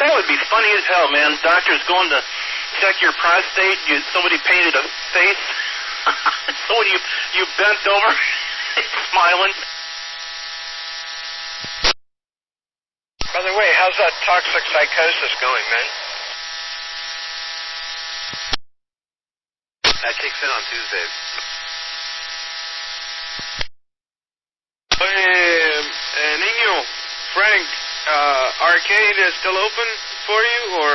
That would be funny as hell, man. Doctor's going to check your prostate. Somebody painted a face. So when you bent over, smiling. By the way, how's that toxic psychosis going, man? That kicks in on Tuesdays. Hey, Niño, Frank, arcade is still open for you, or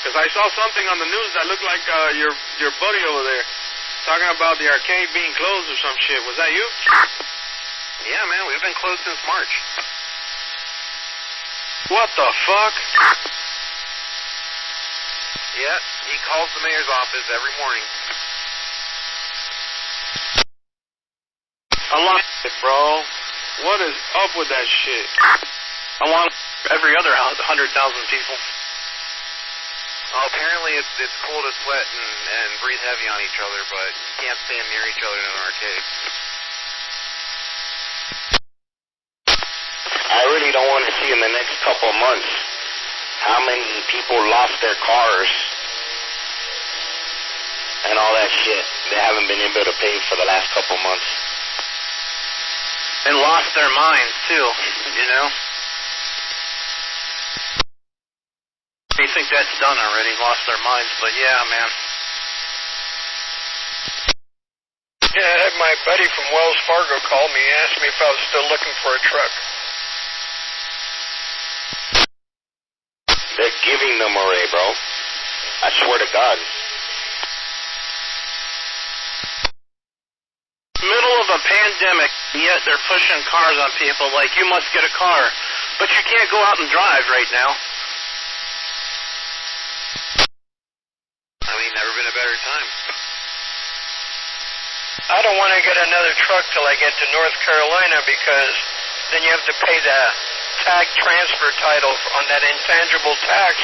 because I saw something on the news that looked like your buddy over there talking about the arcade being closed or some shit. Was that you? Yeah, man, we've been closed since March. What the fuck? Yeah, he calls the mayor's office every morning. Along, Bro, what is up with that shit? along every other 100,000 people. Well, apparently it's cool to sweat and breathe heavy on each other, but you can't stand near each other in an arcade. I really don't want to see in the next couple of months how many people lost their cars and all that shit. They haven't been able to pay for the last couple of months. And lost their minds, too, you know? They think that's done already, lost their minds, but yeah, man. Yeah, I had my buddy from Wells Fargo call me. He asked me if I was still looking for a truck. They're giving them away, bro. I swear to God. Middle of a pandemic, yet they're pushing cars on people like, you must get a car. But you can't go out and drive right now. I mean, never been a better time. I don't want to get another truck till I get to North Carolina because then you have to pay the tag transfer title on that intangible tax,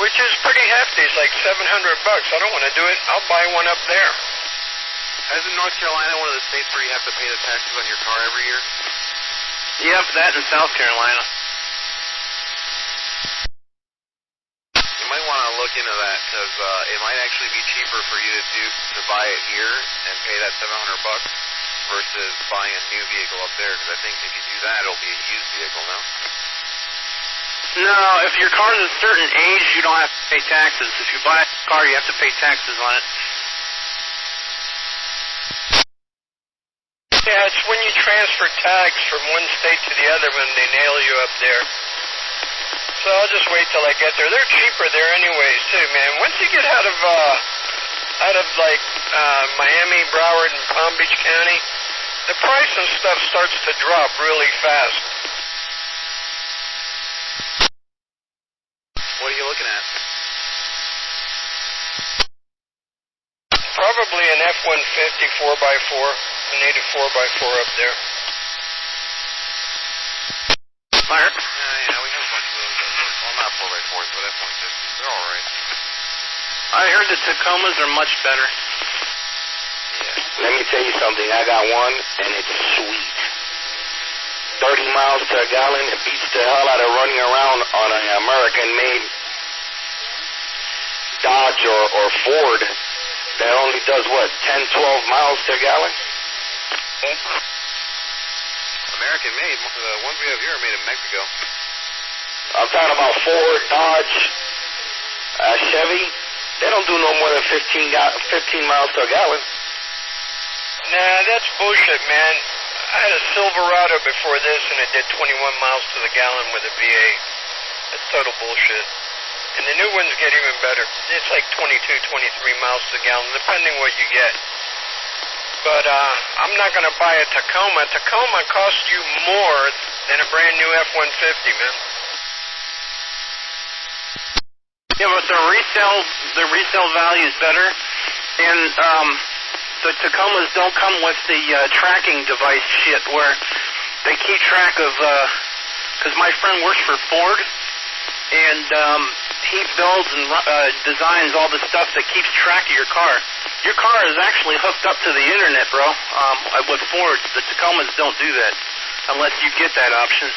which is pretty hefty. It's like $700. I don't want to do it. I'll buy one up there. Isn't North Carolina one of the states where you have to pay the taxes on your car every year? Yep, that in South Carolina. You might want to look into that because it might actually be cheaper for you to buy it here and pay that $700 versus buying a new vehicle up there. Because I think if you do that, it'll be a used vehicle now. No, if your car's a certain age, you don't have to pay taxes. If you buy a car, you have to pay taxes on it. Yeah, it's when you transfer tags from one state to the other when they nail you up there. So I'll just wait till I get there. They're cheaper there anyways, too, man. Once you get out of Miami, Broward, and Palm Beach County, the price and stuff starts to drop really fast. What are you looking at? Probably an F-150 4x4, a native 4x4 up there. Mark? Yeah, we have a bunch of those up there. Well, not 4x4s, but F-150s. They're all right. I heard the Tacomas are much better. Let me tell you something. I got one, and it's sweet. 30 miles to a gallon. It beats the hell out of running around on an American-made Dodge or Ford that only does, what, 10, 12 miles to a gallon? American made. The ones we have here are made in Mexico. I'm talking about Ford, Dodge, Chevy. They don't do no more than 15 miles to a gallon. Nah, that's bullshit, man. I had a Silverado before this, and it did 21 miles to the gallon with a V8. That's total bullshit. And the new ones get even better. It's like 22, 23 miles to the gallon, depending what you get. But I'm not going to buy a Tacoma. A Tacoma costs you more than a brand new F-150, man. Yeah, but the resale value is better, and the Tacomas don't come with the tracking device shit where they keep track of. Because my friend works for Ford, and he builds and designs all the stuff that keeps track of your car. Your car is actually hooked up to the internet, bro. With Ford, the Tacomas don't do that unless you get that option.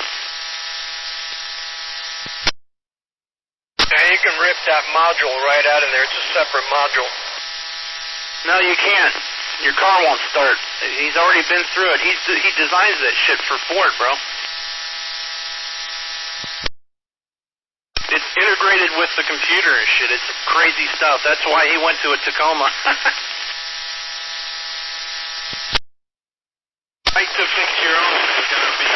you can rip that module right out of there. It's a separate module. No, you can't. Your car won't start. He's already been through it. He designs that shit for Ford, bro. It's integrated with the computer and shit. It's crazy stuff. That's why he went to a Tacoma. Like to fix your own is going to be...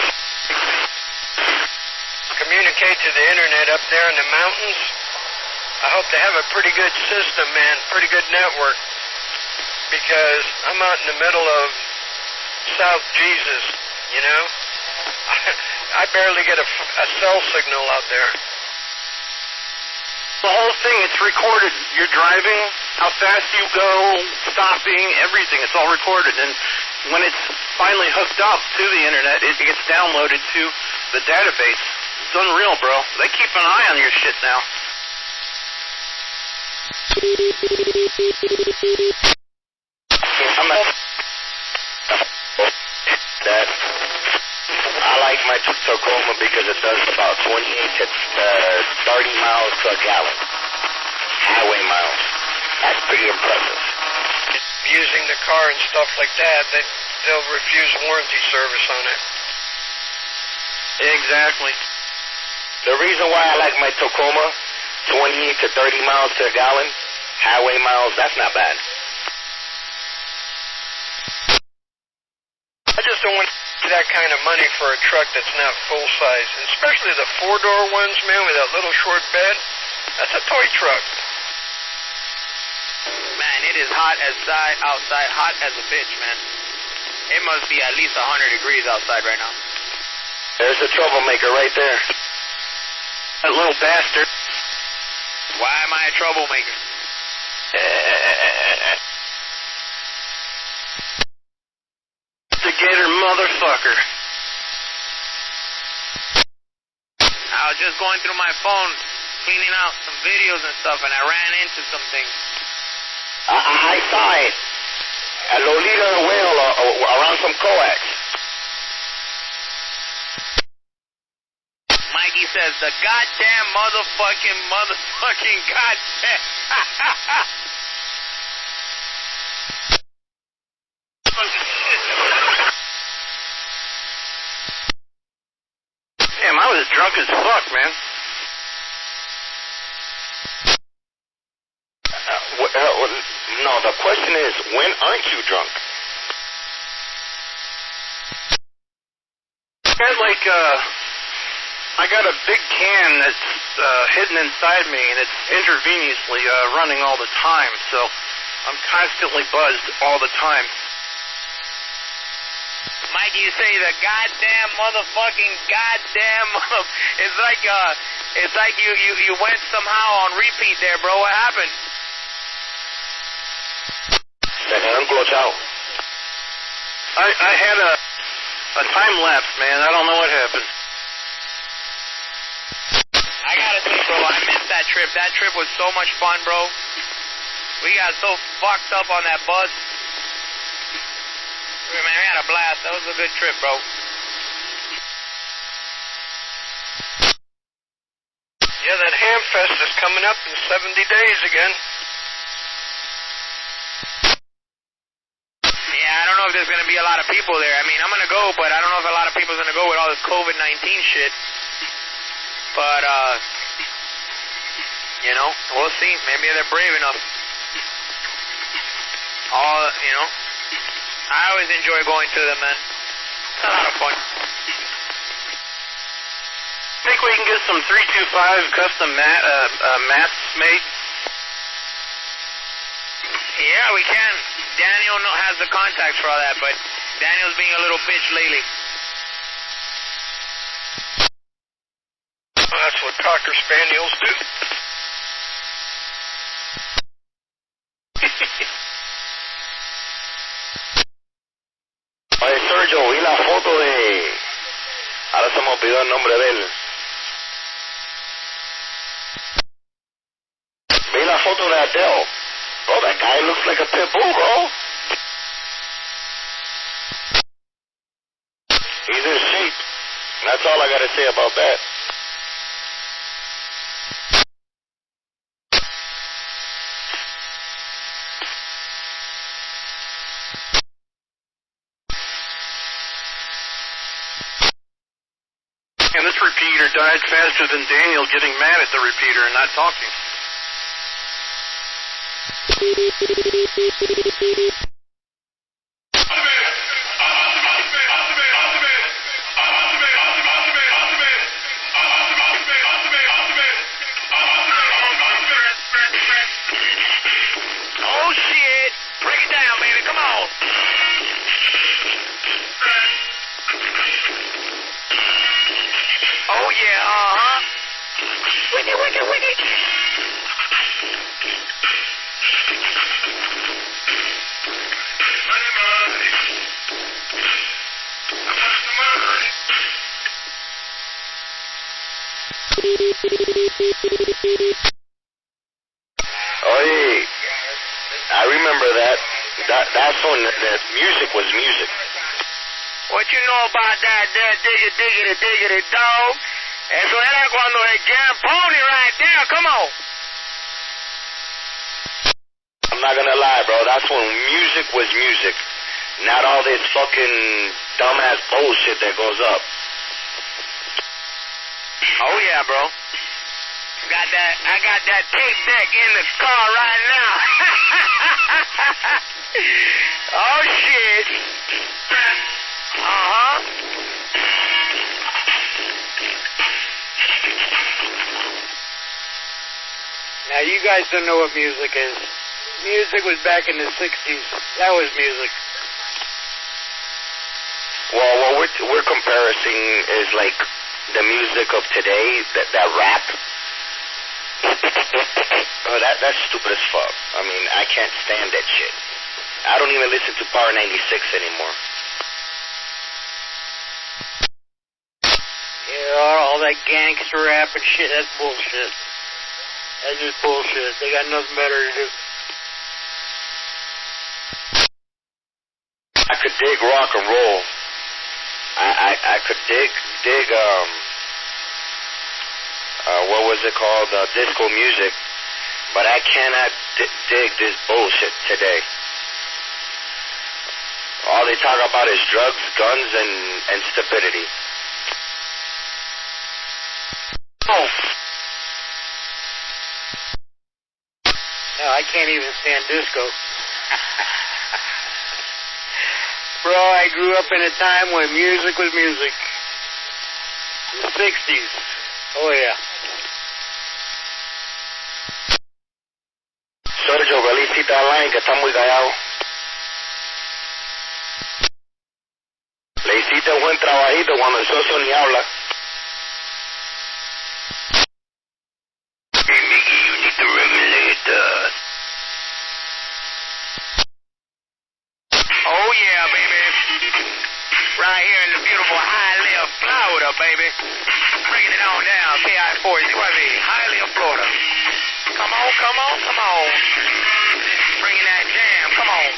Communicate to the internet up there in the mountains. I hope they have a pretty good system, man. Pretty good network. Because I'm out in the middle of South Jesus, you know? I barely get a cell signal out there. The whole thing, it's recorded. You're driving, how fast you go, stopping, everything. It's all recorded. And when it's finally hooked up to the internet, it gets downloaded to the database. It's unreal, bro. They keep an eye on your shit now. That I like my Tacoma because it does about 28 to 30 miles to a gallon. Highway miles. That's pretty impressive. Using the car and stuff like that, they'll refuse warranty service on it. Exactly. The reason why I like my Tacoma, 28 to 30 miles to a gallon, highway miles, that's not bad. I just don't want that kind of money for a truck that's not full size, especially the 4-door ones, man, with that little short bed. That's a toy truck. Man, it is hot outside, hot as a bitch, man. It must be at least 100 degrees outside right now. There's a troublemaker right there. That little bastard. Why am I a troublemaker? Instigator motherfucker. I was just going through my phone, cleaning out some videos and stuff, and I ran into some things. I saw it. A Lolita whale around some coax. Mikey says, the goddamn motherfucking goddamn. Damn, I was drunk as fuck, man. No, the question is, when aren't you drunk? I got a big can that's hidden inside me, and it's intravenously running all the time, so I'm constantly buzzed all the time. Mike, you say the goddamn motherfucking goddamn. It's like you went somehow on repeat there, bro. What happened? I had a time lapse, man. I don't know what happened. I gotta say, bro, I missed that trip. That trip was so much fun, bro. We got so fucked up on that bus. Man, we had a blast. That was a good trip, bro. Yeah, that Ham Fest is coming up in 70 days again. Yeah, I don't know if there's going to be a lot of people there. I mean, I'm going to go, but I don't know if a lot of people are going to go with all this COVID-19 shit. But, you know, we'll see. Maybe they're brave enough. I always enjoy going to them, man. It's a lot of fun. Think we can get some 325 custom mats made? Yeah, we can. Daniel has the contacts for all that, but Daniel's being a little bitch lately. Well, that's what Cocker Spaniels do. Oye, Sergio, vi la foto de... Ahora se me olvidó el nombre de él. Vi la foto de Adele. Bro, that guy looks like a pit bull, bro. He's in shape. That's all I gotta say about that. faster than Daniel getting mad at the repeater and not talking. Oh, shit. Break it down, baby. Come on. Oh, yeah. Uh-huh. Winnie, Winnie, Winnie. Oye, I remember that. That's when the music was music. What you know about that there, diggity, dog? Eso era cuando el jam pony right there. Come on. I'm not gonna lie, bro. That's when music was music. Not all this fucking dumbass bullshit that goes up. Oh, yeah, bro. I got that tape deck in the car right now. Oh, shit. Uh-huh. Now, you guys don't know what music is. Music was back in the 60s. That was music. Well, what we're comparing is like the music of today, that rap. Oh, that's stupid as fuck. I mean, I can't stand that shit. I don't even listen to Power 96 anymore. Yeah, all that gangster rap and shit, that's bullshit. That's just bullshit. They got nothing better to do. I could dig rock and roll. I could dig what was it called, disco music, but I cannot dig this bullshit today. All they talk about is drugs, guns, and stupidity. Oh. No, I can't even stand disco. Bro, I grew up in a time when music was music. The 60s. Oh, yeah. Sergio, felicita a Line que está muy callado. Le hiciste un buen trabajito cuando el socio ni habla. Hey, Mickey, you need to regulate Oh, yeah, baby. Right here in the beautiful Hialeah, Florida, baby. Bringing it on down, KI4ZYV, Hialeah, Florida. Come on, come on, come on. Bringing that jam, come on.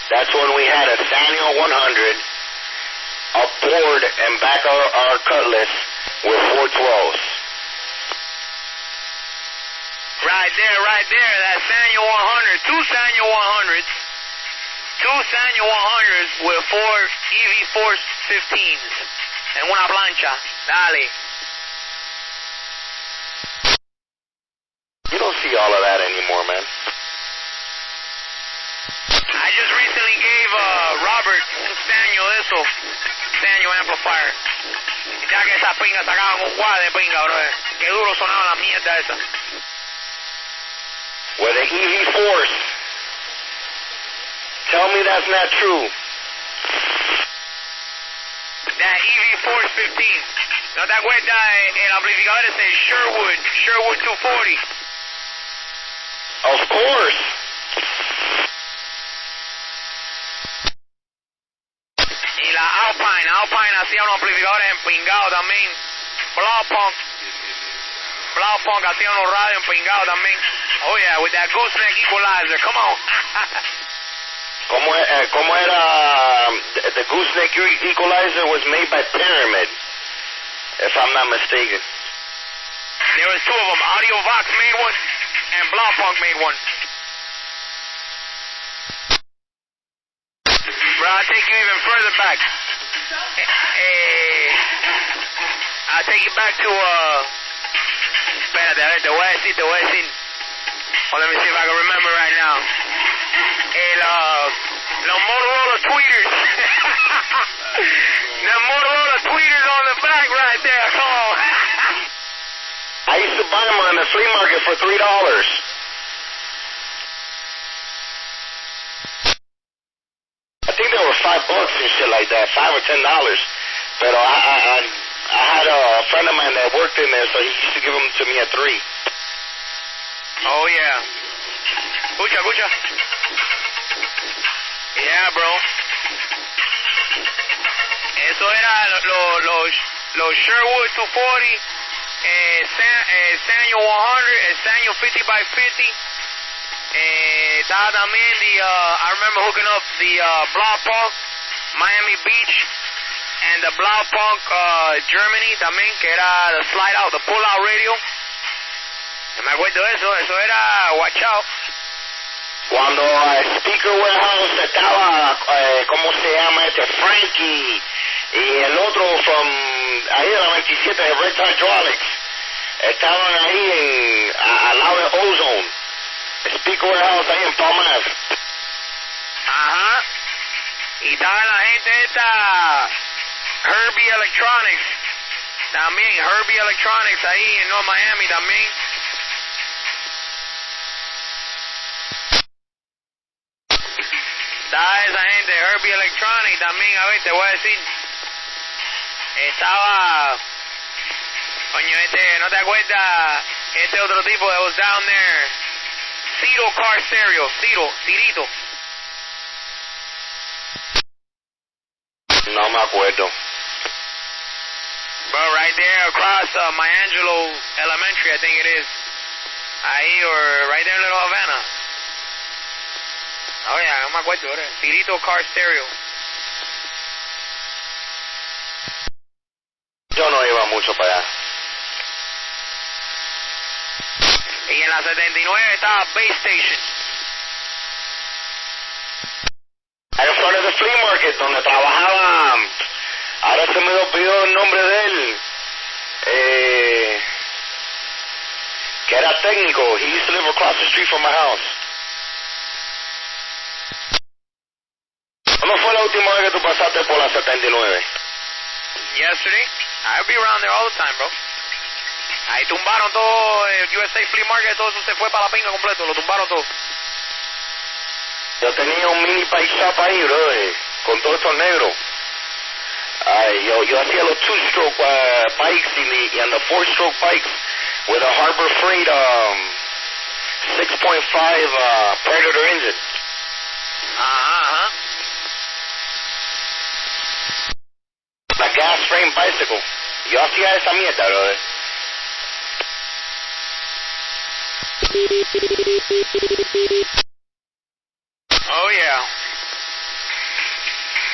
That's when we had a Sanyo 100, a board, and back our cutlass with 412s. Right there, that Sanyo 100, two Sanyo 100s. Two Sanyo 100s with four EV4 15s. En una plancha. Dale. You don't see all of that anymore, man. I just recently gave Robert un Sanyo de eso. Sanyo amplifier. Ya que esa pinga sacaba con guay de pinga, bro. Qué duro sonaba la mierda esa. With the EV4s. Tell me that's not true. That EV4 15. ¿No te acuerdas el amplificador ese Sherwood 240? Of course. Y la Alpine hacía unos amplificadores empingados también. Blowpunk hacía unos radios empingados también. Oh yeah, with that gooseneck equalizer, come on. ¿Cómo era? The gooseneck equalizer was made by Pyramid, if I'm not mistaken. There was two of them. Audiovox made one, and Blowpunk made one. Bro, I'll take you even further back. I'll take you back to, espérate, a ver, te voy a decir. Well, let me see if I can remember right now. Los Motorola tweeters. The Motorola tweeters on the back right there. Come on. I used to buy them on the flea market for $3. I think they were $5 and shit like that, $5 or $10. But I had a friend of mine that worked in there, so he used to give them to me at $3. Oh, yeah. Escucha. Yeah, bro. Eso era los Sherwood 240, Sanyo 100, Sanyo 50 by 50. Estaba también I remember hooking up the Blaupunkt Miami Beach and the Blaupunkt Germany también, que era the slide out, the pull out radio. No me acuerdo de eso era watch out. Cuando Speaker Warehouse estaba, ¿cómo se llama este? Frankie y el otro ahí de la 27 de Red Hydraulics, estaban ahí al lado de Ozone. Speaker Warehouse ahí en Palmas. Ajá. Y estaba la gente esta, Herbie Electronics, también, Herbie Electronics ahí en North Miami también. Estaba esa gente, Herbie Electronics también, a ver, te voy a decir. Estaba, coño, ¿no te acuerdas? Este otro tipo that was down there, Ciro Car Stereo, Cirito. No me acuerdo. Bro, right there across Miangelo Elementary, I think it is. Ahí, or right there in Little Havana. Oh, yeah, no me acuerdo, ¿verdad? Cirito Car Stereo. Yo no iba mucho para allá. Y en la 79 estaba Base Station. En front of the flea market, donde trabajaba, ahora se me olvidó el nombre de él, que era técnico. He used to live across the street from my house. ¿Cuándo fue la última vez que tú pasaste por la 79? Yesterday. I'll be around there all the time, bro. Ahí tumbaron todo el USA Flea Market, todo eso se fue para la pinga completo, lo tumbaron todo. Yo tenía un mini bike shop ahí, brother, con todos estos negros. Yo hacía los 2-stroke bikes and the 4-stroke bikes with a Harbor Freight 6.5 Predator engine. Ajá. La gas frame bicycle. Yo hacía esa mierda, brother. Oh, yeah.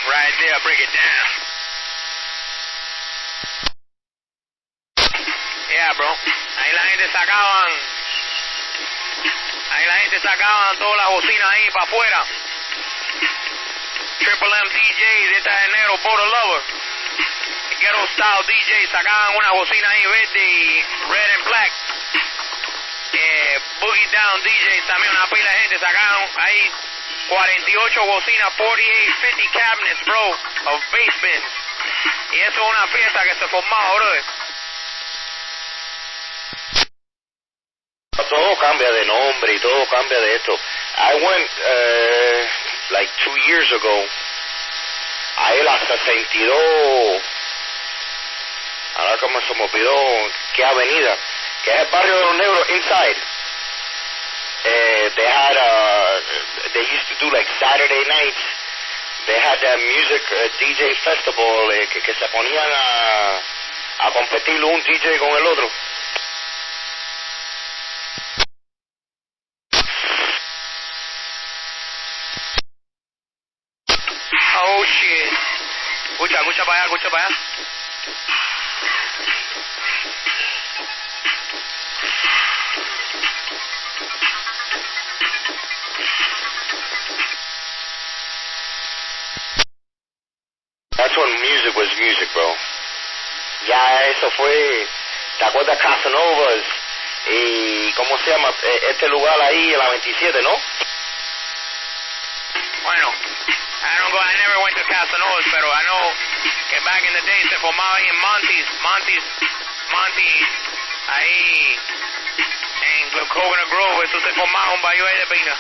Right there, break it down. Yeah, bro. Ahí la gente sacaban todas las bocinas ahí para afuera. Triple M DJs, esta es negro, Border Lover. Ghetto Style DJs sacaban una bocina ahí verde y red and black. Boogie Down DJs también, una pila de gente sacaban ahí 48 bocinas, 48, 50 cabinets, bro, of bass bins. Y eso es una fiesta que se formaba, brother. Todo cambia de nombre y todo cambia de esto. I went like 2 years ago. Ahí la 62. Ahora como se me olvidó qué avenida, que es el barrio de los negros inside. They used to do like Saturday nights. They had that music DJ festival que se ponían a competir un DJ con el otro. Oh shit. Escucha para allá. That's when music was music, bro. Ya eso fue, ¿te acuerdas Casanovas? Y, ¿cómo se llama? Este lugar ahí, en la 27, ¿no? Bueno, I never went to Casanovas, pero I know que back in the day se formaba ahí en Monty, ahí en Coconut Grove, eso se formaba un baile de pinga.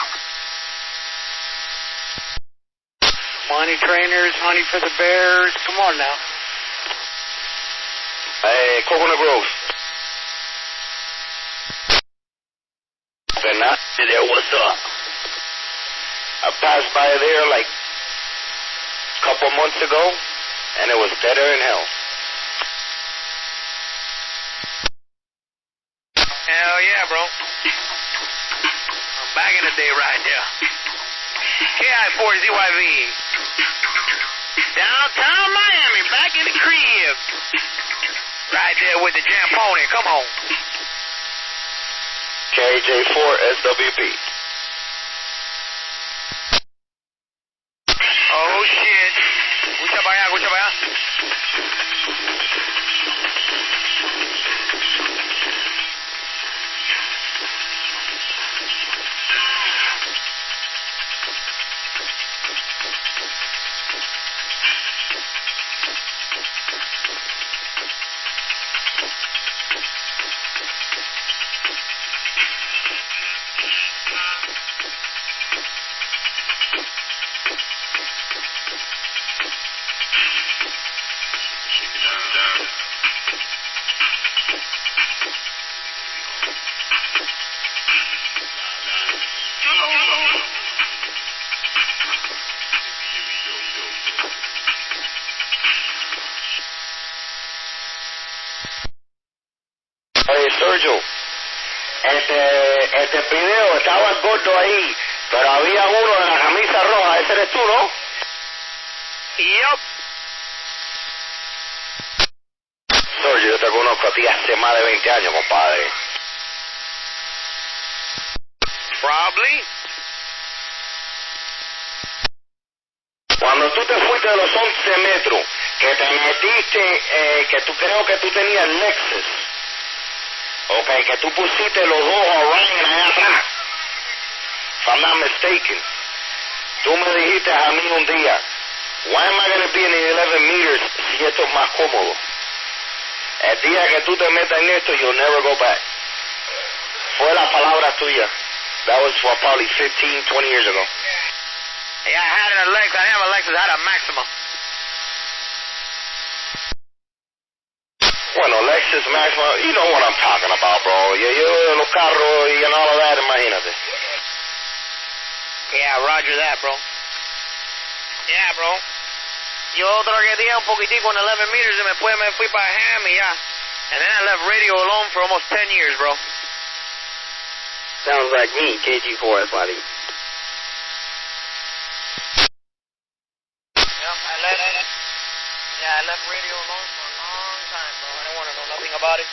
Money trainers, honey for the bears. Come on now. Coconut Grove. They're not there. What's up? I passed by there like a couple months ago, and it was deader than hell. Hell yeah, bro. Back in the day right there. KI4ZYV. Downtown Miami, back in the crib. Right there with the jam pony. Come on. KJ4SWP. Oh, shit. Escucha para allá, escucha para allá. Oye, Sergio, este video estaba el gordo ahí, pero había uno de la camisa roja. Ese eres tú, ¿no? Yup. Sergio, yo te conozco a ti hace más de 20 años, compadre. Probably. Cuando tú te fuiste de los 11 metros, que te metiste, que tú creo que tú tenías Nexus, ok, que tú pusiste los dos Orion allá atrás, if I'm not mistaken, tú me dijiste a mí un día, why am I going to be in the 11 meters si esto es más cómodo? El día que tú te metas en esto, you'll never go back. Fue la palabra tuya. That was for probably 15, 20 years ago. Yeah, I had an Alexa. I have a Lexus. I had a Maxima. Bueno, Lexus Maxima, you know what I'm talking about, bro. Yo los carros y all of that, imagínate. Yeah, roger that, bro. Yeah, bro. Yo troqueteé un poquitico en 11 meters y después me fui para Ham y ya. And then I left radio alone for almost 10 years, bro. Sounds like me, KG4SYV. I left radio alone for a long time, bro. I didn't want to know nothing about it.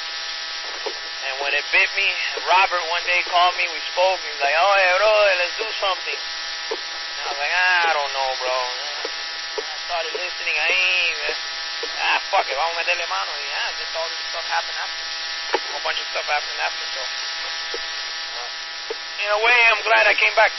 And when it bit me, Robert one day called me, we spoke, he was like, oh, hey, bro, let's do something. And I was like, I don't know, bro. I started listening, fuck it, vamos a meterle mano. And just all this stuff happened after. A whole bunch of stuff happened after, so. In a way, I'm glad I came back.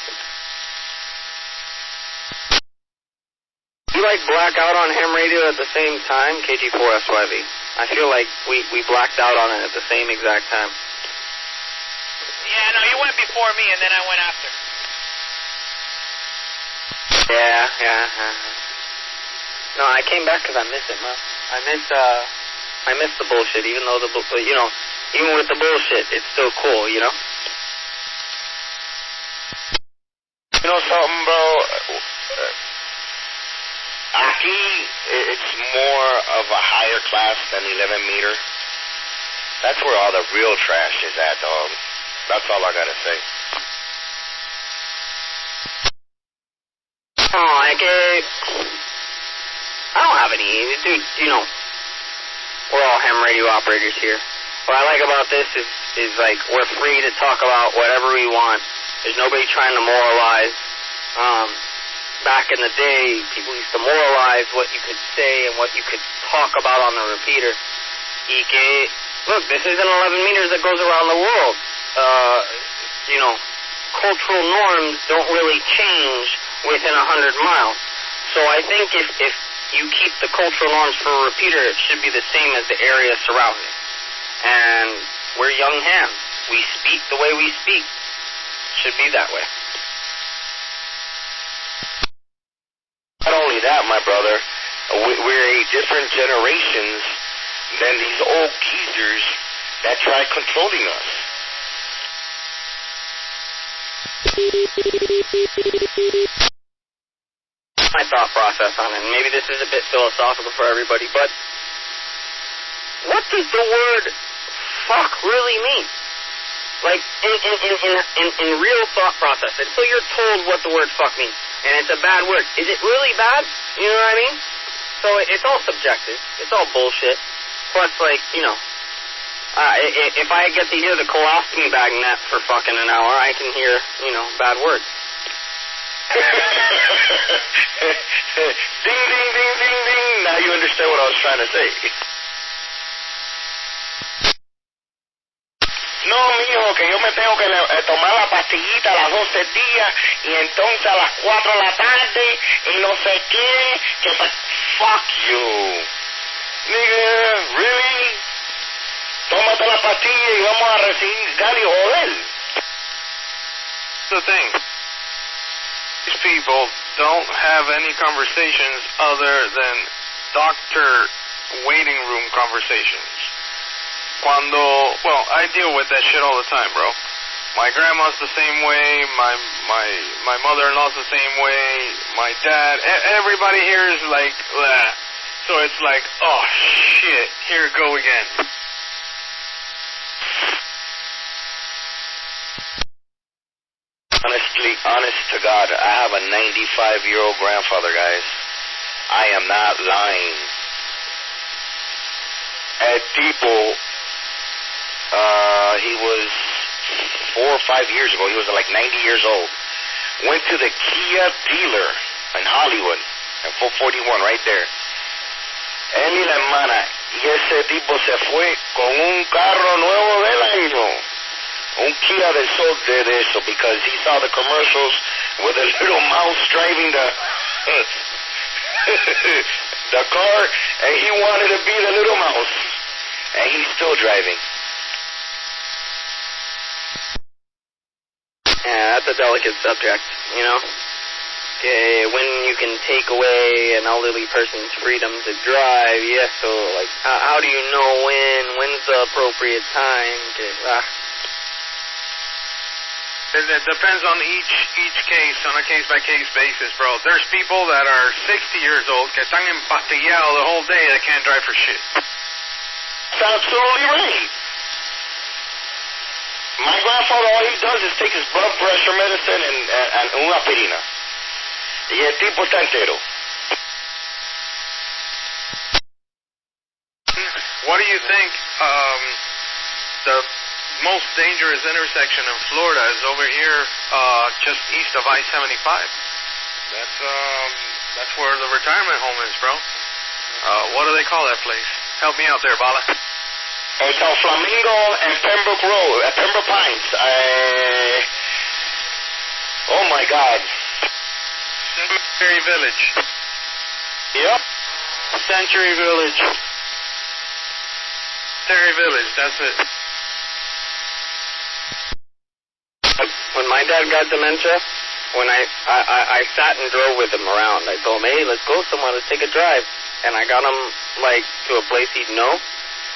You like black out on ham radio at the same time, KG4SYV? I feel like we blacked out on it at the same exact time. Yeah, no, you went before me and then I went after. Yeah. No, I came back because I miss it, man. I miss the bullshit, even though even with the bullshit, it's still cool, you know? You know something, bro? Aquí, it's more of a higher class than 11 meter. That's where all the real trash is at, dog. That's all I gotta say. Oh, I don't have any, dude, we're all ham radio operators here. What I like about this is like, we're free to talk about whatever we want. There's nobody trying to moralize. back in the day, people used to moralize what you could say and what you could talk about on the repeater. Look, this isn't 11 meters that goes around the world. You know, cultural norms don't really change within 100 miles. So I think if you keep the cultural norms for a repeater, it should be the same as the area surrounding. And we're young hands. We speak the way we speak. Should be that way. Not only that, my brother, we're a different generations than these old geezers that try controlling us. My thought process on it, and maybe this is a bit philosophical for everybody, but what does the word fuck really mean? Like, in real thought process, until you're told what the word fuck means, and it's a bad word, is it really bad? You know what I mean? So it's all subjective. It's all bullshit. Plus, like, you know, if I get to hear the colostomy bag net for fucking an hour, I can hear, you know, bad words. Ding, ding, ding, ding, ding. Now you understand what I was trying to say. No, mijo, que yo me tengo que tomar la pastillita a las 12 del día y entonces a las 4 de la tarde y no sé qué, que fuck you. Nigga, really? Tómate la pastilla y vamos a recibir y joder. The thing. These people don't have any conversations other than doctor waiting room conversations. Well, I deal with that shit all the time, bro. My grandma's the same way, my mother-in-law's the same way, my dad, everybody here is like, bleh. So it's like, oh shit, here we go again. Honest to God, I have a 95-year-old grandfather, guys. I am not lying. At Depot, he was 4 or 5 years ago. He was like 90 years old. Went to the Kia dealer in Hollywood, at 441, right there. Él y la hermana, y ese tipo se fue con un carro nuevo del año. Un Kia del Sol de eso, because he saw the commercials with a little mouse driving the the car, and he wanted to be the little mouse, and he's still driving. Yeah, that's a delicate subject, you know? When you can take away an elderly person's freedom to drive, yes, so, like, how do you know when's the appropriate time to, It depends on each case, on a case-by-case basis, bro. There's people that are 60 years old que están empastillados the whole day that can't drive for shit. That's absolutely right. My grandfather, all he does is take his blood pressure medicine and una aspirina. Y el tipo está entero. What do you think the most dangerous intersection in Florida is over here, just east of I-75? That's where the retirement home is, bro. What do they call that place? Help me out there, Bala. It's on Flamingo and Pembroke Road, Pembroke Pines. Oh my God. Century Village. Yep. Century Village. Century Village, that's it. When my dad got dementia, when I sat and drove with him around, I told him, hey, let's go somewhere, let's take a drive. And I got him, like, to a place he'd know.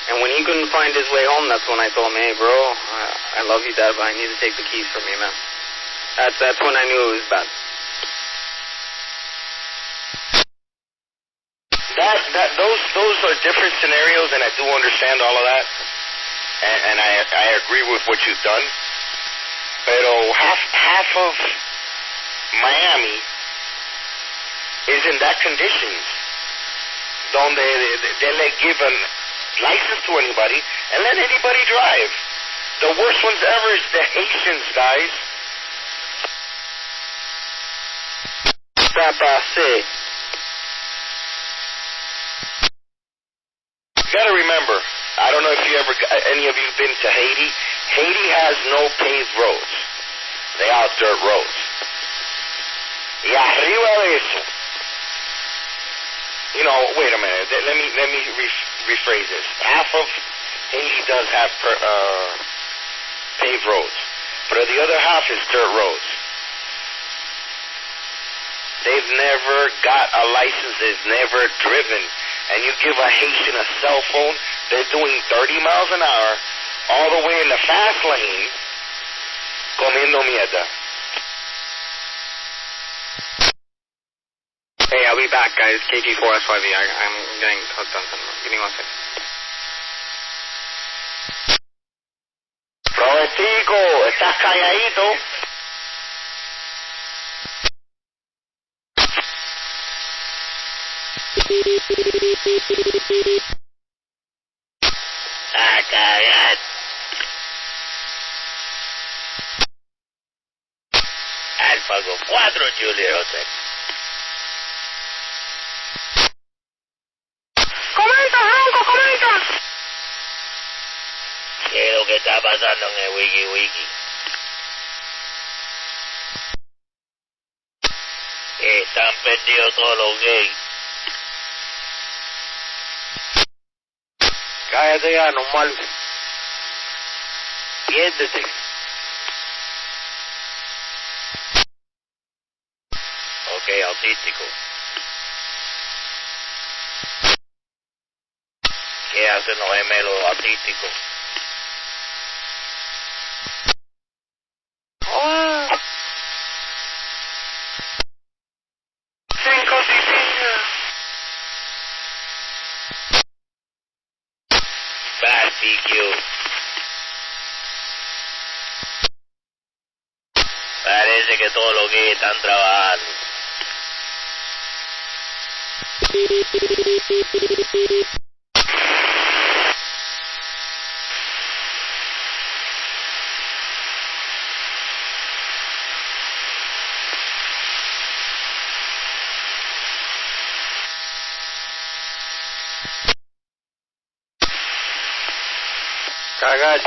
And when he couldn't find his way home, that's when I told him, hey, bro, I love you, Dad, but I need to take the keys from you, man. That's when I knew it was bad. Those are different scenarios, and I do understand all of that. And I agree with what you've done. Pero half of Miami is in that conditions. Donde they let give a license to anybody and let anybody drive. The worst ones ever is the Haitians, guys. Papa C. You gotta remember, I don't know if any of you been to Haiti. Haiti has no paved roads. They are dirt roads. Y arriba de eso, you know, wait a minute, let me rephrase this. Half of Haiti does have paved roads, but the other half is dirt roads. They've never got a license, they've never driven. And you give a Haitian a cell phone, they're doing 30 miles an hour all the way in the fast lane, comiendo mierda. Hey, I'll be back, guys. KG4SYV. I'm getting hooked on something. Give me 1 second. Robertico, estás calladito. A cagar. Alfa con 4, Juliet Hotel. Comenta, Ronco, comenta. ¿Qué es lo que está pasando en el wiki? Están perdidos todos los gays. Cállate ya, normal. Siéntete. Ok, autístico. ¿Qué hacen los gemelos autísticos? Barbecue. Parece que todos los gays están trabajando. Cagar.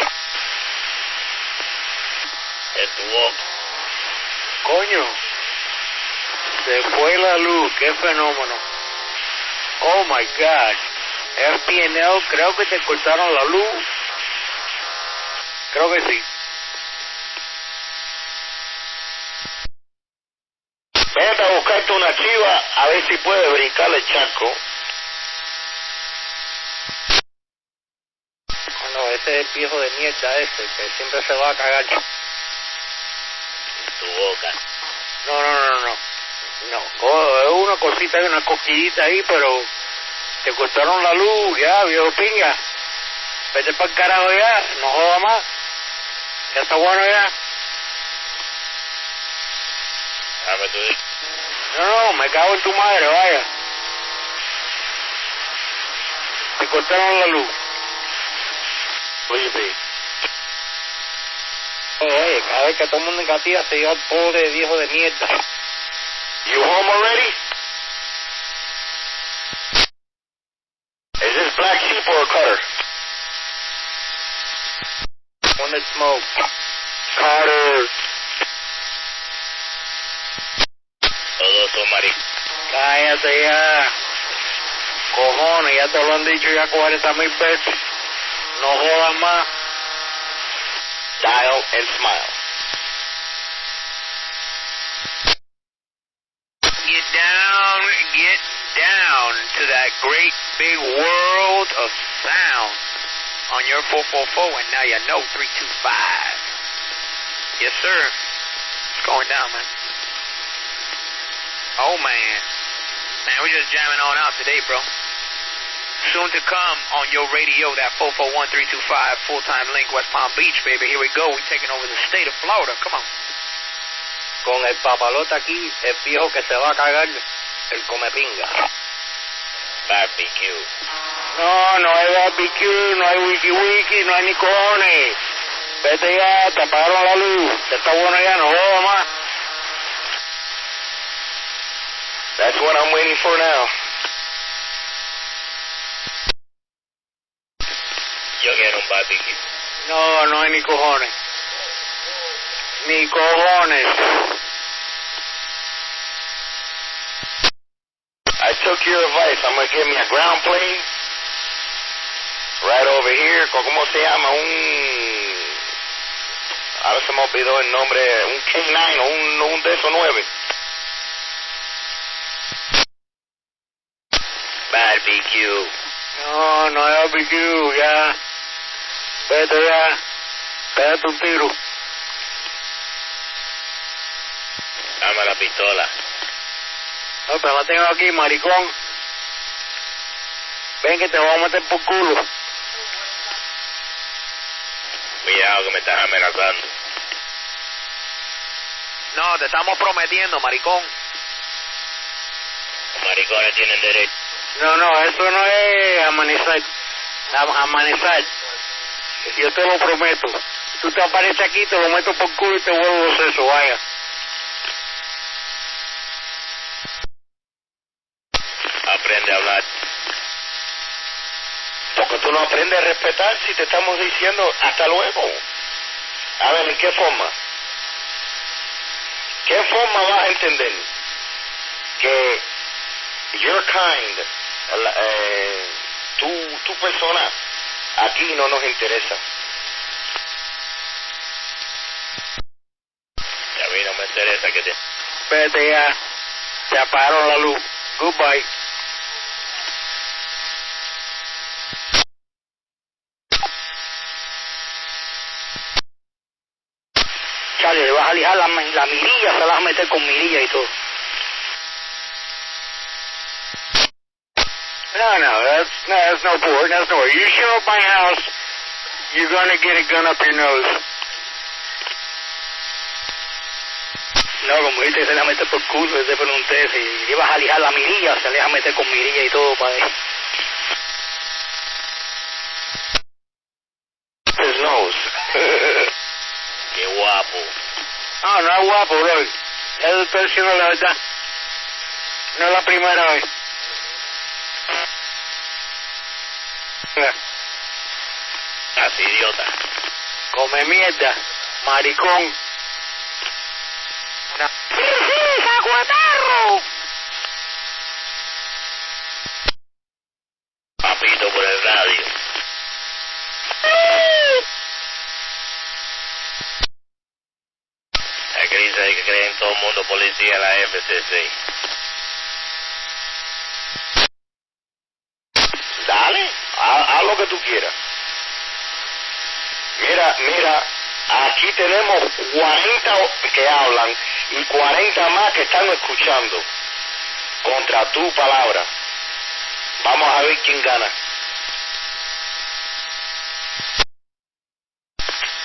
En tu boca. Coño. Se fue la luz. Qué fenómeno. Oh my God. FPNL, creo que te cortaron la luz. Creo que sí. Vete a buscarte una chiva a ver si puedes brincar el charco. No, ese es el viejo de mierda ese, que siempre se va a cagar. En tu boca. No, es una cosita y una cosquillita ahí, pero te cortaron la luz, ya, viejo pinga. Vete para el carajo ya, no joda más. Ya está bueno ya. Dame tu disco. No, me cago en tu madre, vaya. Te cortaron la luz. Oye, Oye, cada vez que todo el mundo engatilla se lleva el pobre viejo de mierda. you home already? Is this black sheep or a cutter? One that smoke. Carter. Todos son maricos. Cállate ya. Cojones, ya te lo han dicho ya 40,000 veces. No jodas más. Dial and smile. Get down to that great big world of sound on your 444, and now you know 325. Yes, sir. It's going down, man. Oh, man. Man, we're just jamming on out today, bro. Soon to come on your radio, that 441-325 full-time link, West Palm Beach, baby. Here we go. We're taking over the state of Florida. Come on. Con el papalote aquí, el viejo que se va a cagar, el come pinga. Barbecue. No hay barbecue, no hay wiki, no hay ni cojones. Vete ya, te apagaron la luz. Está bueno ya, no jodas más. That's what I'm waiting for now. Yo quiero un barbecue. No, no hay ni cojones. Ni cojones. I took your advice. I'm going to give me a ground plane right over here. ¿Cómo se llama? Ahora se me olvidó el nombre. Un K9 o un de esos 9. Barbecue. No, no hay barbecue, ya. Vete ya. Pégate un tiro. Dame la pistola. No, pero la tengo aquí, maricón. Ven que te voy a meter por culo. Cuidado que me estás amenazando. No, te estamos prometiendo, maricón. Los maricones tienen derecho. No, eso no es amanecer. Amanecer. Yo te lo prometo. Tú te apareces aquí, te lo meto por culo y te vuelvo los sesos, vaya. Aprende a hablar. Porque tú no aprendes a respetar si te estamos diciendo hasta luego. A ver, ¿en qué forma? ¿Qué forma vas a entender que your kind, tu persona, aquí no nos interesa? Y a mí no me interesa que te... Vete ya. Te apagaron la luz. Goodbye. Chale, le vas a lijar la mirilla, se la vas a meter con mirilla y todo. No, that's no point, that's no point. You show up my house, you're gonna get a gun up your nose. No, como dice, se le va a meter por culo, yo te pregunté, si ibas a lijar la mirilla, se le va a meter con mirilla y todo para ahí. His nose. Qué guapo. No, no es guapo, bro. Yo estoy diciendo la verdad. No es la primera vez. Así, idiota. Come mierda, maricón. No. ¡Sí, sacuetarro! Papito por el radio. Es que dice que creen todo el mundo policía en la FCC. Dale, haz lo que tú quieras. Mira, aquí tenemos 40 que hablan y 40 más que están escuchando contra tu palabra. Vamos a ver quién gana.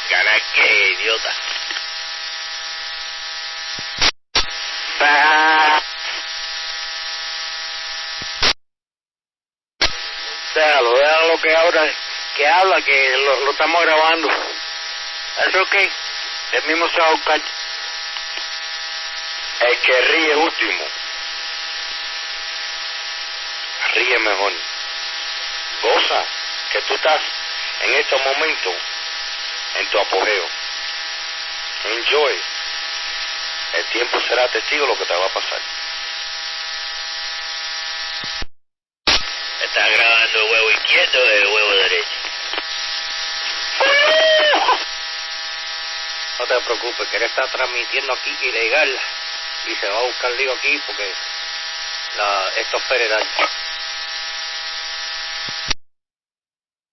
¿Gana qué, idiota? Déjalo que habla, que lo estamos grabando. ¿Eso qué? El mismo se va a buscar. El que ríe último. Ríe mejor. Goza que tú estás en este momento en tu apogeo. Enjoy. El tiempo será testigo de lo que te va a pasar. ¿Estás grabando el huevo izquierdo o el huevo derecho? No te preocupes, que él está transmitiendo aquí ilegal y se va a buscar lío aquí porque esto es federal.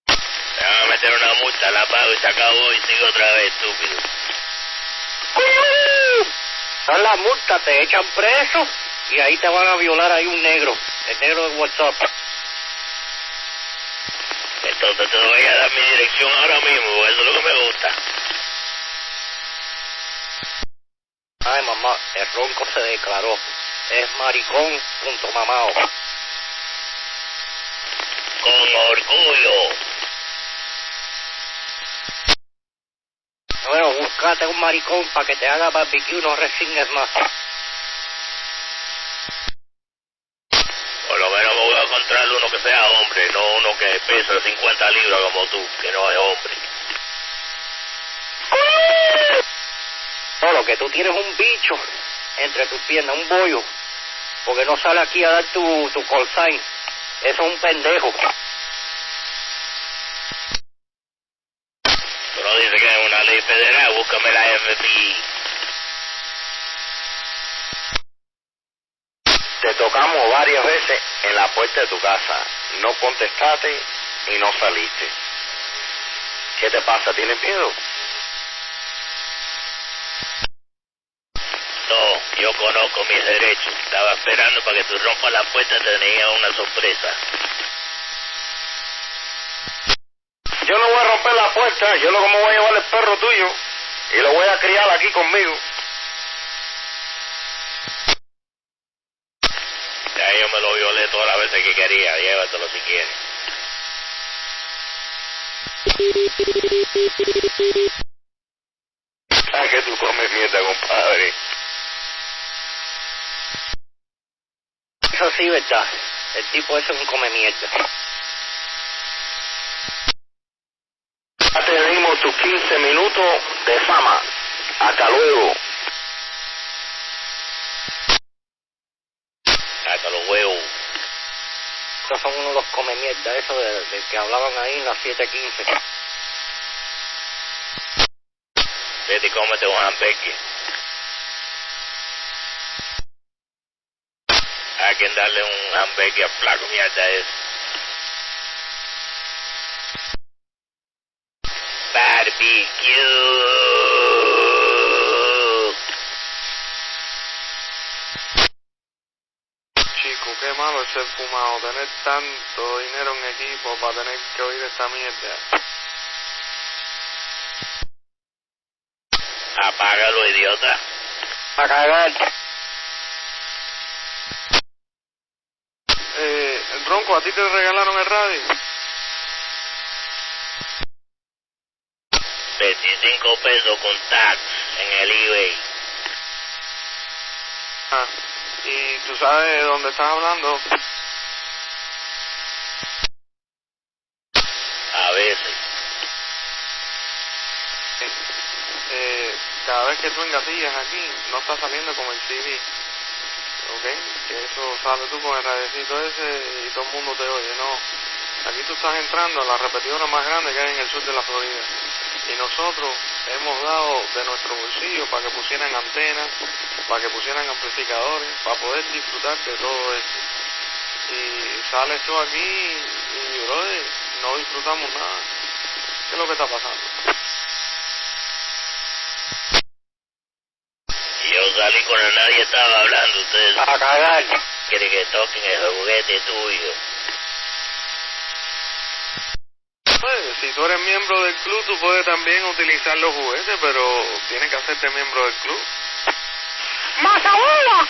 Te van a meter una multa, la pago y se acabó y sigo otra vez, estúpido. No la multa, te echan preso y ahí te van a violar ahí un negro, el negro de WhatsApp. Entonces te voy a dar mi dirección ahora mismo, eso es lo que me gusta. Ay, mamá, el ronco se declaró. Es maricón.mamao. Con orgullo. Bueno, búscate un maricón para que te haga barbecue, no resignes más. me peso 50 libras como tú, que no es hombre. No, lo que tú tienes es un bicho entre tus piernas, un bollo, porque no sale aquí a dar tu call sign. Eso es un pendejo. Tú no dices que es una ley federal, búscame la mp3. Te tocamos varias veces en la puerta de tu casa. No contestaste y no saliste. ¿Qué te pasa? ¿Tienes miedo? No, yo conozco mis derechos. Estaba esperando para que tú rompas la puerta, tenía una sorpresa. Yo no voy a romper la puerta. Yo lo que me voy a llevar el perro tuyo y lo voy a criar aquí conmigo. Ya yo me lo violé todas las veces que quería. Llévatelo si quieres. Ah, que tú comes mierda, compadre. Eso sí, verdad. El tipo ese es un come mierda. Ya te dimos tus 15 minutos de fama. Hasta luego. Hasta los huevos. Estos son uno de los come mierda, eso de que hablaban ahí en las 7:15. Vete y cómete un hamburgues. Hay que darle un hamburgues a flaco mierda ese. Barbecue. Chico, qué malo es ser fumado, tener tanto dinero en equipo para tener que oír esta mierda. Apágalo, idiota. A cagar. Ronco, ¿a ti te regalaron el radio? 25 pesos con tax en el eBay. Ah, ¿y tú sabes de dónde estás hablando? A veces. Cada vez que tú engatillas aquí, no está saliendo como el CD, ¿ok? Que eso sale tú con el radiocito ese y todo el mundo te oye, no. Aquí tú estás entrando a la repetidora más grande que hay en el sur de la Florida. Y nosotros hemos dado de nuestro bolsillo para que pusieran antenas, para que pusieran amplificadores, para poder disfrutar de todo esto. Y sales tú aquí y, brother, no disfrutamos nada. ¿Qué es lo que está pasando? Yo salí cuando nadie estaba hablando. Ustedes A cagar. quieren que toquen el juguete tuyo. Pues, si tú eres miembro del club, tú puedes también utilizar los juguetes, pero tienes que hacerte miembro del club. ¡Mazabuela!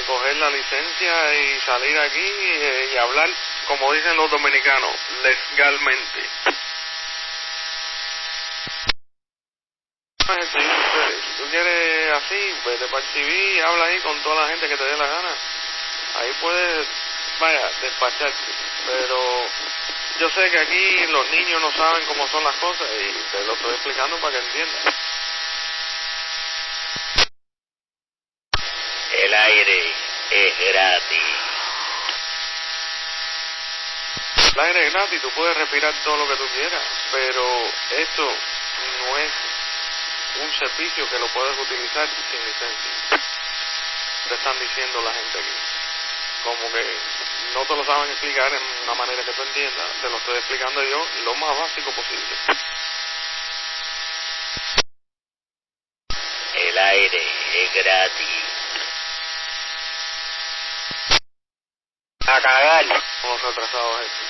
Coger la licencia y salir aquí y hablar, como dicen los dominicanos, legalmente. Si tú quieres así, vete para el TV y habla ahí con toda la gente que te dé la gana. Ahí puedes, vaya, despacharte. Pero yo sé que aquí los niños no saben cómo son las cosas y te lo estoy explicando para que entiendas. El aire es gratis. El aire es gratis, tú puedes respirar todo lo que tú quieras, pero esto no es un servicio que lo puedes utilizar sin licencia. Te están diciendo la gente aquí. Como que no te lo saben explicar en una manera que tú entiendas, te lo estoy explicando yo lo más básico posible. El aire es gratis. A cagar. Somos retrasados esto.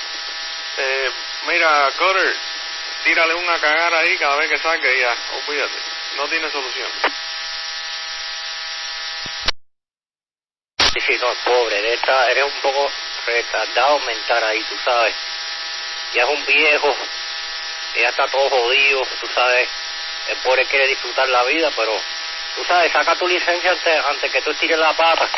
Mira, Cutter, tírale una cagada ahí cada vez que salga y ya, olvídate, no tiene solución. Sí, no, pobre, eres un poco retardado mental ahí, tú sabes. Ya es un viejo, ya está todo jodido, tú sabes. El pobre quiere disfrutar la vida, pero tú sabes, saca tu licencia antes que tú estires la pata.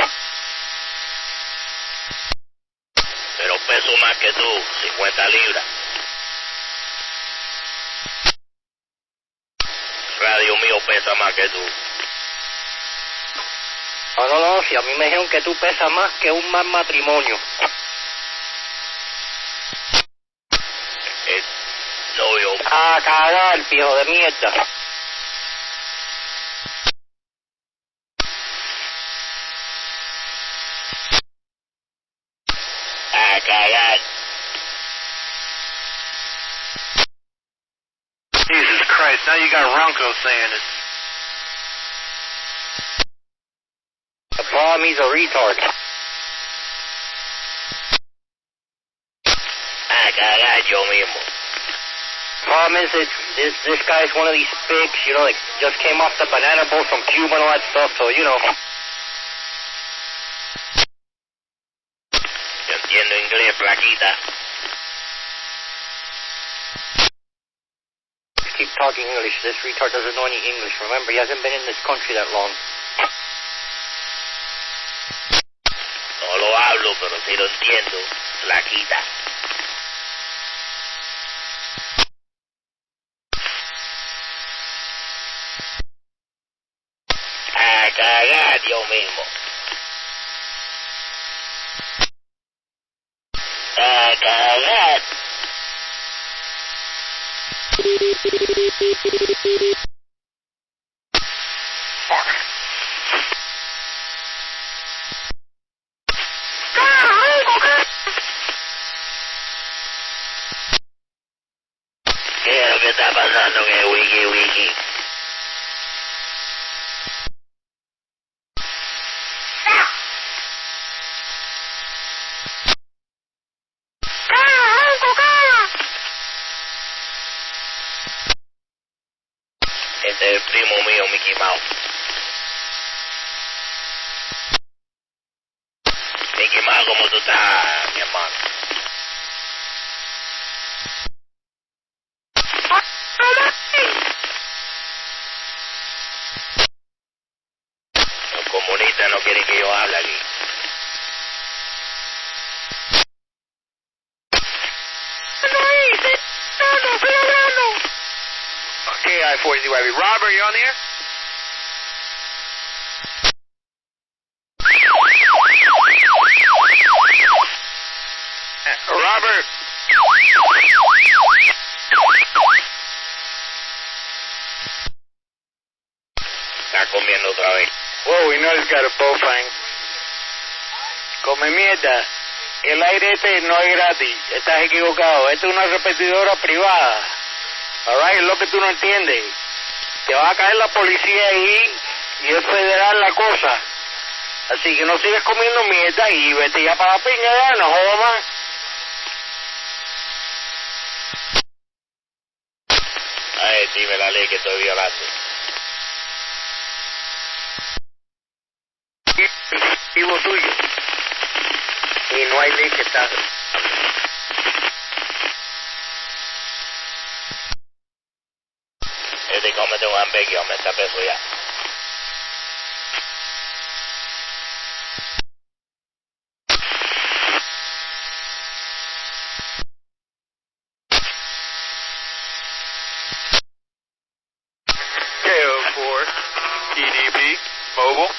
peso más que tú, 50 libras. Radio mío pesa más que tú. No, si a mí me dijeron que tú pesas más que un mal matrimonio. No, yo... A cagar, viejo de mierda. A cagar. Jesus Christ, now you got Ronco saying it. The problem, he's a retard. A cagar yo mismo. Problem is that this guy's one of these pigs, you know, like just came off the banana boat from Cuba and all that stuff, so, you know. Yo entiendo inglés, flaquita. Keep talking English. This retard doesn't know any English. Remember, he hasn't been in this country that long. No lo hablo, pero sí lo entiendo, flaquita. A cagar yo mismo. A cagar. ¿Qué es lo que está pasando en el wiki? Este es el primo mío, Mickey Mouse. Mickey Mouse, ¿cómo tú estás, mi hermano? Los comunistas no quieren que yo hable aquí. Okay, I-4ZYB. Robert, you on the air? Robert. Está comiendo otra vez. Whoa, we know he's got a bowfang. Come mierda. El aire este no es gratis. Estás equivocado. Esto es una repetidora privada. Alright, es lo que tú no entiendes. Te va a caer la policía ahí y es federal la cosa. Así que no sigas comiendo mierda y vete ya para la pinga ya, no jodas más. Ay, dime la ley que estoy violando. Vivo tuyo. Y no hay ley que está. Cómete un hamburguesa, me está peso ya. KO4, EDB, mobile.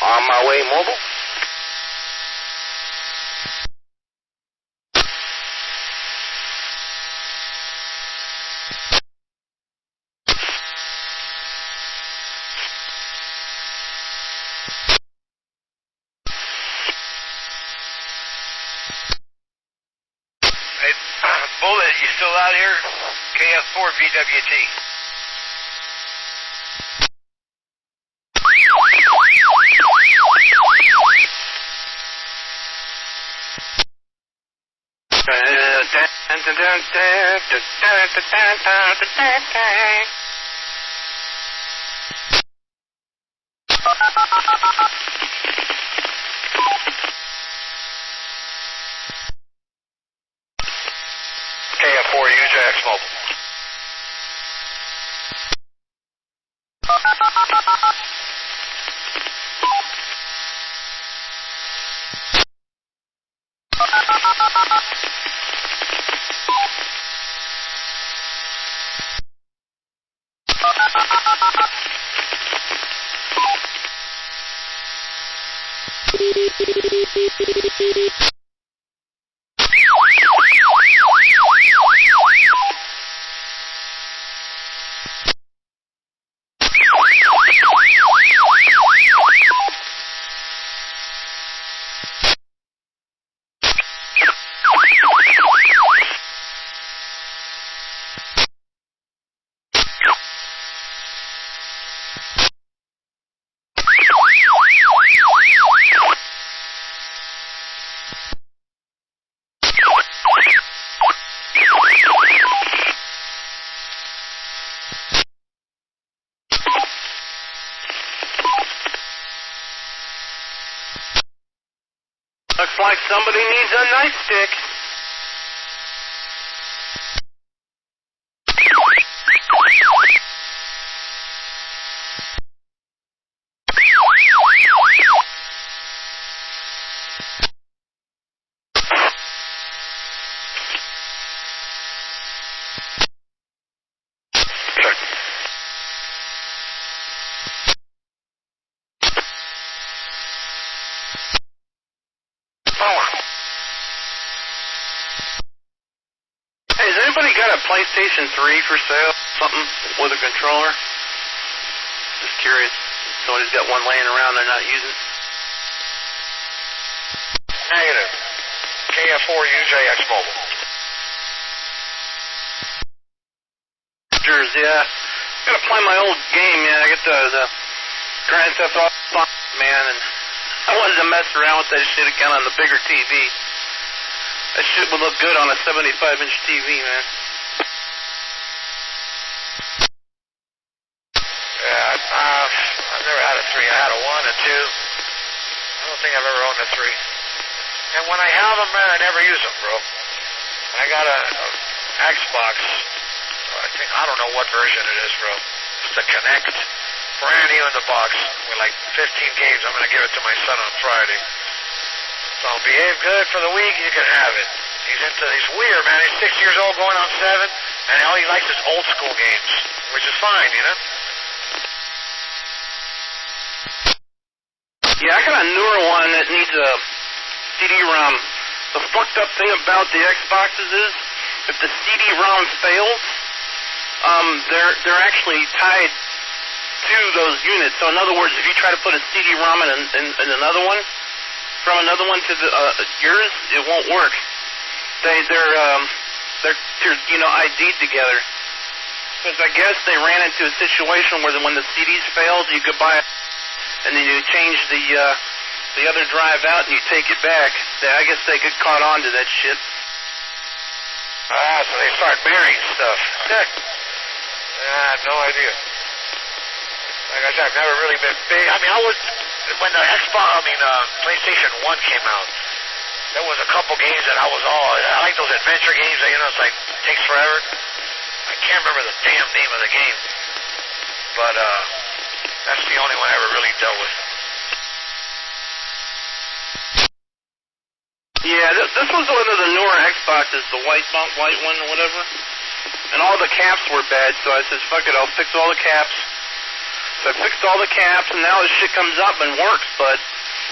On my way, mobile. Hey, Bullet, you still out here? KF4 VWT. KF4, use X Mobile. Looks like somebody needs a nightstick. PlayStation 3 for sale? Something with a controller? Just curious. Somebody's got one laying around they're not using. Negative. KF4UJX Mobile. Yeah. Gotta play my old game, man. I get the Grand Theft Auto, man, and I wanted to mess around with that shit again on the bigger TV. That shit would look good on a 75-inch TV, man. I've never had a 3. I had a 1, a 2. I don't think I've ever owned a 3. And when I have them, man, I never use them, bro. I got a Xbox. I don't know what version it is, bro. It's the Connect. Brand new in the box with like 15 games. I'm going to give it to my son on Friday. So behave good for the week, you can have it. He's weird, man. He's 6 years old going on 7, and all he likes is old school games, which is fine, you know? Yeah, I got a newer one that needs a CD-ROM. The fucked up thing about the Xboxes is, if the CD-ROM fails, they're actually tied to those units. So in other words, if you try to put a CD-ROM in another one, from another one to yours, it won't work. They're ID'd together. Because I guess they ran into a situation where when the CDs failed, you could buy it, and then you change the other drive out and you take it back. I guess they get caught on to that shit. So they start marrying stuff. I had no idea. Like I said, I've never really been big. I mean, when the PlayStation 1 came out, there was a couple games that I like those adventure games that, it's like, takes forever. I can't remember the damn name of the game. But, that's the only one I ever really dealt with. Yeah, this was one of the newer Xboxes, the white one or whatever. And all the caps were bad, so I said, fuck it, I'll fix all the caps. So I fixed all the caps, and now this shit comes up and works, but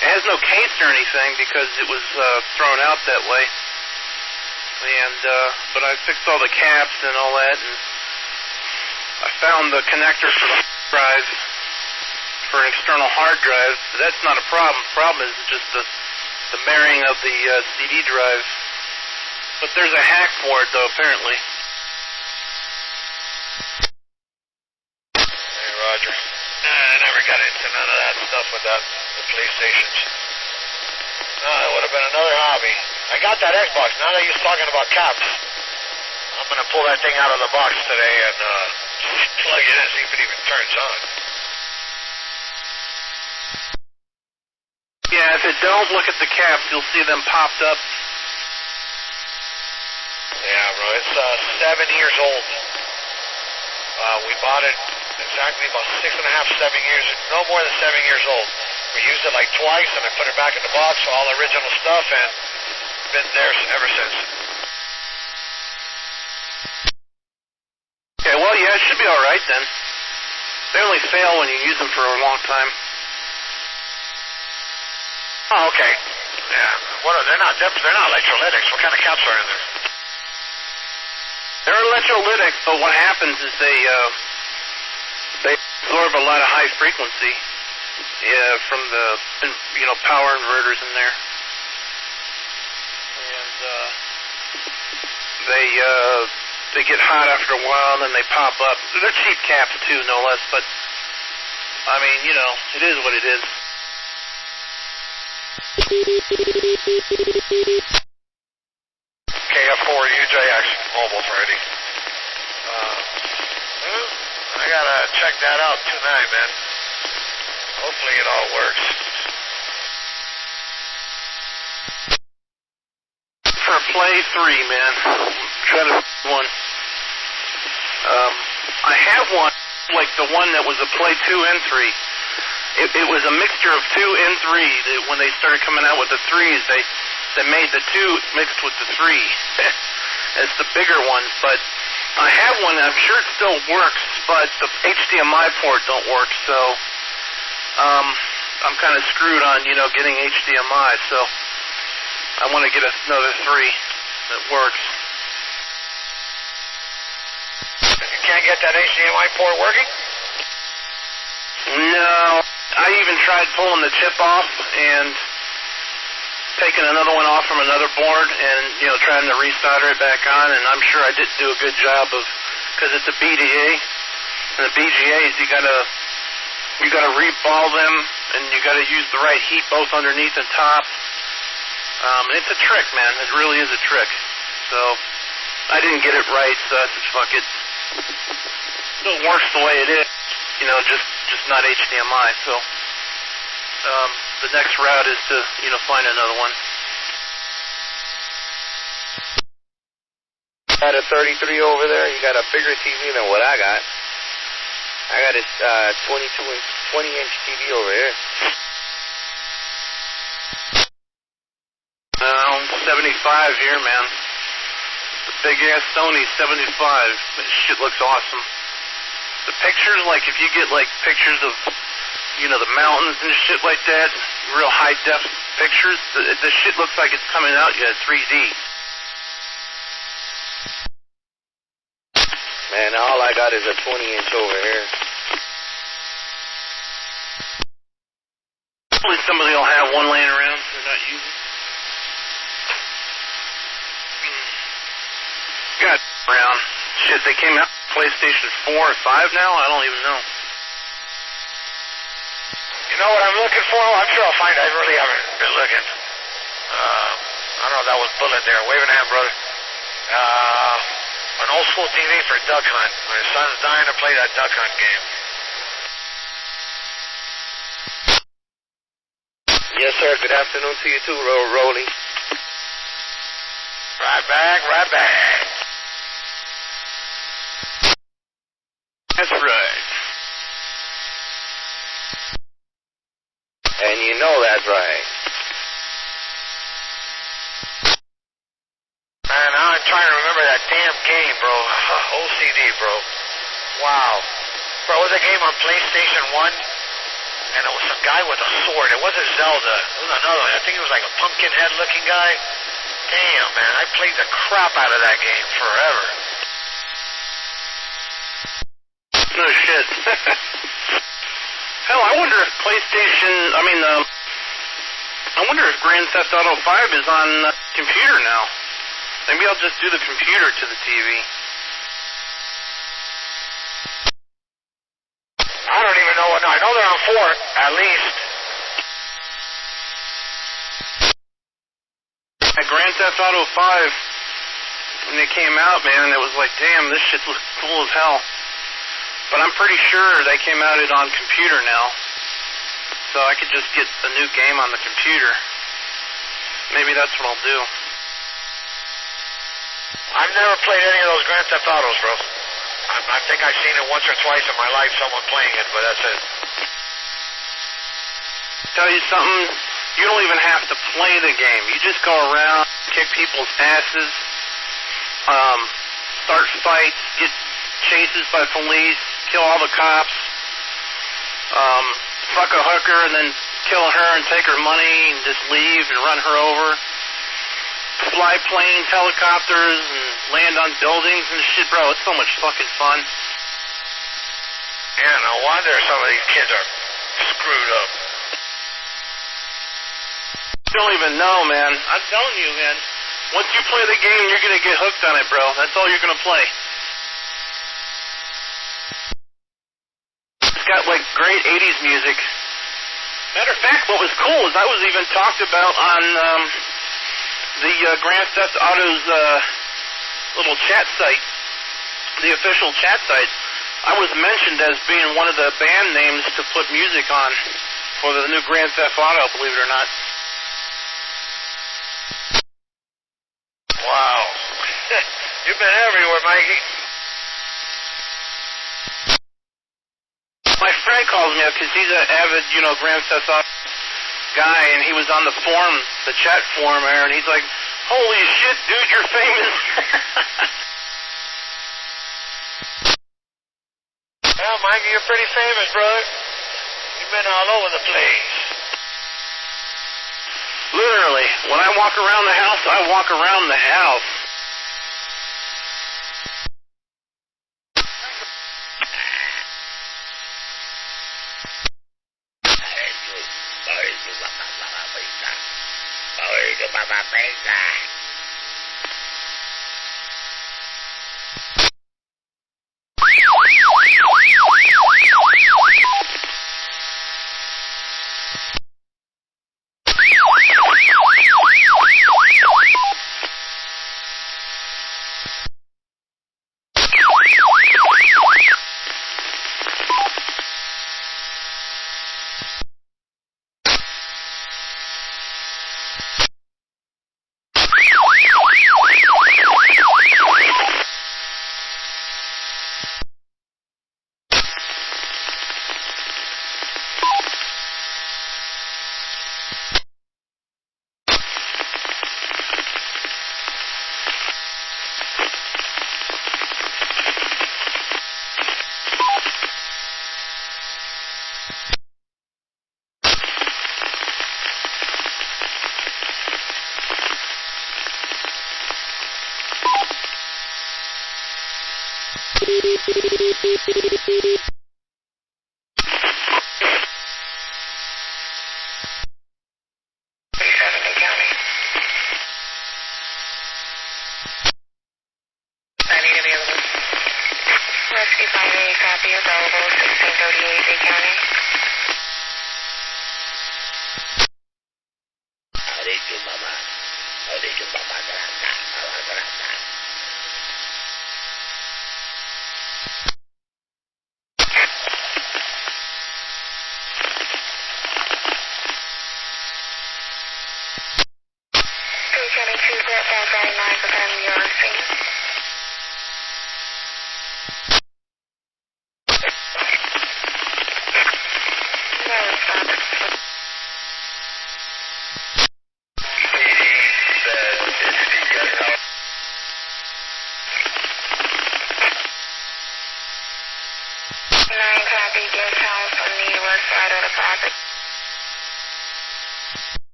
it has no case or anything because it was thrown out that way. And but I fixed all the caps and all that, and I found the connector for the drive, for an external hard drive. But that's not a problem. The problem is just the marrying of the CD drive. But there's a hack for it, though, apparently. Hey, Roger. I never got into none of that stuff with the PlayStations. That would have been another hobby. I got that Xbox. Now that you're talking about caps, I'm going to pull that thing out of the box today and plug it in, see if it even turns on. Yeah, if it don't, look at the caps. You'll see them popped up. Yeah, bro. It's 7 years old. We bought it exactly about 6.5, 7 years, no more than 7 years old. We used it like twice, and I put it back in the box, all original stuff, and been there ever since. Okay, well, yeah, it should be all right then. They only fail when you use them for a long time. Oh, okay. Yeah. What are, they're not electrolytics. What kind of caps are in there? They're electrolytic, but what happens is they absorb a lot of high frequency from the power inverters in there, and they get hot after a while, and then they pop up. They're cheap caps too, no less. But I mean, it is what it is. KF4 UJX mobile's ready. I gotta check that out tonight, man. Hopefully it all works. For play 3, man. Try to one. I have one, like the one that was a play 2 and 3. It was a mixture of 2 and 3. When they started coming out with the 3s, they made the 2 mixed with the 3 as the bigger ones. But I have one, and I'm sure it still works, but the HDMI port don't work, so I'm kind of screwed on, getting HDMI. So I want to get another 3 that works. You can't get that HDMI port working? No. I even tried pulling the chip off and taking another one off from another board and, trying to resolder it back on, and I'm sure I didn't do a good job because it's a BDA, and the BGAs, you gotta reball them, and you gotta use the right heat both underneath and top. It's a trick, man. It really is a trick. So I didn't get it right, so I said, fuck it. It works the way it is, just not HDMI. So the next route is to, find another one. Got a 33 over there. You got a bigger TV than what I got. I got a 20-inch TV over here. 75 here, man. The big ass Sony 75. That shit looks awesome. The pictures, like if you get pictures of, the mountains and shit like that, real high def pictures, the shit looks like it's coming out yet 3D. Man, all I got is a 20-inch over here. Hopefully somebody will have one laying around they're not using. God, around. Shit, they came out PlayStation 4 or 5 now? I don't even know. You know what I'm looking for? I'm sure I'll find it. I really haven't been looking. I don't know if that was Bullet there. Waving a hand, brother. An old school TV for duck hunt. My son's dying to play that duck hunt game. Yes, sir. Good afternoon to you too, Rolly. Right back. That's right. And you know that's right. Man, I'm trying to remember that damn game, bro. OCD, bro. Wow. Bro, it was a game on PlayStation 1, and it was some guy with a sword. It wasn't Zelda. It was another one. I think it was like a pumpkin head looking guy. Damn, man. I played the crap out of that game forever. No shit. Hell, I wonder if I wonder if Grand Theft Auto 5 is on computer now. Maybe I'll just do the computer to the TV. I don't even know what. No, I know they're on 4, at least. At Grand Theft Auto 5, when they came out, man, it was like, damn, this shit looks cool as hell. But I'm pretty sure they came out it on computer now. So I could just get a new game on the computer. Maybe that's what I'll do. I've never played any of those Grand Theft Autos, bro. I think I've seen it once or twice in my life, someone playing it, but that's it. Tell you something, you don't even have to play the game. You just go around, kick people's asses, start fights, get chases by police, kill all the cops, fuck a hooker, and then kill her and take her money and just leave and run her over. Fly planes, helicopters, and land on buildings and shit, bro. It's so much fucking fun. Yeah, no wonder some of these kids are screwed up. You don't even know, man. I'm telling you, man. Once you play the game, you're gonna get hooked on it, bro. That's all you're gonna play. It's got, like, great 80s music. Matter of fact, what was cool is I was even talked about on the Grand Theft Auto's little chat site, the official chat site. I was mentioned as being one of the band names to put music on for the new Grand Theft Auto, believe it or not. Wow. You've been everywhere, Mikey. My friend calls me up because he's an avid, Grand Theft Auto guy, and he was on the forum, the chat forum there, and he's like, holy shit, dude, you're famous. Well, Mikey, you're pretty famous, brother. You've been all over the place. Literally, when I walk around the house, I walk around the house.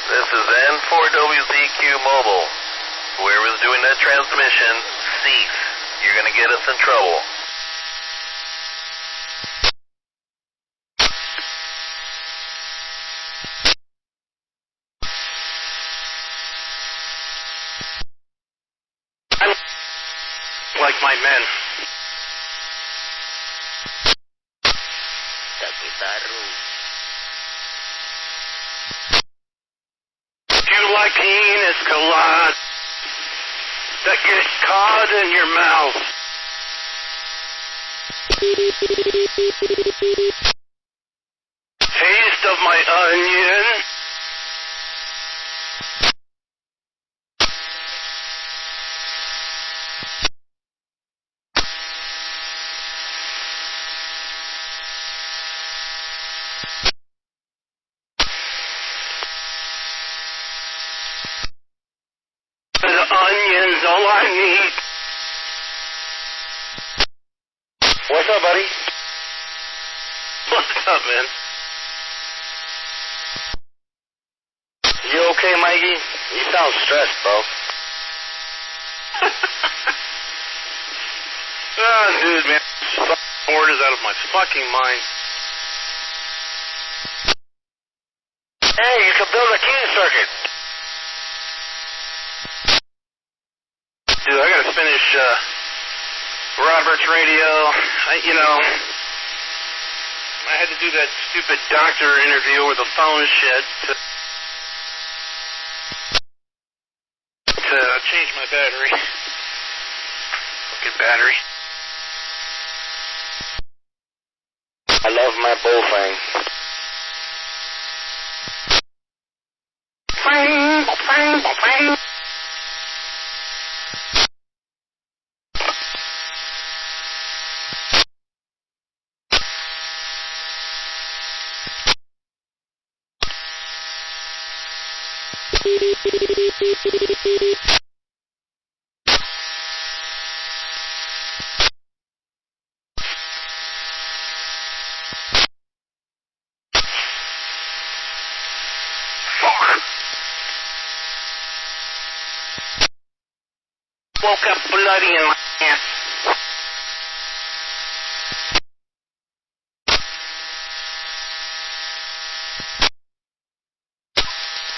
This is N4WZQ Mobile. Whoever's doing that transmission, cease. You're going to get us in trouble. Like my men. You like penis collage that get caught in your mouth. Taste of my onion. Onion's all I need. What's up, buddy? What's up, man? okay, Mikey? You sound stressed, bro. Dude, man, bored is out of my fucking mind. Hey, you can build a key circuit. Dude, I gotta finish Robert's radio. I had to do that stupid doctor interview over the phone shit to change my battery. Fucking battery. I love my bullfang. Bang, bang, bang. Woke up bloody in my ass.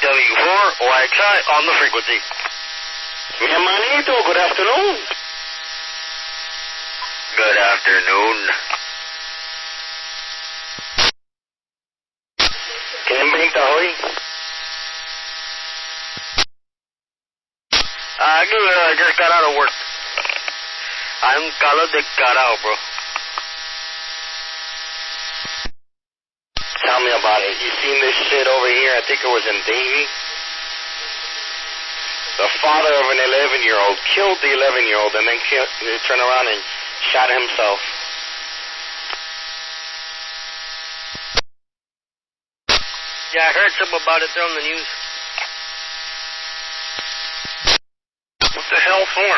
W4THM on the frequency. Mi hermanito, good afternoon. Good afternoon. ¿Quién brinca hoy? I just got out of work. I'm calor de carajo, bro. Tell me about it. You seen this shit over here? I think it was in Davie. The father of an 11-year-old killed the 11-year-old and then turned around and shot himself. Yeah, I heard something about it there on the news. What the hell for?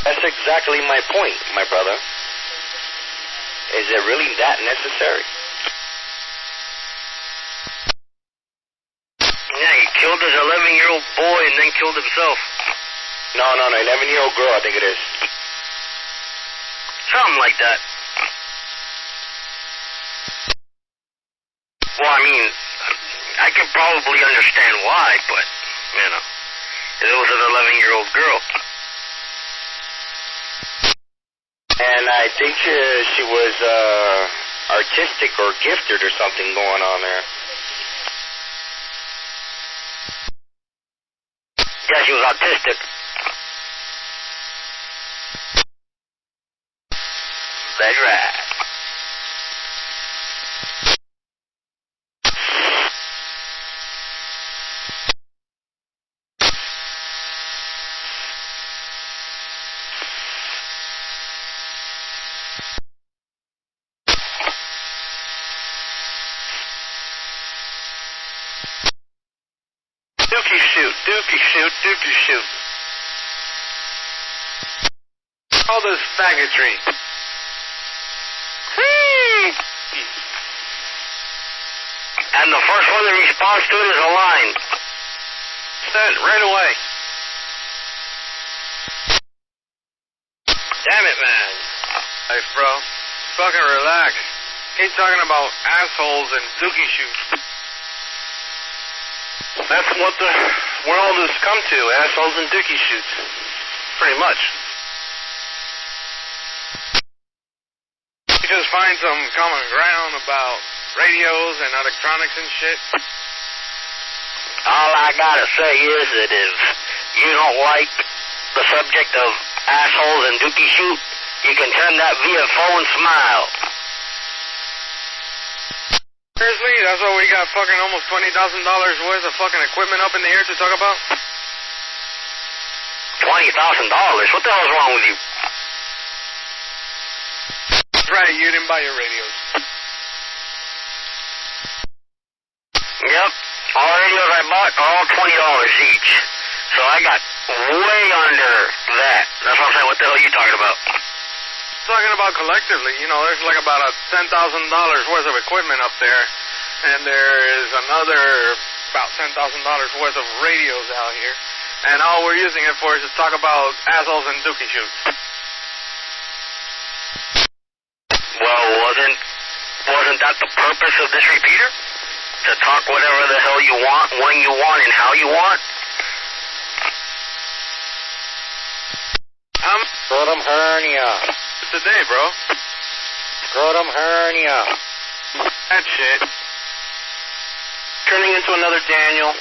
That's exactly my point, my brother. Is it really that necessary? Yeah, he killed his 11-year-old boy and then killed himself. No, 11-year-old girl, I think it is. Something like that. Well, I mean, I could probably understand why, but, it was an 11-year-old girl. And I think she was artistic or gifted or something going on there. Yeah, she was autistic. That's right. Dookie shoot. All this faggotry. And the first one that responds to it is a line. Sent right away. Damn it, man. Hey, bro. Fucking relax. Keep talking about assholes and dookie shoots. That's what the world has come to, assholes and dookie shoots. Pretty much. You just find some common ground about radios and electronics and shit. All I gotta say is that if you don't like the subject of assholes and dookie shoot, you can turn that via phone smile. Seriously? That's why we got fucking almost $20,000 worth of fucking equipment up in the air to talk about? $20,000? What the hell's wrong with you? That's right, you didn't buy your radios. Yep. All radios I bought are all $20 each. So I got way under that. That's what I'm saying. What the hell are you talking about? Talking about collectively, there's like about $10,000 worth of equipment up there. and there is another about $10,000 worth of radios out here, and all we're using it for is to talk about assholes and dookie shoots. Well, wasn't that the purpose of this repeater? To talk whatever the hell you want, when you want, and how you want? Scrotum hernia. Today, bro. Scrotum hernia. That shit. Turning into another Daniel.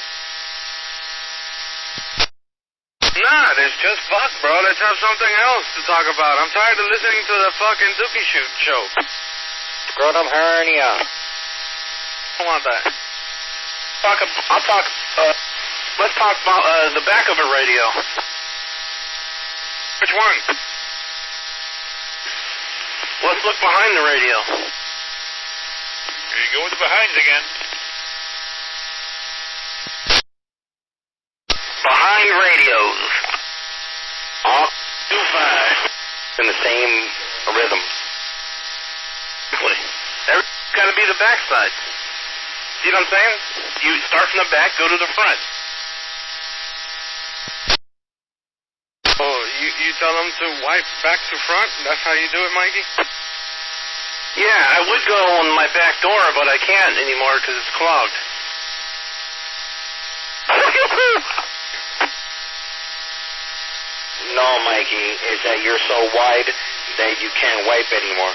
Nah, there's just fuck, bro. Let's have something else to talk about. I'm tired of listening to the fucking dookie shoot show. Scrotum hernia. I don't want that. Let's talk about the back of a radio. Which one? Let's look behind the radio. Here you go with the behinds again. Behind radios. Oh, 2-5. In the same rhythm. There's got to be the backside. See what I'm saying? You start from the back, go to the front. Oh, you tell them to wipe back to front? That's how you do it, Mikey? Yeah, I would go on my back door, but I can't anymore because it's clogged. No, Mikey, it's that you're so wide that you can't wipe anymore.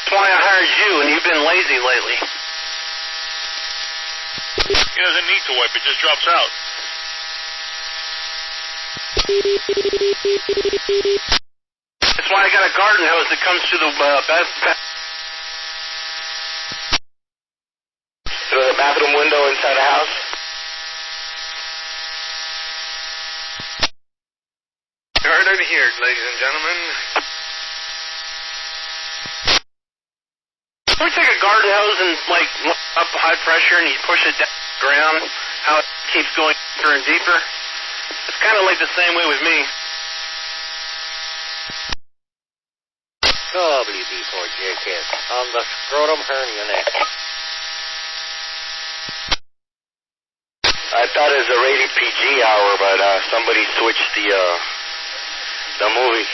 That's why I hired you, and you've been lazy lately. He doesn't need to wipe, it just drops out. That's why I got a garden hose that comes through the Through the bathroom window inside the house? You heard it here, ladies and gentlemen. You ever take a garden hose and, like, up high pressure and you push it down the ground, how it keeps going deeper and deeper? It's kind of like the same way with me. W4THM on the scrotum hernia neck. I thought it was a rated PG hour, but somebody switched the movie.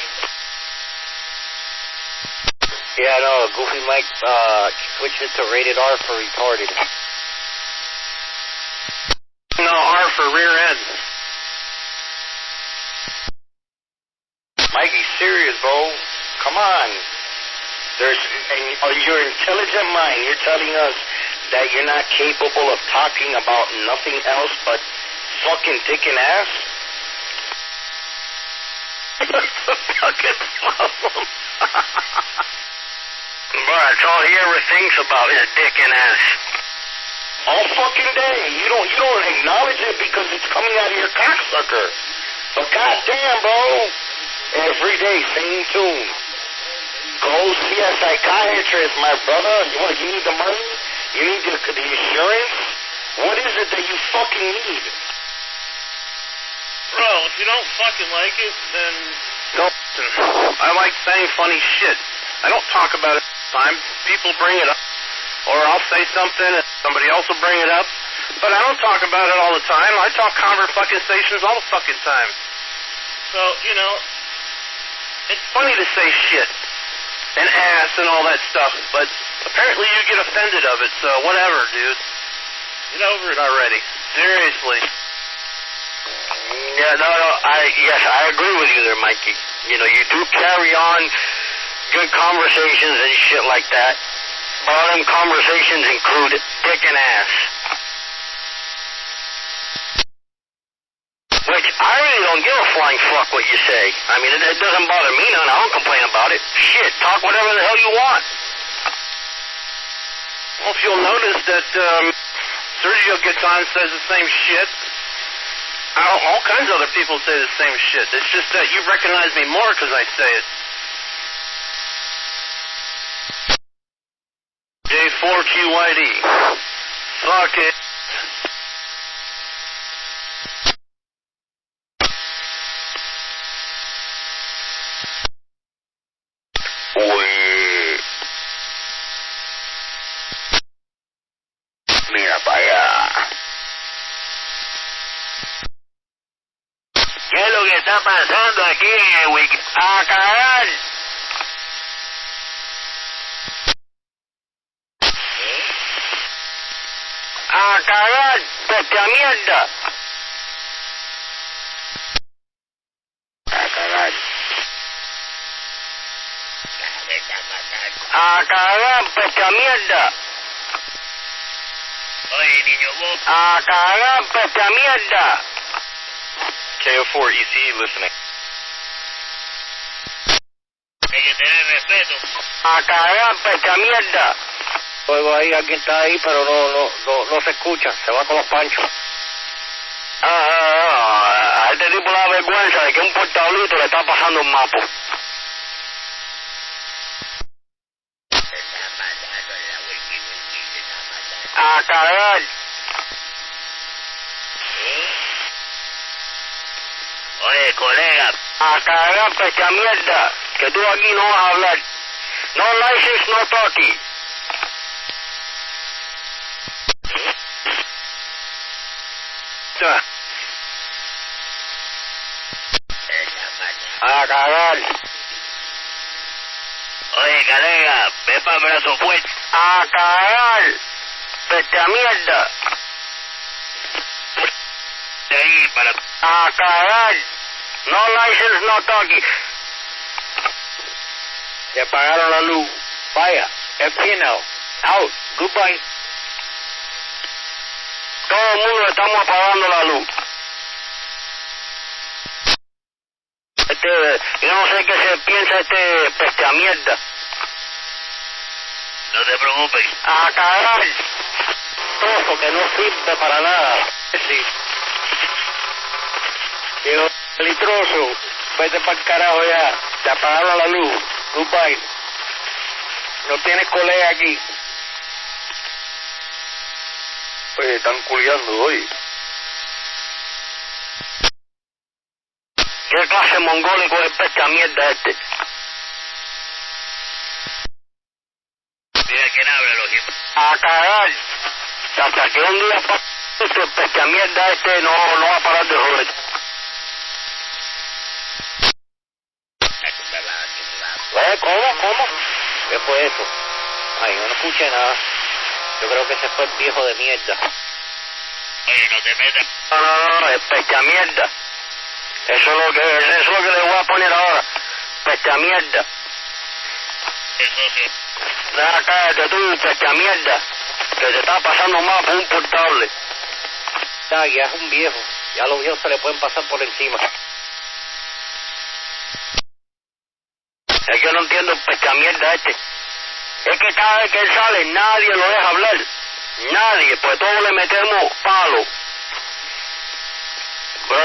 Yeah, no, Goofy Mike switched it to rated R for retarded. No, R for rear end. Mikey, serious, bro. Come on. On your intelligent mind, you're telling us that you're not capable of talking about nothing else but fucking dick and ass? What's the fucking problem? Bro, that's all he ever thinks about is dick and ass. All fucking day. You don't acknowledge it because it's coming out of your cocksucker. But goddamn, bro. Every day, same tune. Go see a psychiatrist, my brother. You need the money? You need the insurance? What is it that you fucking need? Bro, if you don't fucking like it, then don't listen. I like saying funny shit. I don't talk about it all the time. People bring it up. Or I'll say something and somebody else will bring it up. But I don't talk about it all the time. I talk conversations all the fucking time. So, you know, it's funny to say shit and ass and all that stuff, but apparently you get offended of it, so whatever, dude. Get over it already. Seriously. Yeah, no, yes, I agree with you there, Mikey. You know, you do carry on good conversations and shit like that. But all them conversations include dick and ass. Which I really don't give a flying fuck what you say. I mean, it doesn't bother me none. I don't complain about it. Shit, talk whatever the hell you want. Well, if you'll notice that Sergio gets on and says the same shit, all kinds of other people say the same shit. It's just that you recognize me more because I say it. J4QYD. Fuck it. de aquí, Wiki. ¡A cagar! ¡A cagar! ¡Bestia mierda! ¡A cagar! ¡A cagar, bestia mierda! Oye, niño, vos. ¡A cagar, bestia mierda! KO4EC listening. Hay que tener respeto. ¡A cagar, bestia mierda! Oigo ahí, alguien está ahí, pero no se escucha, se va con los panchos. A este tipo le da vergüenza de que un portablito le está pasando un mapo. A cagar. Oye, colega. A cagar, pecha mierda. Que tú aquí no vas a hablar. No license, no talkie. A cagar. Oye, colega, ve para brazo fuerte. A cagar. Pecha mierda. De ahí para... A cagar. No license, no talkie. Se apagaron la luz. Vaya, FP now. Out. Goodbye. Todo el mundo le estamos apagando la luz. Yo no sé qué se piensa este pecha mierda. No te preocupes. A cagar. Trozo que no sirve para nada. Sí. Digo, peligroso. Vete para el carajo ya. Te apagaron la luz. Goodbye. No tienes colega aquí. Oye, están culiando hoy. ¿Qué clase mongólico es pecha mierda este? Mira quién habla, los hijos. A cagar. Hasta que un día este pecha mierda este no va a parar de joder. ¿Cómo? ¿Qué fue eso? Ay, yo no escuché nada. Yo creo que ese fue el viejo de mierda. Oye, no te metas. No, es pecha mierda. Eso es lo que le voy a poner ahora. Pecha mierda. Socio. Nada, cállate tú, pecha mierda. Que te está pasando más por un portable. Ya es un viejo. Ya a los viejos se le pueden pasar por encima. Es que no entiendo el pecha mierda este. Es que cada vez que él sale, nadie lo deja hablar. Nadie, pues todos le metemos palo. Pero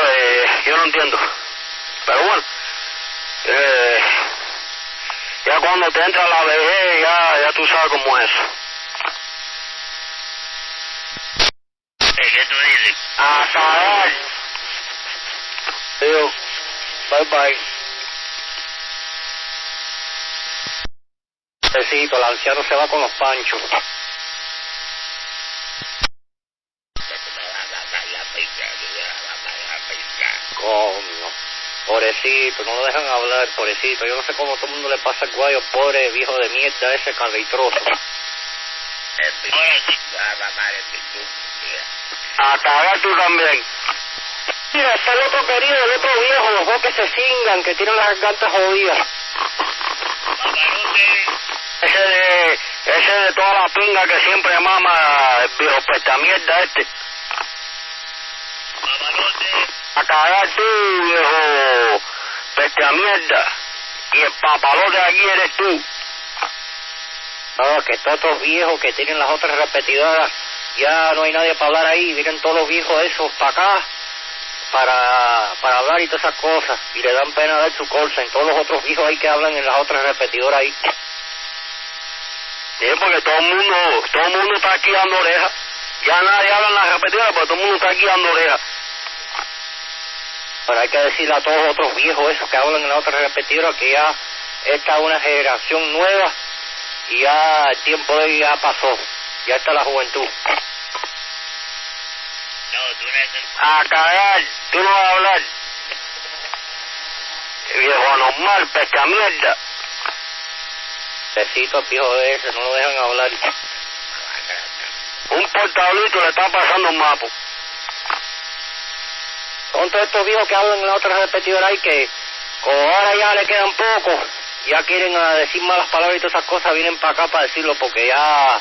yo no entiendo. Pero bueno, ya cuando te entra la vejez, ya tú sabes cómo es. ¿Qué tú dices? A cagar. Digo, bye. Necesito, el anciano se va con los panchos. Coño, pobrecito, no lo dejan hablar, pobrecito. Yo no sé cómo todo el mundo le pasa el guayo, pobre viejo de mierda ese carritroso. Ahora sí. A cagar tú también. Mira, está el otro querido, el otro viejo, los dos que se cingan, que tienen las gargantas jodidas. Ese de toda la pinga que siempre mama el viejo pesta mierda este. A cagar tú, viejo pesta mierda. Y el papalote aquí eres tú. No, que todos estos viejos que tienen las otras repetidoras, ya no hay nadie para hablar ahí, vienen todos los viejos esos para acá, para hablar y todas esas cosas, y le dan pena dar su colza en todos los otros viejos ahí que hablan en las otras repetidoras ahí. Sí, porque todo el mundo está aquí dando oreja. Ya nadie habla en las repetidoras, pero todo el mundo está aquí dando oreja. Pero hay que decirle a todos los otros viejos esos que hablan en las otras repetidoras que ya esta es una generación nueva y ya el tiempo de ellos ya pasó, ya está la juventud. No, tú no. A cagar, tú no vas a hablar. Viejo anormal, peste a mierda. Necesito viejo de ese, no lo dejan hablar. Un portablito le está pasando un mapo. Son todos estos viejos que hablan en la otra repetidora y que como ahora ya le quedan poco, ya quieren decir malas palabras y todas esas cosas, vienen para acá para decirlo porque ya,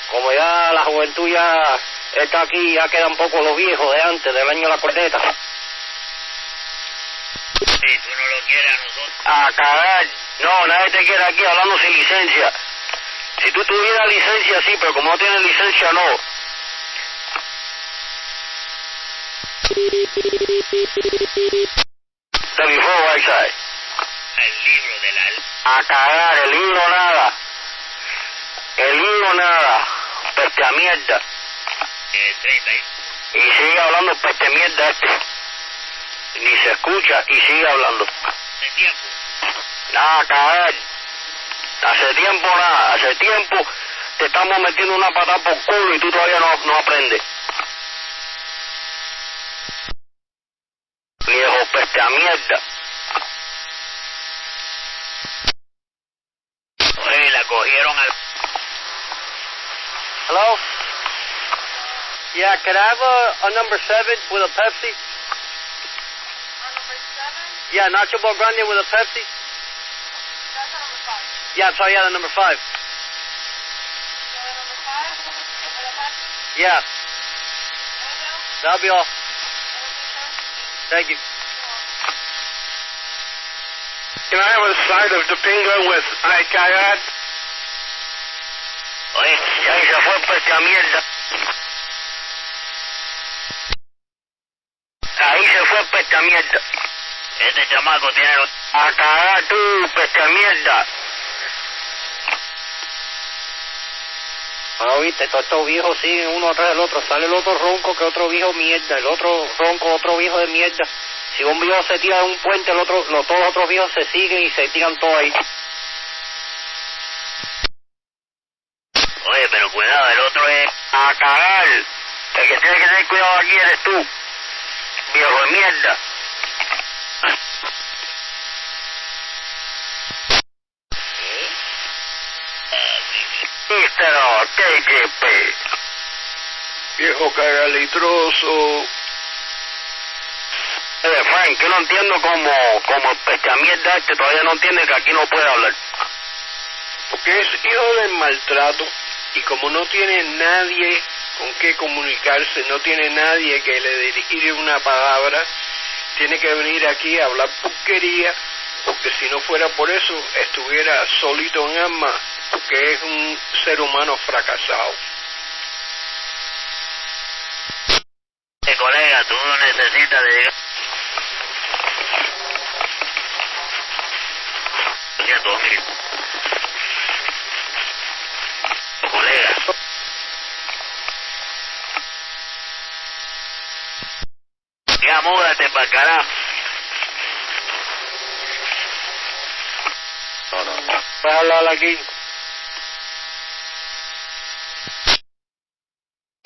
como ya la juventud ya está aquí, ya quedan pocos los viejos de antes, del año de la corneta. Si tú no lo quieres a nosotros. A cagar. No, nadie te quiere aquí hablando sin licencia. Si tú tuvieras licencia, sí, pero como no tienes licencia, no. W4THM. El libro de la... A cagar, el libro nada. El libro nada. Peste a mierda. 30, ¿eh? Y sigue hablando peste mierda este. Ni se escucha y sigue hablando. De tiempo. Nada, cagar. Hace tiempo nada. Hace tiempo te estamos metiendo una patada por culo y tú todavía no aprendes. Viejo peste a mierda. Oye, la cogieron al... Hello? Yeah, can I have a number 7 with a Pepsi? Yeah, Nacho Ball Grande with a Pepsi. That's a number 5. Yeah, I'm sorry, yeah, the number 5. So the number 5 and a Pepsi? Yeah, Anything else? that'll be all. Anything, sir? Thank you. Can I have a side of Topinga with Aycayad? Oye, y ahí se fue peste a mierda. Ahí se fue peste a mierda. Este chamaco tiene los... A cagar tú, peste a mierda. Ah, viste, todos estos viejos siguen uno atrás del otro. Sale el otro ronco que otro viejo mierda, el otro ronco, otro viejo de mierda. Si un viejo se tira de un puente, todos los otros viejos se siguen y se tiran todos ahí. Oye, pero cuidado, el otro es... A cagar. El que tiene que tener cuidado aquí eres tú. Viejo de mierda. Místero KGP. Viejo cagalitroso. Frank, yo no entiendo como el peste a mierda este todavía no entiende que aquí no puede hablar. Porque es hijo del maltrato y como no tiene nadie con qué comunicarse, no tiene nadie que le dirija una palabra, tiene que venir aquí a hablar porquería, porque si no fuera por eso estuviera solito en alma, porque es un ser humano fracasado. Colega, tú no necesitas de llegar... 2000. Colega. Ya múdate para carajo. ¿Puedes hablar aquí?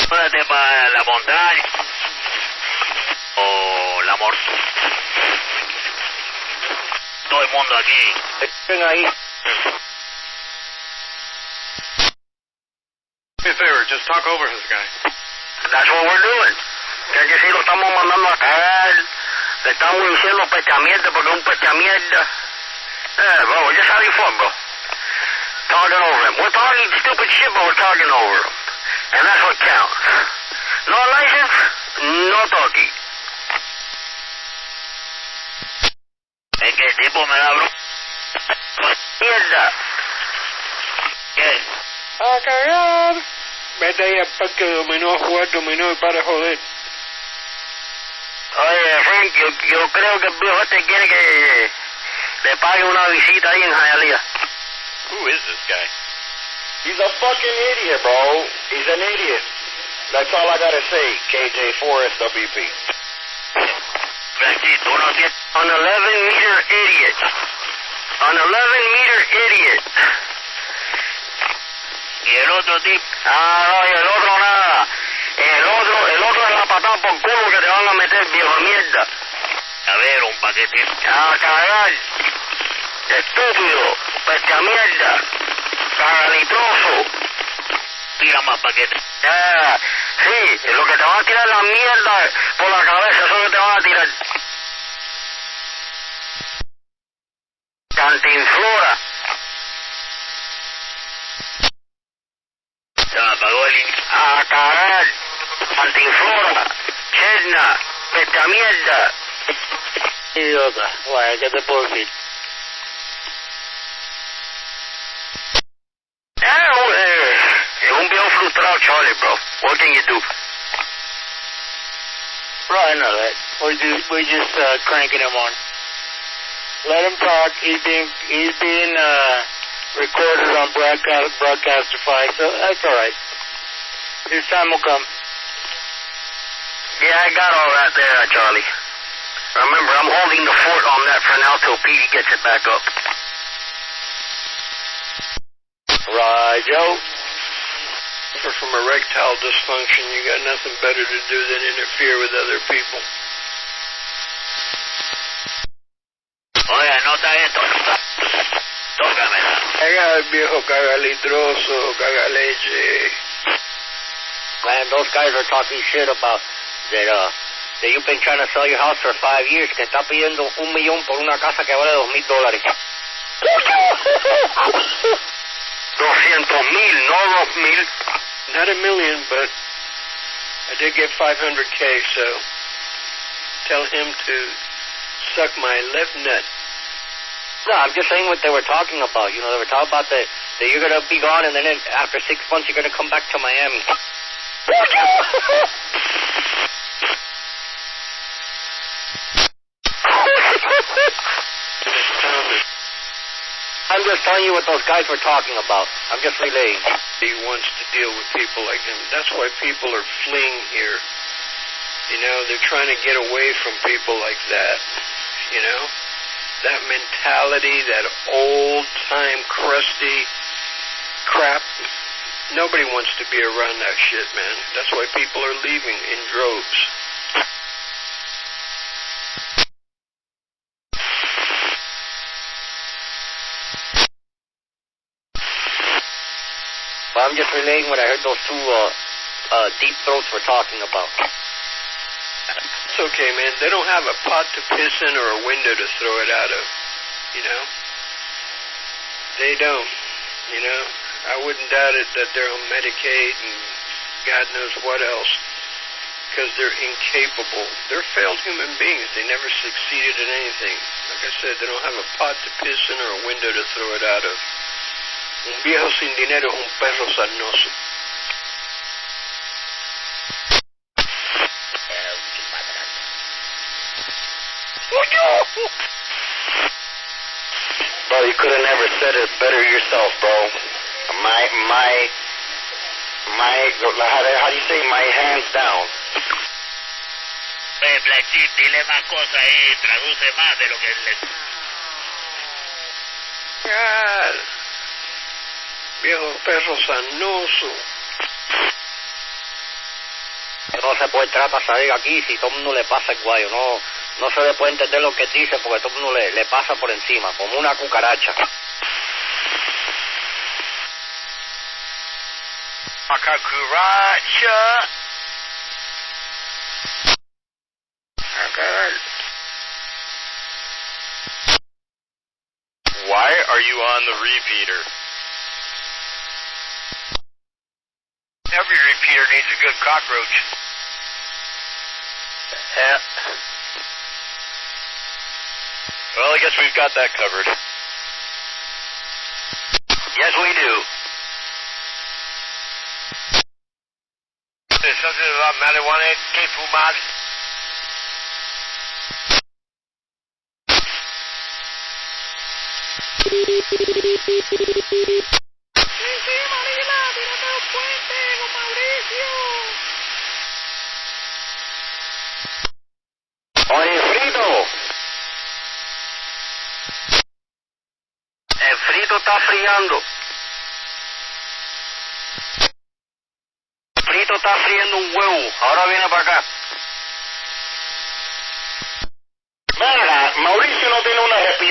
Múdate para la montaña. O la morte. Todo el mundo aquí. Ven ahí. Do me a favor, just talk over this guy. That's what we're doing. Que si lo estamos mandando a cagar, le estamos diciendo peste a mierda porque es un peste a mierda. Bro, just how you fun, bro. Talking over him. We're talking stupid shit, but we're talking over him. And that's what counts. No license, no talking. Es que el tipo me da bro... Mierda. ¿Qué? ¡A cagar! Vete ahí al parque de dominó a jugar dominó y para joder. Oye, Frank, yo creo que el viejo este quiere que le pague una visita ahí en Hialeah. Who is this guy? He's a fucking idiot, bro. He's an idiot. That's all I gotta say, KJ4SWP. Francis, tú no tienes... An 11-meter idiot. An 11-meter idiot. Y el otro tipo... No, y el otro nada. El otro es la patada por culo que te van a meter, viejo mierda. A ver, un paquete. A cagar. Estúpido. Pesta mierda. Cagalitroso. Tira más paquetes. Sí, lo que te van a tirar la mierda por la cabeza, eso es lo que te van a tirar. Cantinflora. Se me apagó el A cagar. Cantinflora. Cherna. Pesta mierda. Idiota. Bueno, ¿qué te puedo decir? Es un viejo frustrado, Charlie, bro. What can you do? Bro, I know that. We're just cranking him on. Let him talk. He's being recorded on Broadcasterify, so that's all right. His time will come. Yeah, I got all that there, Charlie. Remember, I'm holding the fort on that for now till Petey gets it back up. Right, Joe. From erectile dysfunction, you got nothing better to do than interfere with other people. Oye, anota esto. Tócamela. Allá el viejo cagalitroso, cagaleche. Man, those guys are talking shit about that you've been trying to sell your house for 5 years, que está pidiendo $1 millón por una casa que vale $2,000. 200,000, no 2,000. Not $1 million, but I did get $500K, so tell him to suck my left nut. No, I'm just saying what they were talking about. You know, they were talking about that you're going to be gone, and then after 6 months you're going to come back to Miami. I'm just telling you what those guys were talking about. I'm just relaying. He wants to deal with people like him. That's why people are fleeing here. You know, they're trying to get away from people like that. You know? That mentality, that old-time crusty crap. Nobody wants to be around that shit, man. That's why people are leaving in droves. Well, I'm just relaying what I heard those two deep throats were talking about. It's okay, man. They don't have a pot to piss in or a window to throw it out of, you know? They don't, you know? I wouldn't doubt it that they're on Medicaid and God knows what else, because they're incapable. They're failed human beings. They never succeeded in anything. Like I said, they don't have a pot to piss in or a window to throw it out of. Un viejo sin dinero es un perro sarnoso. Bro, you could have never said it better yourself, bro. How do you say my hands down? Blachit, dile más cosas ahí, traduce más de lo que le... God. Viejo perro sanoso. No se puede tratar de salir aquí si todo el mundo le pasa el guayo. No se le puede entender lo que dice porque todo el mundo le pasa por encima, como una cucaracha. Cucaracha. Why are you on the repeater? Every repeater needs a good cockroach. Yeah. Well, I guess we've got that covered. Yes, we do. There's something about marijuana que fumar. Oye, Frito. El frito está friando. Frito está friendo un huevo. Ahora viene para acá.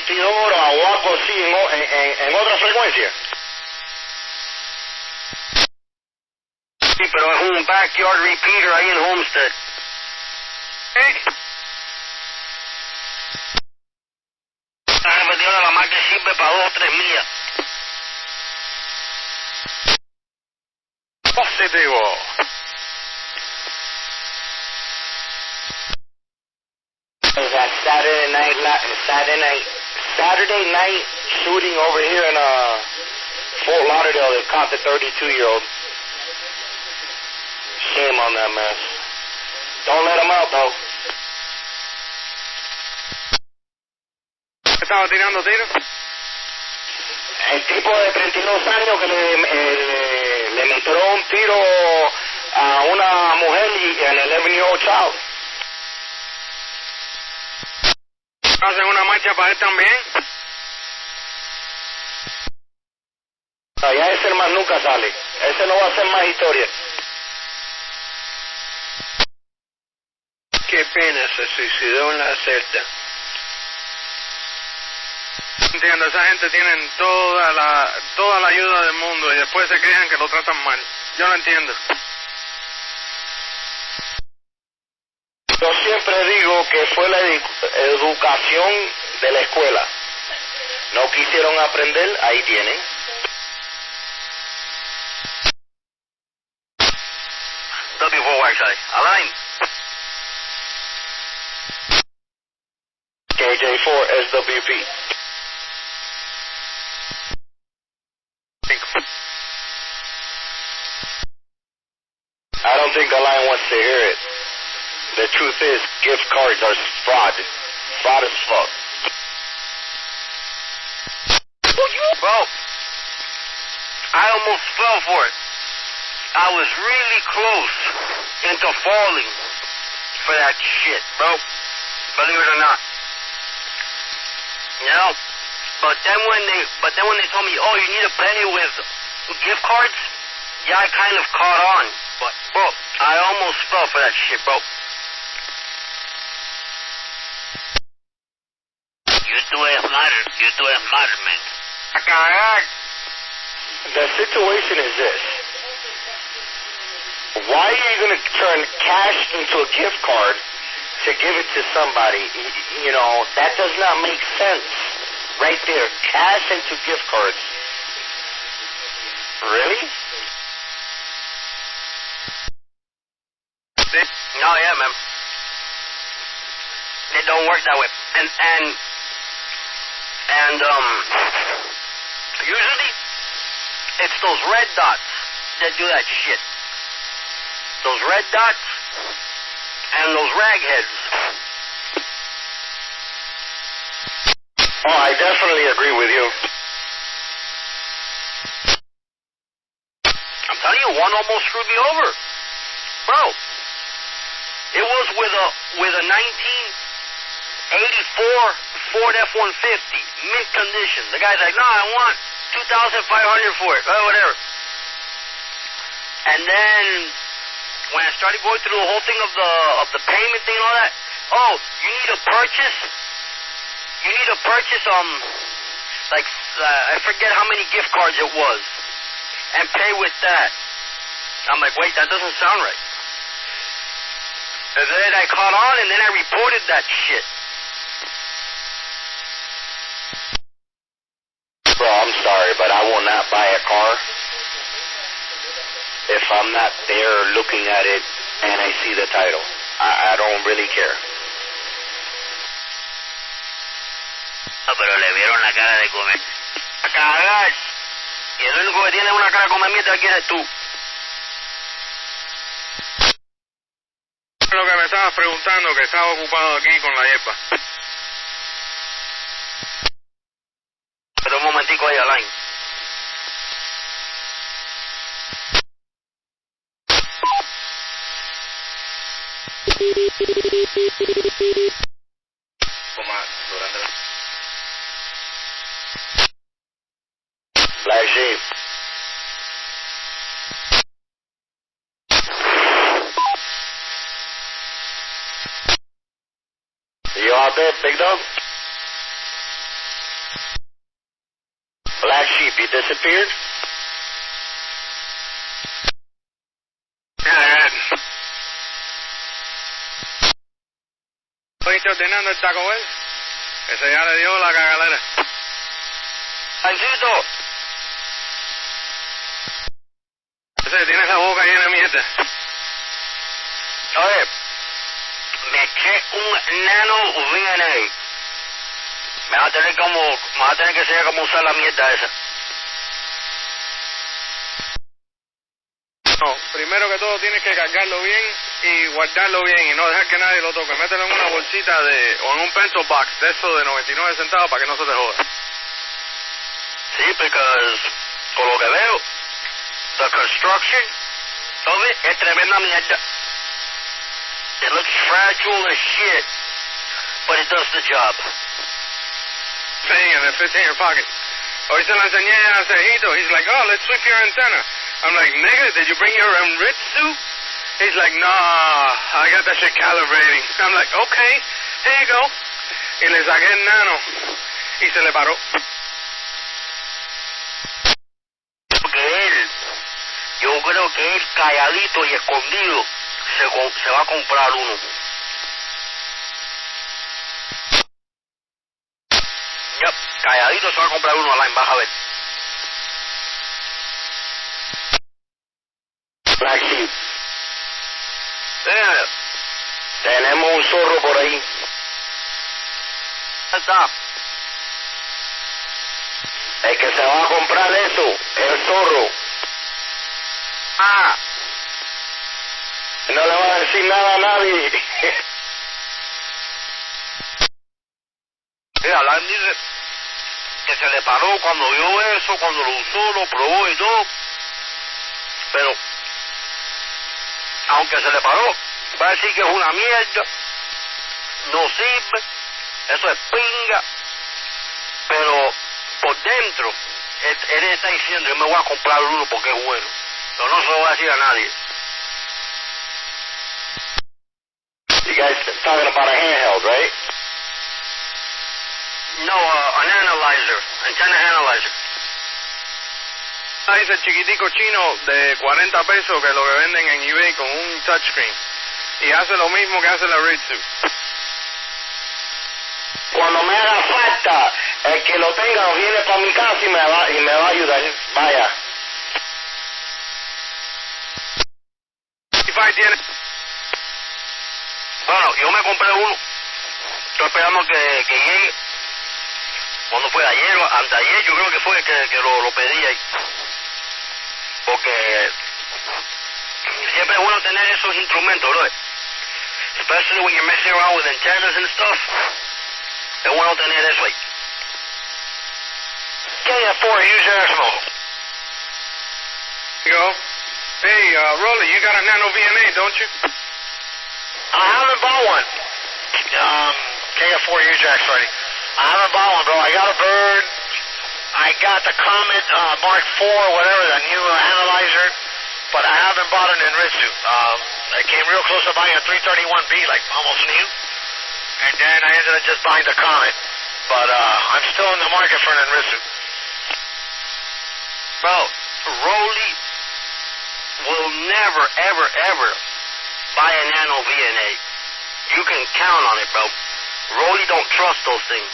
repetidora o algo así en otra frecuencia. Sí, pero es un backyard repeater ahí en Homestead. Esa repetidora la más que sirve para 2 o 3 millas. Positivo. That Saturday night shooting over here in Fort Lauderdale, they caught the 32-year-old. Shame on that mess. Don't let him out, though. ¿Estaba tirando tiros? El tipo de 32 años que le metió un tiro a una mujer y an 11-year-old child. ¿Hacen una marcha para él también? No, ya ese más nunca sale. Ese no va a hacer más historia. Qué pena, se suicidó en la celda. Entiendo, esa gente tienen toda la ayuda del mundo y después se quejan que lo tratan mal. Yo lo entiendo. Yo siempre digo que fue la educación de la escuela. No quisieron aprender, ahí tienen. W4THM, Alain. KJ4 SWP. I don't think Alain wants to hear it. The truth is, gift cards are fraud. Fraud as fuck. Bro, I almost fell for it. I was really close into falling for that shit, bro. Believe it or not. You know? But then when they told me, oh, you need to pay with gift cards, yeah, I kind of caught on. But, bro, I almost fell for that shit, bro. You two es smart, man. The situation is this. Why are you going to turn cash into a gift card to give it to somebody? You know, that does not make sense. Right there, cash into gift cards. Really? No, yeah, man. It don't work that way. And usually it's those red dots that do that shit. Those red dots and those ragheads. Oh, I definitely agree with you. I'm telling you, one almost screwed me over. Bro, it was with a 1984 Ford F-150, mint condition. The guy's like, no, I want $2,500 for it, whatever. And then when I started going through the whole thing of the payment thing and all that, oh, you need to purchase I forget how many gift cards it was, and pay with that. I'm like, wait, that doesn't sound right. And then I caught on, and then I reported that shit. Bro, I'm sorry, but I will not buy a car if I'm not there looking at it and I see the title. I don't really care. No, pero le vieron la cara de comer. A cagar. Y el único que tiene una cara como mierda aquí eres tú. Lo que me estabas preguntando, que estaba ocupado aquí con la hierba. Pero un momentico ahí, Alain. Black Sheep. You out there, big dog? You disappeared? ¿Estuviste ordenando el Taco Bell? Ese ya le dio la cagalera. Pancito, Ese tiene la boca llena de mierda. oye, me eché un nano VNA. Me va a tener que enseñar cómo usar la mierda esa. No, primero que todo tienes que cargarlo bien y guardarlo bien y no dejar que nadie lo toque. Mételo en una bolsita o en un pencil box de eso de 99 centavos para que no se te joda. Sí, porque por lo que veo, the construction of it es tremenda mierda. It looks fragile as shit, but it does the job. Saying and it fits in your pocket. Hoy se lo enseñé a Sergito. He's like, oh, let's sweep your antenna. I'm like, nigga, did you bring your enriched suit? He's like, nah, I got that shit calibrating. I'm like, okay, here you go. Y le saqué el nano y se le paró. Yo creo que él calladito y escondido se va a comprar uno. Yep, calladito se va a comprar uno, Alain, vas a ver. Black Sheep. Yeah. Tenemos un zorro por ahí. Está. El que se va a comprar eso, el zorro. Ah. No le va a decir nada a nadie. Mira, Alain dice que se le paró cuando vio eso, cuando lo usó, lo probó y todo. Pero, aunque se le paró, va a decir que es una mierda, no sirve, eso es pinga, pero por dentro, él está diciendo, yo me voy a comprar uno porque es bueno, pero no se lo voy a decir a nadie. You guys talking about a handheld, right? No, an analyzer, antenna analyzer. Dice el chiquitico chino de 40 pesos que lo que venden en eBay con un touchscreen. Y hace lo mismo que hace la Ritsu. Cuando me haga falta, el que lo tenga viene para mi casa y me va a ayudar. Vaya. ¿Y tiene? Bueno, yo me compré uno. Estoy esperando que llegue. Cuando fue ayer o anteayer, yo creo que fue que lo pedí ahí. Porque siempre es bueno tener esos instrumentos, ¿no? Especially when you're messing around with antennas and stuff. Es bueno tener eso ahí. KF4, use Arsenal. Yo. Hey, Rolly, you got a Nano VNA, don't you? I haven't bought one. KF4 U-Jack's ready. I haven't bought one, bro. I got a Bird. I got the Comet Mark IV, whatever, the new analyzer, but I haven't bought an Enritsu. I came real close to buying a 331B, like almost new, and then I ended up just buying the Comet. But I'm still in the market for an Enritsu. Bro, Rolly will never, ever, ever buy a Nano VNA. You can count on it, bro. Rolly don't trust those things.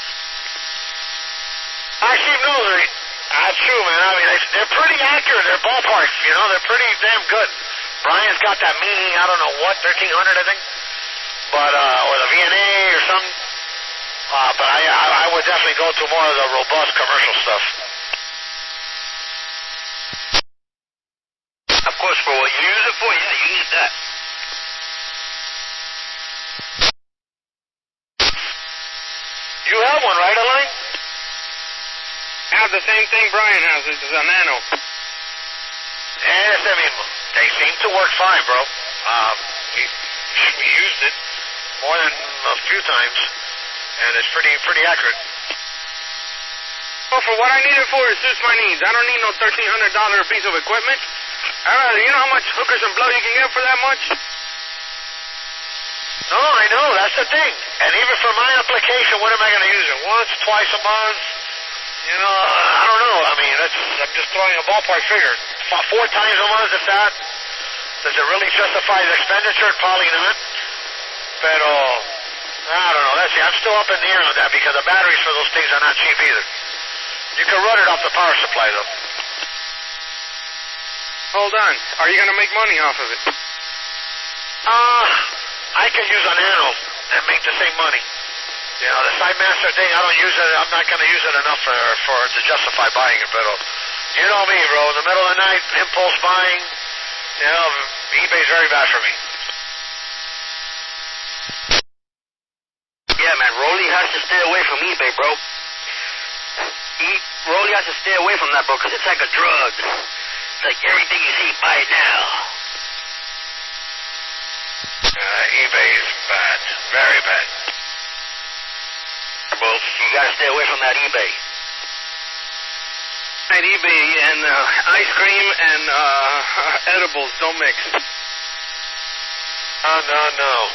Actually, no, that's true, man. I mean, they're pretty accurate. They're ballparks, you know. They're pretty damn good. Brian's got that Mini, I don't know what, 1300, I think, but or the VNA or something. But I would definitely go to more of the robust commercial stuff. Of course, for what you use it for, yeah, you need that. You have one, right, Alain? I have the same thing Brian has, which is a Nano. Yes, I mean, they seem to work fine, bro. We used it more than a few times, and it's pretty accurate. Well, for what I need it for, it suits my needs. I don't need no $1,300 piece of equipment. You know how much hookers and blow you can get for that much? No, I know, that's the thing. And even for my application, what am I going to use it? Once, twice a month? You know, I don't know. I mean, I'm just throwing a ballpark figure. 4 times a month, if that. Does it really justify the expenditure? Probably not. Pero, I don't know. I'm still up in the air on that because the batteries for those things are not cheap either. You can run it off the power supply, though. Hold on. Are you going to make money off of it? I can use an anode and make the same money. You know, the Sidemaster thing, I don't use it. I'm not going to use it enough to justify buying it. But you know me, bro. In the middle of the night, impulse buying. You know, eBay's very bad for me. Yeah, man. Rolly has to stay away from eBay, bro. Rolly has to stay away from that, bro, because it's like a drug. It's like everything you see, buy it now. eBay is bad. Very bad. You gotta stay away from that eBay. That eBay and ice cream and edibles don't mix. No.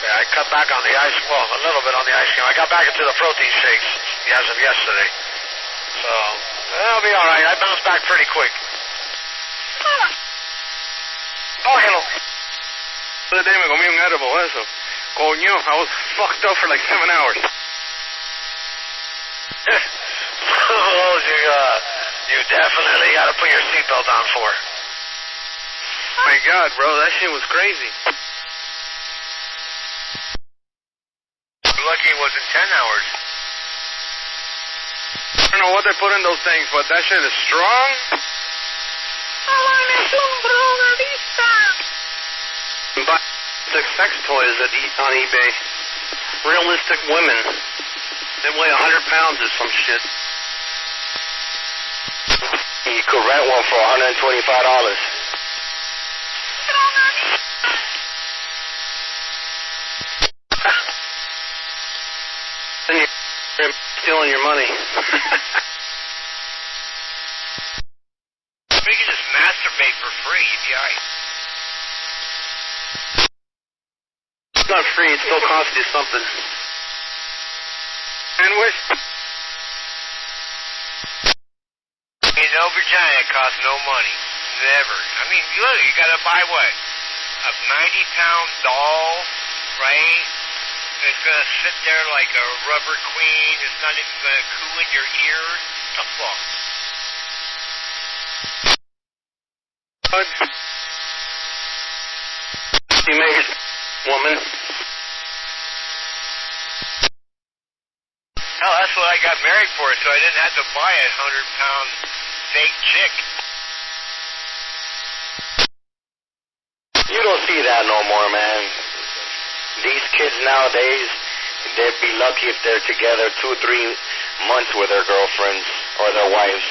Yeah, I cut back on the ice, well, a little bit on the ice cream. I got back into the protein shakes as of yesterday. So, that'll be all right. I bounced back pretty quick. Oh, hello. The other day me comí un edible, eso. Coño, I was fucked up for like 7 hours. Oh, you definitely got to put your seatbelt on for. My God, bro, that shit was crazy. Lucky it wasn't 10 hours. I don't know what they put in those things, but that shit is strong. Buy the sex toys on eBay. Realistic women. They weigh 100 pounds or some shit. You could rent one for $125. Then you're stealing your money. We can just masturbate for free, you'd be alright. It's not free, it still costs you something. And with no vagina costs no money. Never. I mean, look, you gotta buy what? A 90-pound doll, right? It's gonna sit there like a rubber queen. It's not even gonna coo in your ears. The fuck? What? You make it, woman. Hell, that's what I got married for, so I didn't have to buy a 100-pound fake chick. You don't see that no more, man. These kids nowadays, they'd be lucky if they're together 2 or 3 months with their girlfriends or their wives.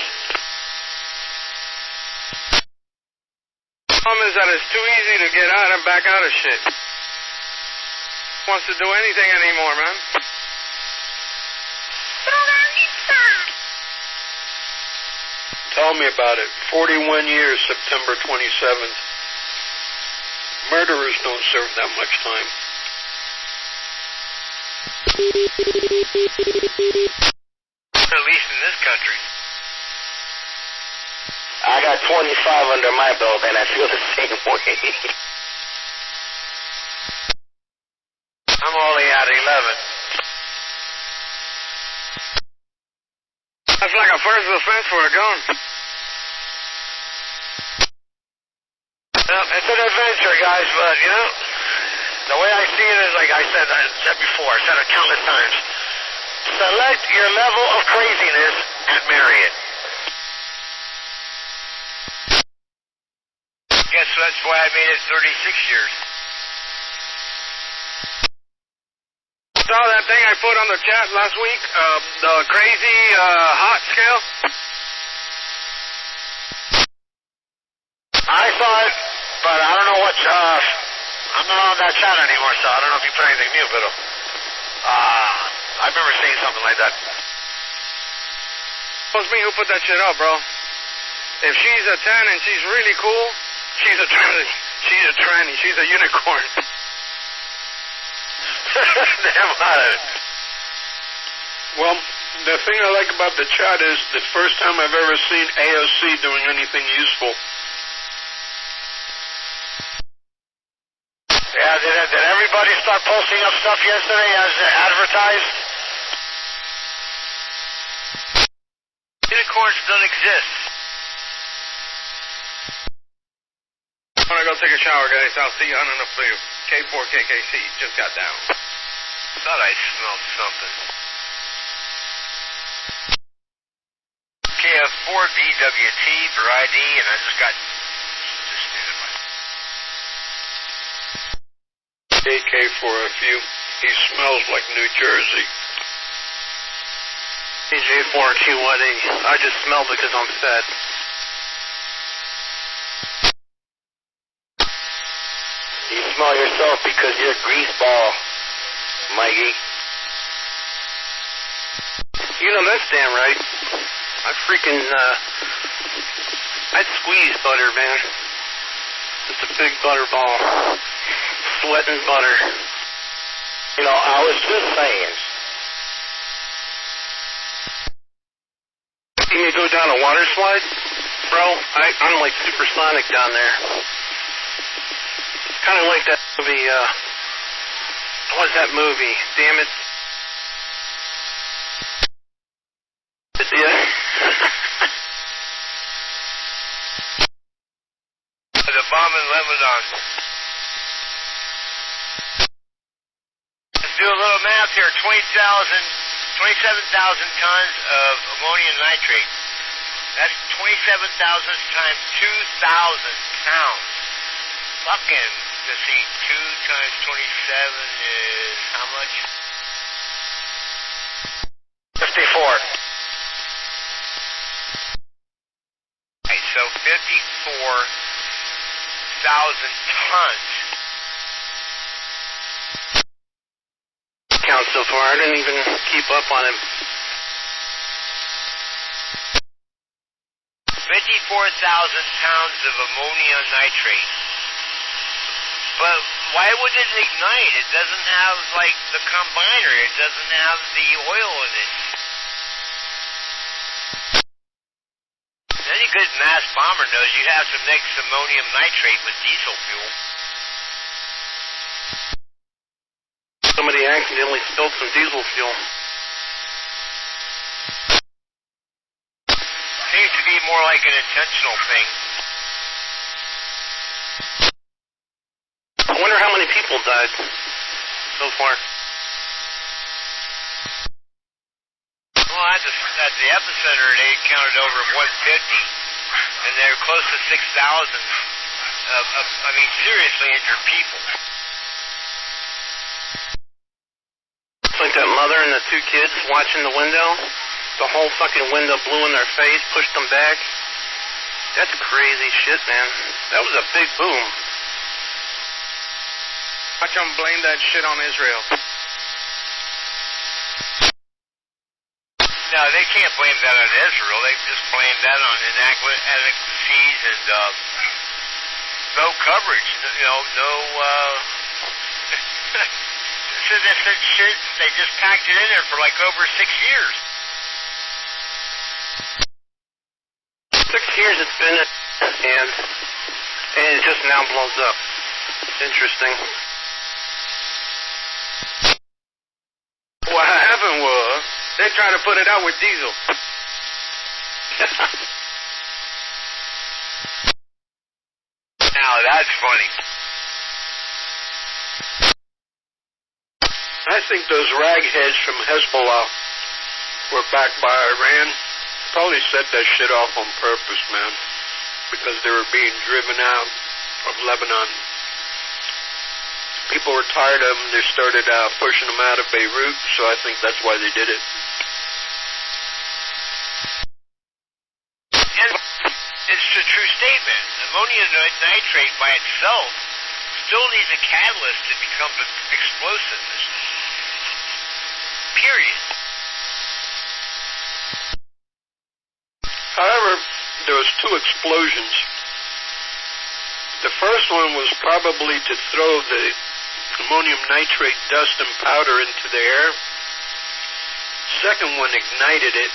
The problem is that it's too easy to get out and back out of shit. Wants to do anything anymore, man. Tell me about it. 41 years, September 27th. Murderers don't serve that much time. At least in this country. I got 25 under my belt, and I feel the same way. I'm only at 11. That's like a first offense for a gun. Well, it's an adventure, guys, but, you know, the way I see it is, like I said before, I said it countless times. Select your level of craziness and marry it. Guess that's why I made it 36 years. Saw that thing I put on the chat last week, the crazy hot scale? I saw it, but I don't know what, I'm not on that chat anymore, so I don't know if you put anything new, but I remember seeing something like that. It was me who put that shit up, bro. If she's a 10 and she's really cool, she's a tranny. She's a tranny. She's a unicorn. Damn out of it. Well, The thing I like about the chat is the first time I've ever seen AOC doing anything useful. Yeah, did everybody start posting up stuff yesterday as advertised? Unicorns don't exist. I'm gonna go take a shower, guys. I'll see you on enough for you. K4KKC just got down. Thought I smelled something. KF4VWT for ID, and I just got just standing by. AK4FU. He smells like New Jersey. DJ4Q1A. I just smell because I'm fat. You smell yourself because you're a grease ball, Mikey. You know that's damn right. I freaking, I'd squeeze butter, man. Just a big butter ball. Sweating butter. You know, I was just saying. You need to go down a water slide? Bro, I'm like supersonic down there. Kind of like that movie, what's that movie? Damn it. Yeah. The bomb in Lebanon. Let's do a little math here. 27,000 tons of ammonium nitrate. That's 27,000 times 2,000 pounds. Fucking, let's see, 2 times 27 is how much? 54. Right, so 54,000 tons. Count so far. I didn't even keep up on him. 54,000 pounds of ammonium nitrate. But why would it ignite? It doesn't have, like, the combiner. It doesn't have the oil in it. Any good mass bomber knows you have to mix ammonium nitrate with diesel fuel. Somebody accidentally spilled some diesel fuel. Seems to be more like an intentional thing. I wonder how many people died so far. Well, at the epicenter, they counted over 150, and they're close to 6,000. Seriously injured people. It's like that mother and the two kids watching the window. The whole fucking window blew in their face, pushed them back. That's crazy shit, man. That was a big boom. Watch them blame that shit on Israel. No, they can't blame that on Israel. They just blame that on inadequacies and no coverage. No. So this shit, they just packed it in there for like over 6 years. 6 years it's been, and it just now blows up. Interesting. What happened was, they tried to put it out with diesel. Now that's funny. I think those ragheads from Hezbollah were backed by Iran. Probably set that shit off on purpose, man, because they were being driven out of Lebanon. People were tired of them. They started pushing them out of Beirut, so I think that's why they did it. And it's a true statement. Ammonium nitrate by itself still needs a catalyst to become explosive. Period. However, there was 2 explosions. The first one was probably to throw the ammonium nitrate dust and powder into the air Second one ignited it.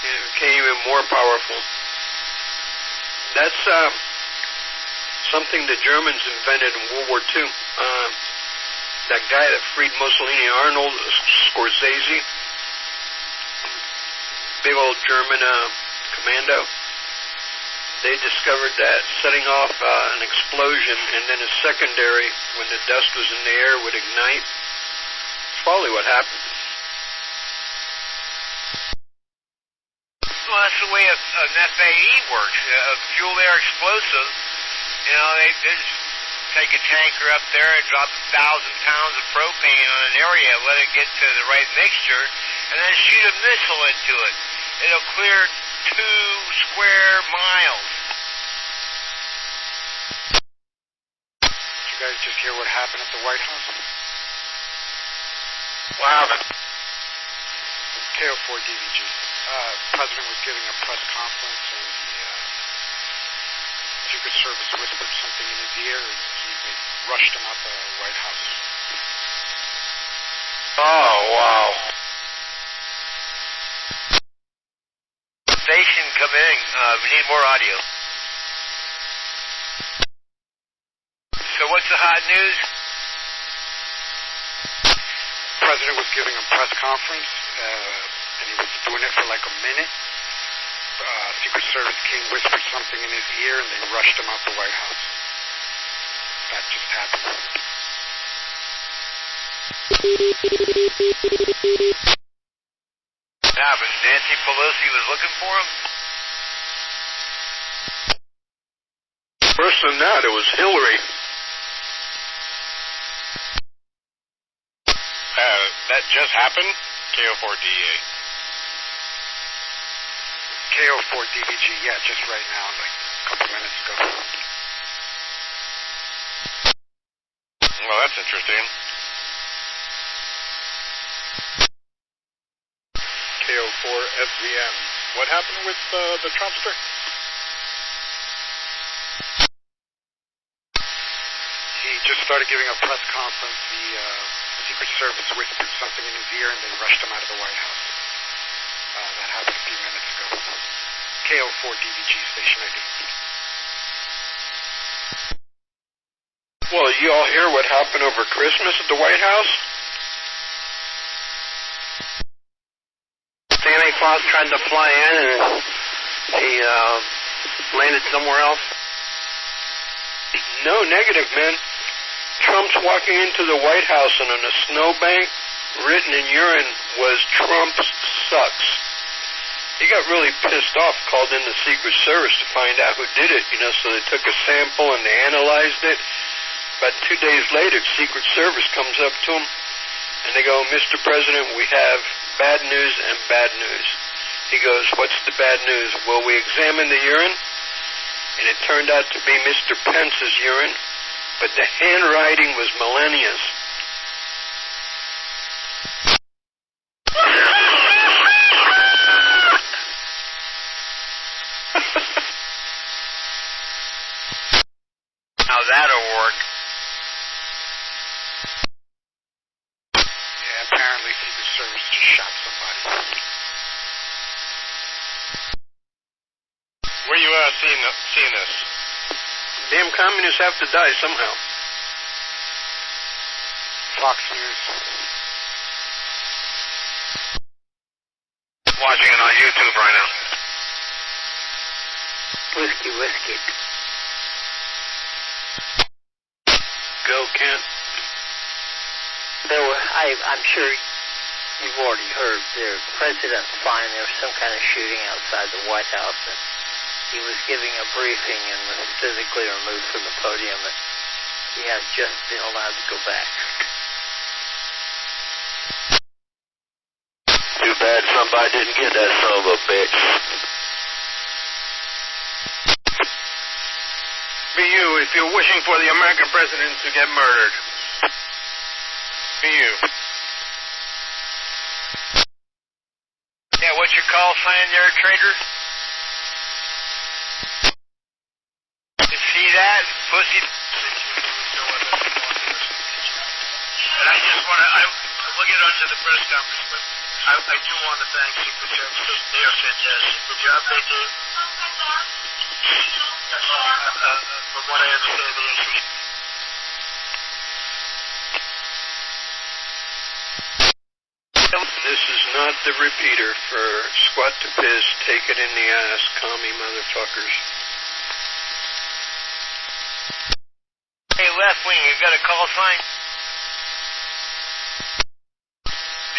It became even more powerful. That's something the Germans invented in World War II. That guy that freed Mussolini, Arnold Scorsese, big old German commando, they discovered that setting off an explosion and then a secondary, when the dust was in the air, would ignite. It's probably what happened. Well, that's the way an FAE works. A fuel air explosive, you know, they just take a tanker up there and drop 1,000 pounds of propane on an area, let it get to the right mixture, and then shoot a missile into it. It'll clear 2 square miles. Did you guys just hear what happened at the White House? What happened? KO4DVG. President was giving a press conference and the Secret Service whispered something in his ear and they rushed him out the White House. Oh, wow. Station, come in. We need more audio. So what's the hot news? The President was giving a press conference and he was doing it for like a minute. Secret Service came, whispered something in his ear, and they rushed him out the White House. That just happened. What happened? Nancy Pelosi was looking for him? Worse than that, it was Hillary. That just happened? KO4DA. KO4DVG, yeah, just right now, like a couple minutes ago. Well, that's interesting. KO4FZM. What happened with the Trumpster? He just started giving a press conference. The Secret Service whispered something in his ear and they rushed him out of the White House. That happened a few minutes ago. KO4DVG station ID. Well, you all hear what happened over Christmas at the White House? Santa Claus tried to fly in and he landed somewhere else. No, negative, man. Trump's walking into the White House and on a snowbank, written in urine was Trump sucks. He got really pissed off, called in the Secret Service to find out who did it, so they took a sample and they analyzed it. About 2 days later, Secret Service comes up to him and they go, Mr. President, we have bad news and bad news. He goes, what's the bad news? Well, we examined the urine and it turned out to be Mr. Pence's urine, but the handwriting was Melania's. Now that'll work. Yeah, apparently Secret Service just shot somebody. Where you seeing this? Damn communists have to die somehow. Fox News. Watching it on YouTube right now. Whiskey. Go, Kent. I'm sure you've already heard, the president's fine. There was some kind of shooting outside the White House, and he was giving a briefing and was physically removed from the podium, and he has just been allowed to go back. Too bad somebody didn't get that son of a bitch. Be you if you're wishing for the American president to get murdered. Be you. Yeah, what's your call sign there, traitor? You see that? Pussy. And I just want to... we'll get on to the press conference, but I do want to thank Secret Service. They are fantastic. The job they do, from what I understand, they actually... This is not the repeater for squat to piss, take it in the ass, commie motherfuckers. Hey, left wing, you got a call sign?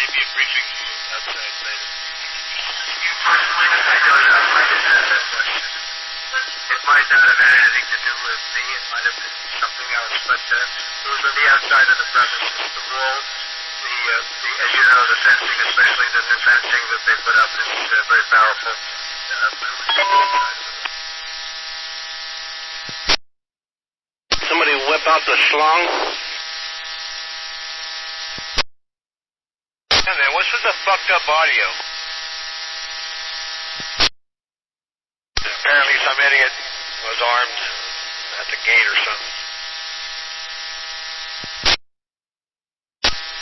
Maybe a briefing for you outside later. It might not have had anything to do with me. It might have been something else, but it was on the outside of the premises. The wall, as you know, the fencing, especially the new fencing that they put up, is very powerful. Somebody whip out the schlong. Yeah, man, what's with the fucked up audio? Apparently some idiot was armed at the gate or something.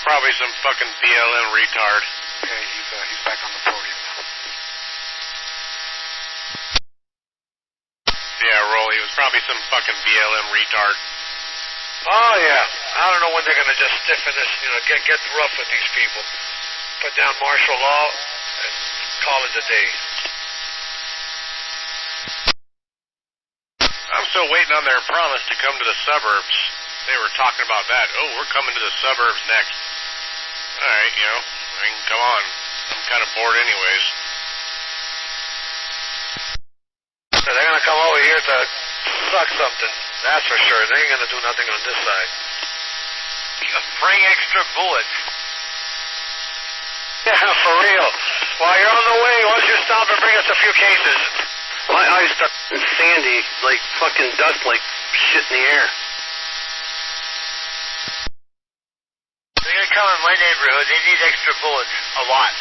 Probably some fucking BLM retard. Okay, he's back on the podium now. Yeah, Rolly, it was probably some fucking BLM retard. Oh, yeah. I don't know when they're going to just stiffen this, get rough with these people. Put down martial law and call it a day. I'm still waiting on their promise to come to the suburbs. They were talking about that. Oh, we're coming to the suburbs next. All right, I mean, come on. I'm kind of bored anyways. So they're going to come over here to suck something. That's for sure. They ain't going to do nothing on this side. Bring extra bullets. Yeah, for real. While you're on the way, why don't you stop and bring us a few cases? My eyes start sandy, like fucking dust, like shit in the air. They're going to come in my neighborhood. They need extra bullets. A lot.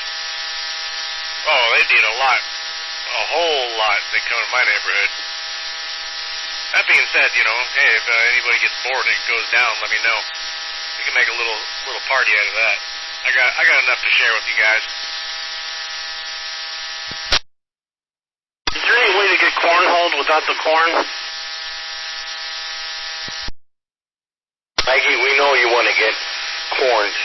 Oh, they need a lot. A whole lot. They come in my neighborhood. That being said, hey, if anybody gets bored and it goes down, let me know. We can make a little party out of that. I got enough to share with you guys. Is there any way to get cornholed without the corn? Mikey, we know you want to get corned.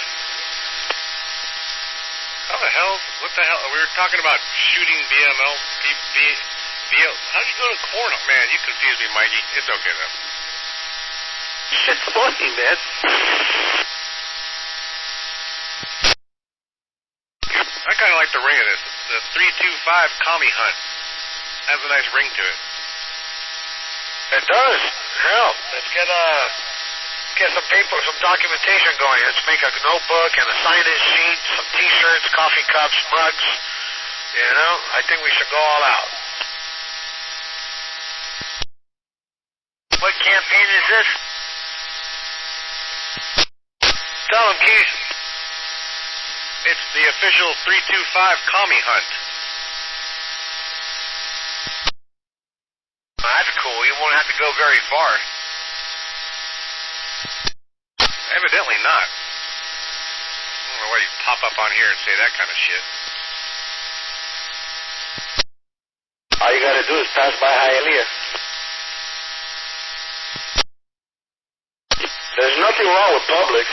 How the hell? What the hell? We were talking about shooting BML. How'd you go to corn? Man, you confused me, Mikey. It's okay, though. Shit's funny, man. I kind of like the ring of this. The 325 commie hunt has a nice ring to it. It does. Hell, let's get some paper, some documentation going. Let's make a notebook and a sign-in sheet, some T-shirts, coffee cups, mugs. I think we should go all out. What campaign is this? Tell them, Keith. It's the official 325 commie hunt. That's cool. You won't have to go very far. Evidently not. I don't know why you pop up on here and say that kind of shit. All you gotta do is pass by Hialeah. There's nothing wrong with Publix.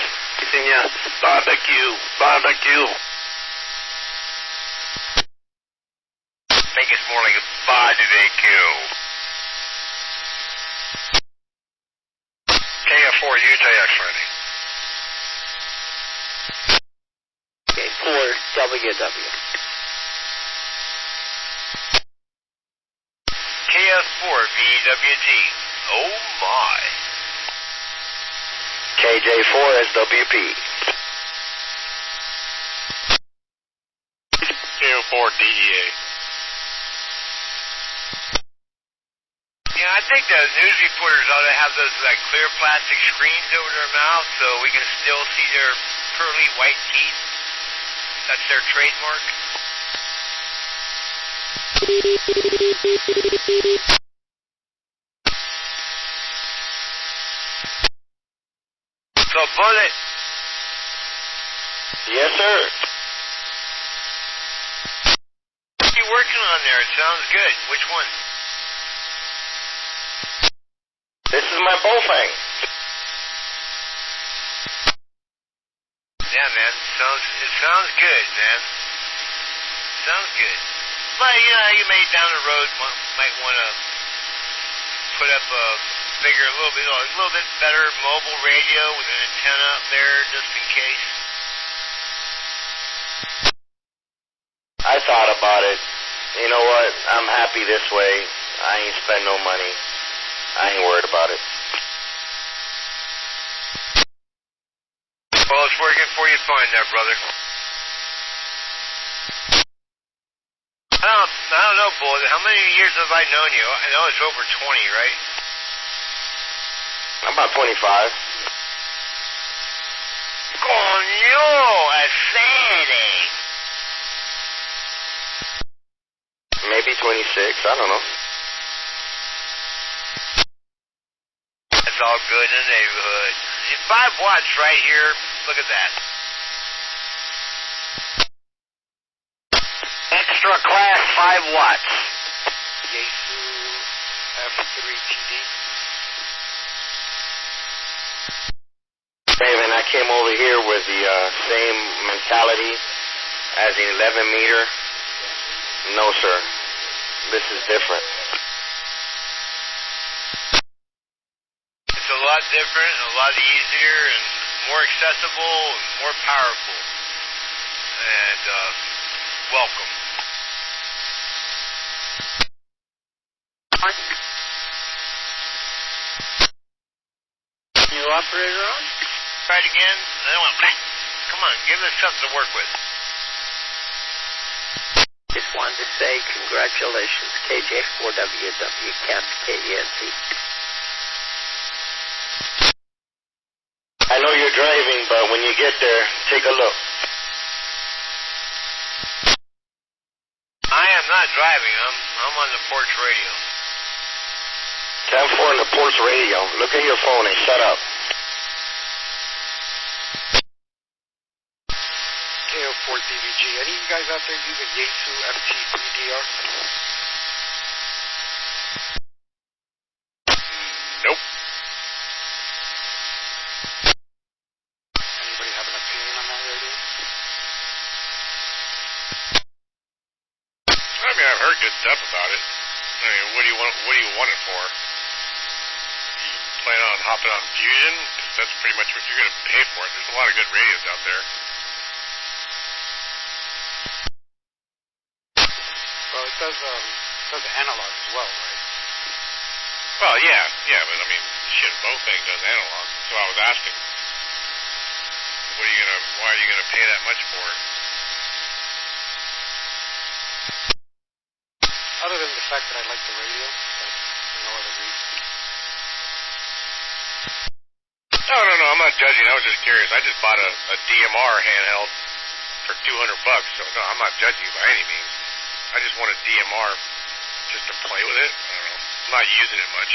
Yeah, barbecue. Make it more like a barbecue. KF4 UJX ready. Okay, 4WW. KF4 VWT. Oh my. KJ4SWP. KO4DEA. I think the news reporters ought to have those clear plastic screens over their mouth so we can still see their pearly white teeth. That's their trademark. So, bullet. Yes, sir. What are you working on there? It sounds good. Which one? This is my bowfang. Yeah, man. It sounds good, man. Sounds good. But you may down the road might want to put up a little bit better mobile radio with an antenna up there just in case. I thought about it. You know what? I'm happy this way. I ain't spend no money. I ain't worried about it. Well, it's working for you fine there, brother. I don't know, Bull. How many years have I known you? I know it's over 20, right? About 25. Coño, acere. Maybe 26. I don't know. That's all good in the neighborhood. 5 watts right here. Look at that. Extra class 5 watts. Yaesu F3TD. Raven, I came over here with the same mentality as the 11 meter. No, sir. This is different. It's a lot different, a lot easier, and more accessible, and more powerful. And welcome. New operator on? Try it again. And then went, come on, give us something to work with. Just wanted to say congratulations, KJ4WW Camp KENT. I know you're driving, but when you get there, take a look. I am not driving. I'm on the porch radio. 10-4 on the porch radio. Look at your phone and shut up. KO4DVG. Any of you guys out there using Yaesu FT3DR? Nope. Anybody have an opinion on that radio? I mean, I've heard good stuff about it. I mean, what do you want it for? You plan on hopping on Fusion? Because that's pretty much what you're going to pay for it. There's a lot of good radios out there. Well, it does analog as well, right? Well, yeah, but I mean, shit, Bofang does analog. So I was asking, why are you gonna pay that much for it? Other than the fact that I like the radio, that's no other reason. No, I'm not judging. I was just curious. I just bought a DMR handheld for $200, so no, I'm not judging you by any means. I just want a DMR just to play with it. I don't know. I'm not using it much.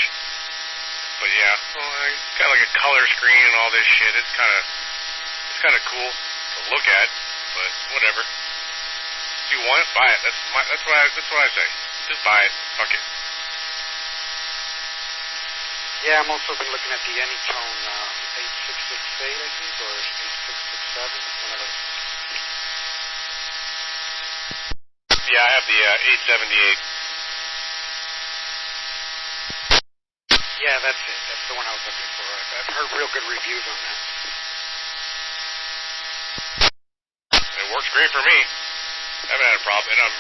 But yeah, well, it's got like a color screen and all this shit. It's kind of cool to look at, but whatever. If you want it, buy it. That's what I say. Just buy it. Fuck it. Yeah, I'm also been looking at the Anytone 8668, I think, or 8667, one of those. Yeah, I have the 878. Yeah, that's it. That's the one I was looking for. I've heard real good reviews on that. It works great for me. I haven't had a problem, and I'm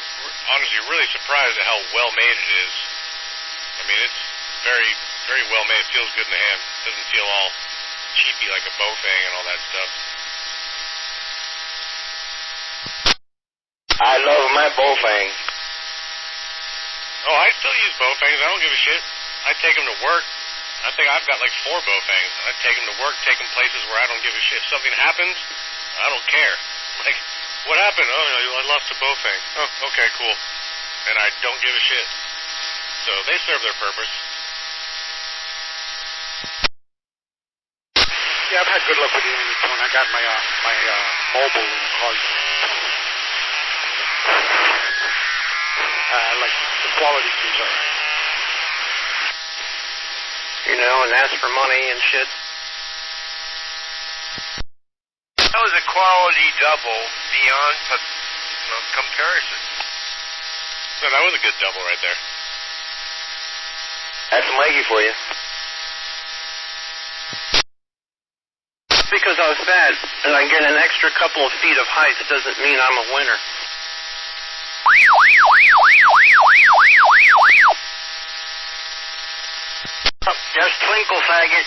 honestly really surprised at how well made it is. I mean, it's very, very well made. It feels good in the hand. It doesn't feel all cheapy like a Bofang and all that stuff. I love my Bofang. Oh, I still use Bofangs. I don't give a shit. I take them to work. I think I've got like 4 Bofangs. I take them to work, take them places where I don't give a shit. If something happens, I don't care. Like, what happened? Oh, I lost a Bofang. Oh, okay, cool. And I don't give a shit. So they serve their purpose. Yeah, Yeah, I've had good luck with the internet phone. I got my mobile card. Like the quality seems alright. You know, and ask for money and shit. That was a quality double beyond comparison. No, that was a good double right there. That's Mikey for you. Because I was fat and I get an extra couple of feet of height, it doesn't mean I'm a winner. Oh, just twinkle, faggot.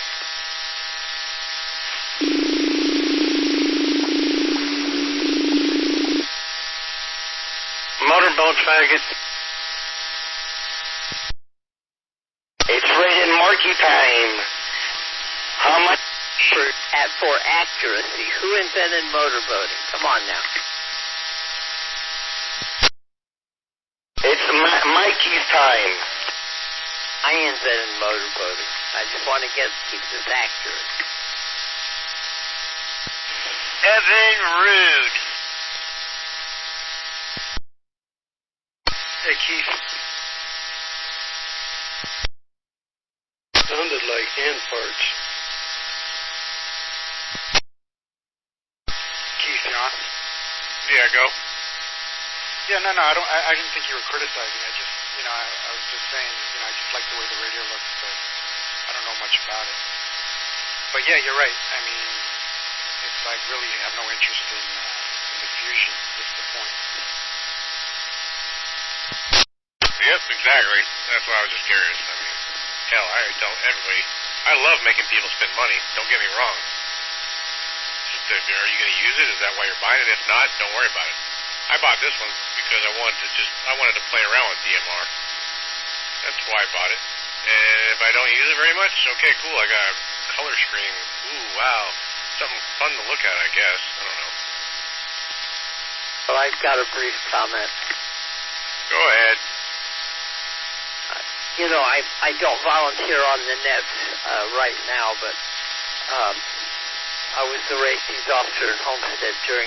Motorboat faggot. It's rated Marky time. How much? For accuracy, who invented motorboating? Come on now. It's Mikey's time. I invented motorboating. I just want to keep this accurate. Evan Rude. Hey, Keith. Sounded like hand farts. Keith, you on? Yeah, go. Yeah, no, I didn't think you were criticizing. I just, I was just saying, I just like the way the radio looks, but I don't know much about it. But yeah, you're right. I mean, it's like really have no interest in the fusion. That's the point. Yep, exactly. That's why I was just curious. I mean, hell, I tell everybody, I love making people spend money. Don't get me wrong. Just, are you going to use it? Is that why you're buying it? If not, don't worry about it. I bought this one because I wanted to play around with DMR. That's why I bought it. And if I don't use it very much, okay, cool. I got a color screen. Ooh, wow. Something fun to look at, I guess. I don't know. Well, I've got a brief comment. Go ahead. I don't volunteer on the nets right now, but I was the ratings officer in Homestead during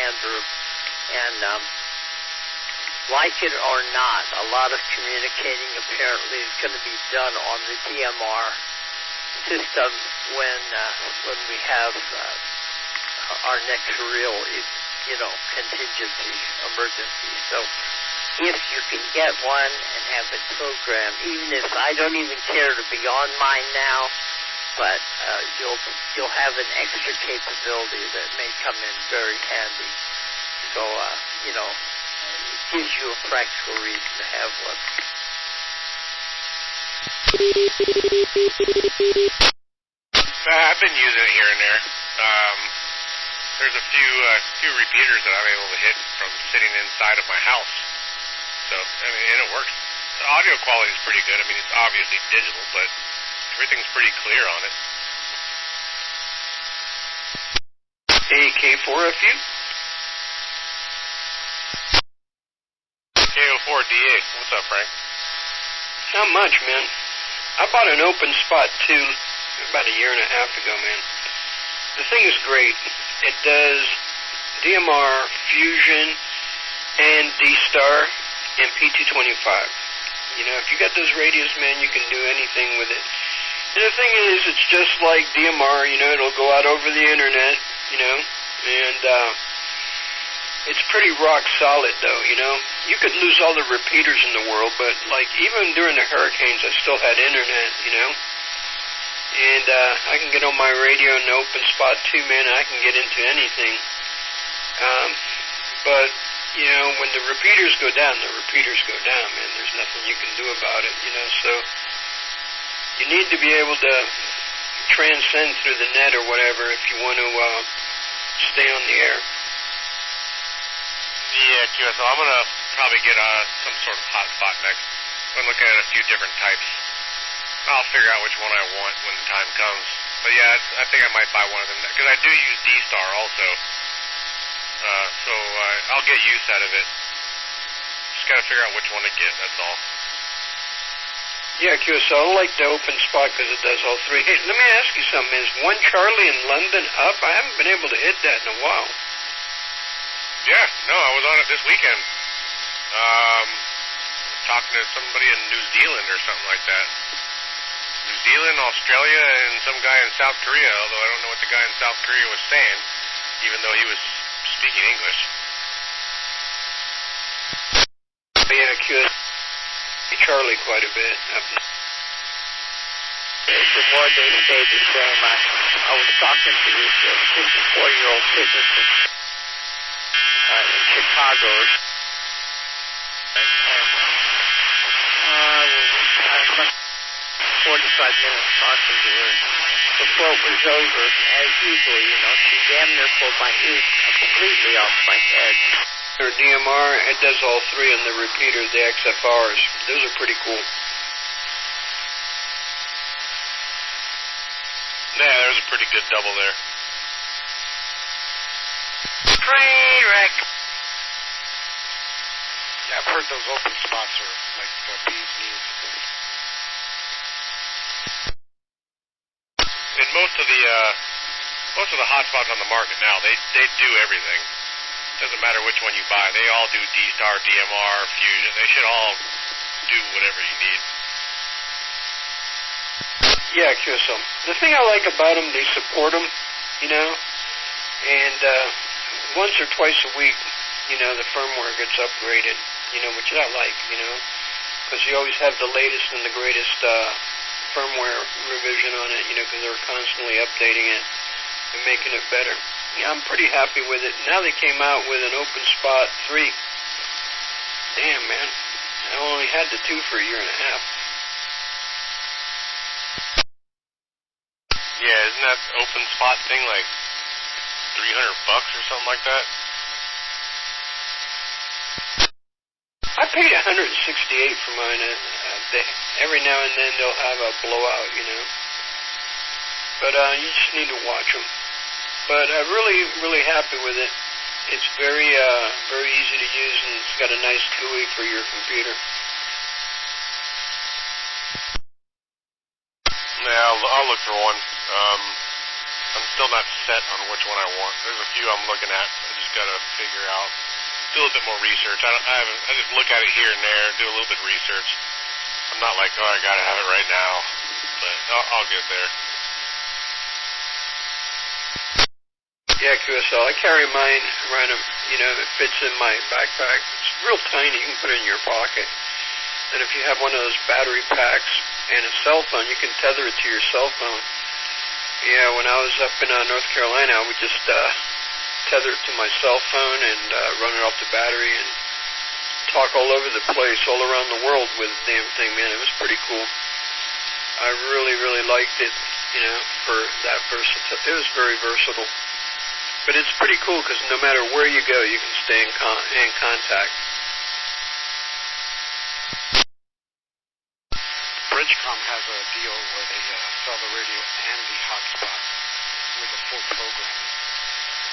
Andrew, and like it or not, a lot of communicating apparently is going to be done on the DMR system when we have our next real, contingency emergency. So if you can get one and have it programmed, even if I don't even care to be on mine now, but you'll have an extra capability that may come in very handy. So, it gives you a practical reason to have one. I've been using it here and there. There's a few repeaters that I'm able to hit from sitting inside of my house. So, and it works. The audio quality is pretty good. I mean, it's obviously digital, but everything's pretty clear on it. AK4FU? KO4DA. What's up, Frank? Not much, man. I bought an open spot, too, about a year and a half ago, man. The thing is great. It does DMR, Fusion, and D-Star, and P225. If you got those radios, man, you can do anything with it. And the thing is, it's just like DMR, it'll go out over the internet, and it's pretty rock solid, though, You could lose all the repeaters in the world, but, even during the hurricanes, I still had internet, And I can get on my radio in the open spot, too, man, and I can get into anything. But, when the repeaters go down, man. There's nothing you can do about it, So you need to be able to transcend through the net or whatever if you want to stay on the air. Yeah, QSL. I'm going to probably get some sort of hotspot next. I'm going to look at a few different types. I'll figure out which one I want when the time comes. But yeah, I think I might buy one of them. Because I do use D-Star also. So I'll get use out of it. Just got to figure out which one to get, that's all. Yeah, QSL, I like the open spot because it does all three. Hey, let me ask you something. Is One Charlie in London up? I haven't been able to hit that in a while. Yeah, no, I was on it this weekend. Talking to somebody in New Zealand or something like that. New Zealand, Australia, and some guy in South Korea, although I don't know what the guy in South Korea was saying, even though he was speaking English. Yeah, QSL. Charlie quite a bit. From what they say the same. I was talking to this 54-year-old physicist in Chicago. And I spent 45 minutes talking to her. Before it was over, as usual, she damn near pulled my ears completely off my head. Or DMR, it does all three on the repeater, the XFRs. Those are pretty cool. Yeah, there's a pretty good double there. Train wreck. Yeah, I've heard those open spots are like bees knees. And most of the hot spots on the market now, they do everything. Doesn't matter which one you buy. They all do D-Star, DMR, Fusion. They should all do whatever you need. Yeah, QSL. The thing I like about them, they support them, and once or twice a week, the firmware gets upgraded, which I like, because you always have the latest and the greatest firmware revision on it, because they're constantly updating it and making it better. Yeah, I'm pretty happy with it. Now they came out with an open spot 3. Damn, man. I only had the 2 for a year and a half. Yeah, isn't that open spot thing like $300 or something like that? I paid $168 for mine. Every now and then they'll have a blowout, But you just need to watch them. But I'm really, really happy with it. It's very, very easy to use, and it's got a nice GUI for your computer. Yeah, I'll look for one. I'm still not set on which one I want. There's a few I'm looking at. I just gotta figure out. Do a little bit more research. I just look at it here and there, do a little bit of research. I'm not like, I gotta have it right now. But I'll get there. Yeah, QSL. I carry mine around, it fits in my backpack. It's real tiny. You can put it in your pocket. And if you have one of those battery packs and a cell phone, you can tether it to your cell phone. Yeah, when I was up in North Carolina, I would just tether it to my cell phone and run it off the battery and talk all over the place, all around the world with the damn thing, man. It was pretty cool. I really, really liked it, for that versatile. It was very versatile. But it's pretty cool because no matter where you go, you can stay in contact. Bridgecom has a deal where they sell the radio and the hotspot with a full program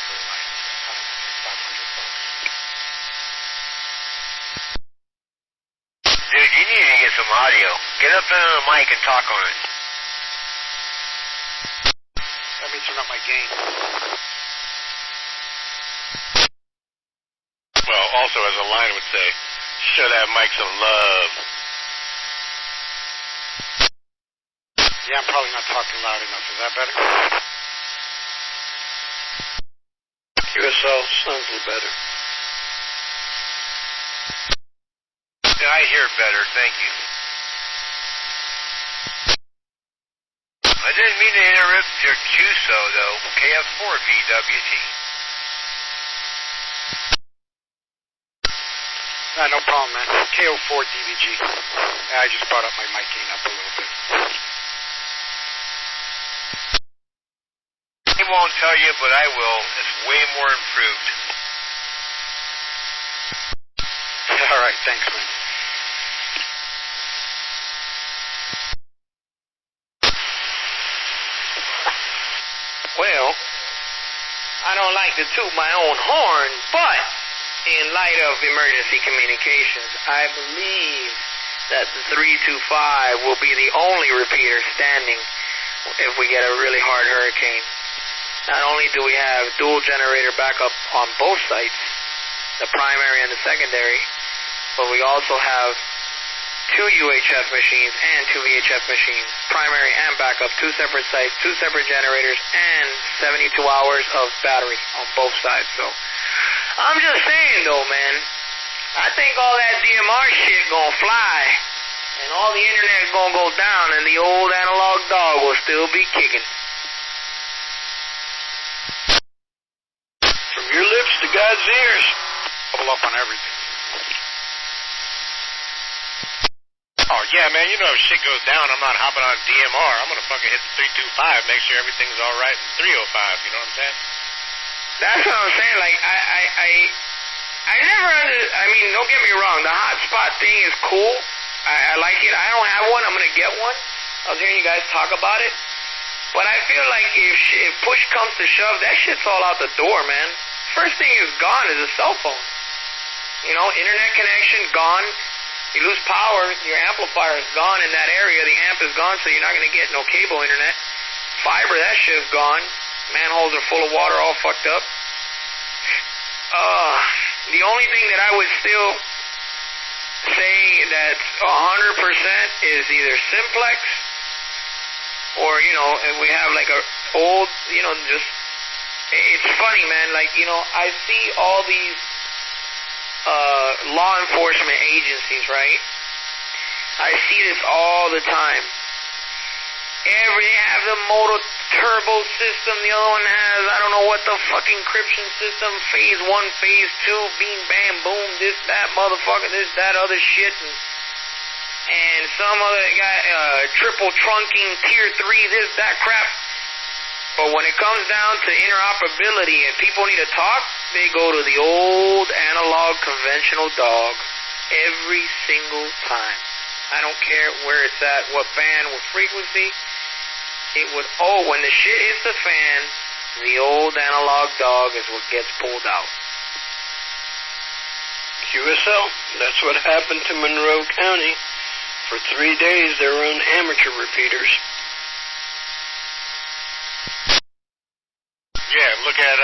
for like, I don't know, $500. Dude, you need to get some audio. Get up there on the mic and talk on it. Let me turn up my gain. Well, also, as a line would say, show that mic some love. Yeah, I'm probably not talking loud enough. Is that better? QSL sounds a little better. Yeah, I hear better, thank you. I didn't mean to interrupt your QSO, though. KF4VWT. No problem, man. KO4DVG. I just brought up my mic gain up a little bit. I won't tell you, but I will. It's way more improved. All right, thanks, man. Well, I don't like to toot my own horn, but in light of emergency communications, I believe that the 325 will be the only repeater standing if we get a really hard hurricane. Not only do we have dual generator backup on both sites, the primary and the secondary, but we also have 2 UHF machines and 2 VHF machines, primary and backup, 2 separate sites, 2 separate generators, and 72 hours of battery on both sides. So I'm just saying though, man, I think all that DMR shit gonna fly, and all the internet gonna go down, and the old analog dog will still be kicking. From your lips to God's ears. Pull up on everything. Oh, yeah, man, you know if shit goes down, I'm not hopping on DMR. I'm going to fucking hit the 325, make sure everything's all right in 305, you know what I'm saying? That's what I'm saying. Like, I never I mean, don't get me wrong, the hotspot thing is cool. I like it. I don't have one. I'm going to get one. I was hearing you guys talk about it. But I feel like if push comes to shove, that shit's all out the door, man. First thing is gone is a cell phone. You know, internet connection, gone. You lose power, your amplifier is gone in that area. The amp is gone, so you're not going to get no cable internet. Fiber, that shit's gone. Manholes are full of water, all fucked up. The only thing that I would still say that's 100% is either simplex or, you know, if we have like a old, you know, just, it's funny, man. Like, you know, I see all these law enforcement agencies, right? I see this all the time. They have the motor turbo system, the other one has, I don't know what the fucking encryption system, phase 1, phase 2, beam, bam, boom, this, that, motherfucker, this, that, other shit, and some other guy, triple trunking, tier 3, this, that crap. But when it comes down to interoperability and people need to talk, they go to the old analog conventional dog every single time. I don't care where it's at, what band, what frequency. It would, when the shit hits the fan, the old analog dog is what gets pulled out. QSL, that's what happened to Monroe County. For 3 days, they were on amateur repeaters. Yeah, look at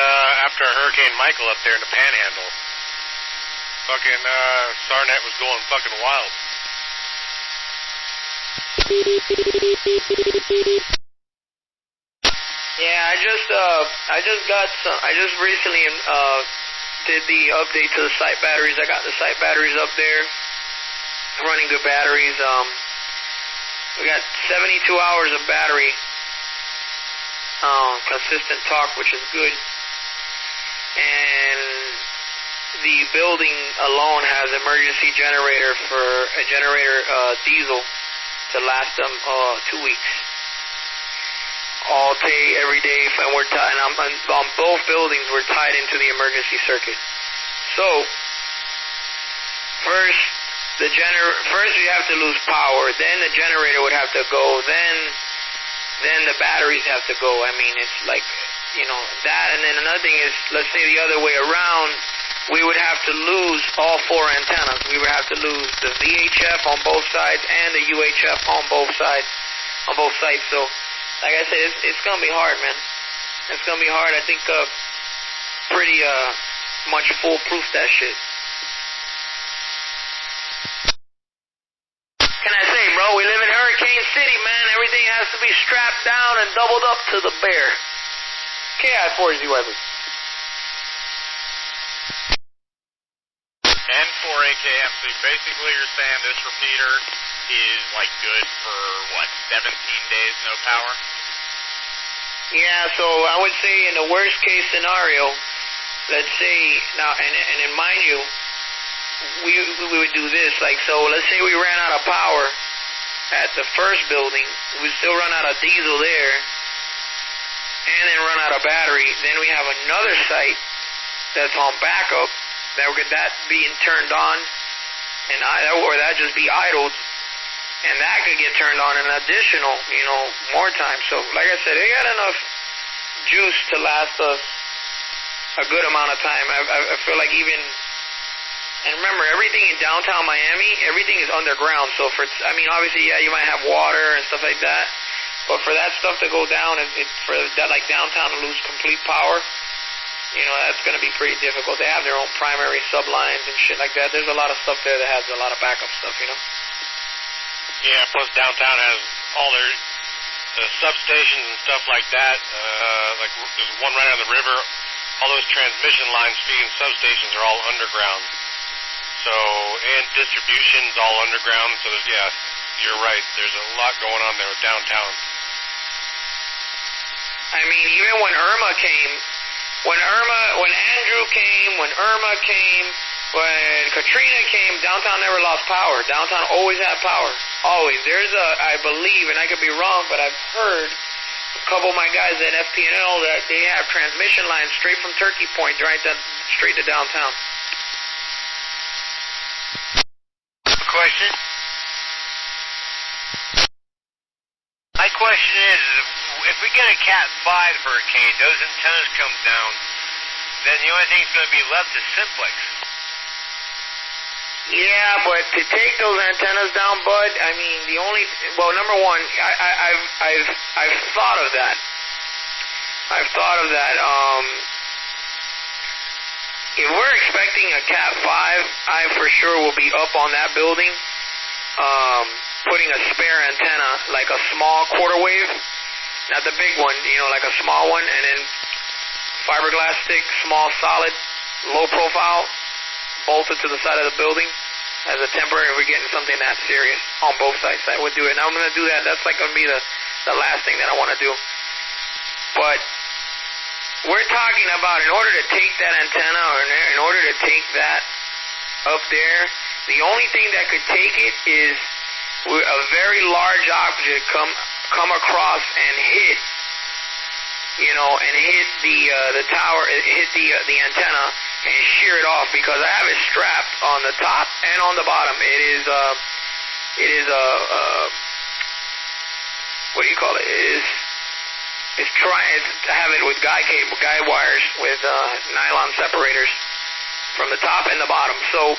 after Hurricane Michael up there in the Panhandle. Fucking Sarnet was going fucking wild. Yeah, I just recently did the update to the site batteries. I got the site batteries up there, running good batteries. We got 72 hours of battery, consistent talk, which is good. And the building alone has emergency generator for a generator diesel to last them 2 weeks. All day, every day, and we're tied. And on both buildings, we're tied into the emergency circuit. So first we have to lose power. Then the generator would have to go. Then the batteries have to go. I mean, it's like, you know, that. And then another thing is, let's say the other way around, we would have to lose all 4 antennas. We would have to lose the VHF on both sides and the UHF on both sides, So, like I said, it's gonna be hard, man. It's gonna be hard. I think pretty much foolproof that shit. Can I say, bro? We live in Hurricane City, man. Everything has to be strapped down and doubled up to the bear. KI4ZYB. And 4AKM. So basically, you're saying this repeater is like good for what, 17 days, no power? Yeah, so I would say in the worst case scenario, let's say now, and mind you, we would do this, like, so let's say we ran out of power at the first building, we still run out of diesel there, and then run out of battery. Then we have another site that's on backup, that being turned on, or that just be idled. And that could get turned on an additional, you know, more time. So, like I said, they got enough juice to last us a good amount of time. I feel like even And remember, everything in downtown Miami, everything is underground. So obviously, yeah, you might have water and stuff like that. But for that stuff to go down, for that, like downtown to lose complete power, that's going to be pretty difficult. They have their own primary sublines and shit like that. There's a lot of stuff there that has a lot of backup stuff, Yeah, plus downtown has all their substations and stuff like that. Like there's one right on the river. All those transmission lines feeding substations are all underground. So, and distribution's all underground. So, yeah, you're right. There's a lot going on there with downtown. I mean, even when Irma came, when Andrew came, when Irma came, when Katrina came, downtown never lost power. Downtown always had power. Always. I believe, and I could be wrong, but I've heard a couple of my guys at FP&L that they have transmission lines straight from Turkey Point straight to downtown. Question? My question is, if we get a Cat 5 hurricane, those antennas come down, then the only thing that's going to be left is simplex. Yeah, but to take those antennas down, Bud, I mean, number one, I've thought of that. If we're expecting a Cat 5, I for sure will be up on that building, putting a spare antenna, like a small quarter wave, not the big one, like a small one, and then fiberglass stick, small, solid, low profile, bolted to the side of the building as a temporary if we're getting something that serious on both sides. I would do it. And I'm going to do that. That's like going to be the last thing that I want to do. But we're talking about, in order to take that antenna, or in order to take that up there, the only thing that could take it is a very large object come across and hit, and hit the tower, hit the antenna, and shear it off, because I have it strapped on the top and on the bottom. It is what do you call it? I have it with guide wires with nylon separators from the top and the bottom. So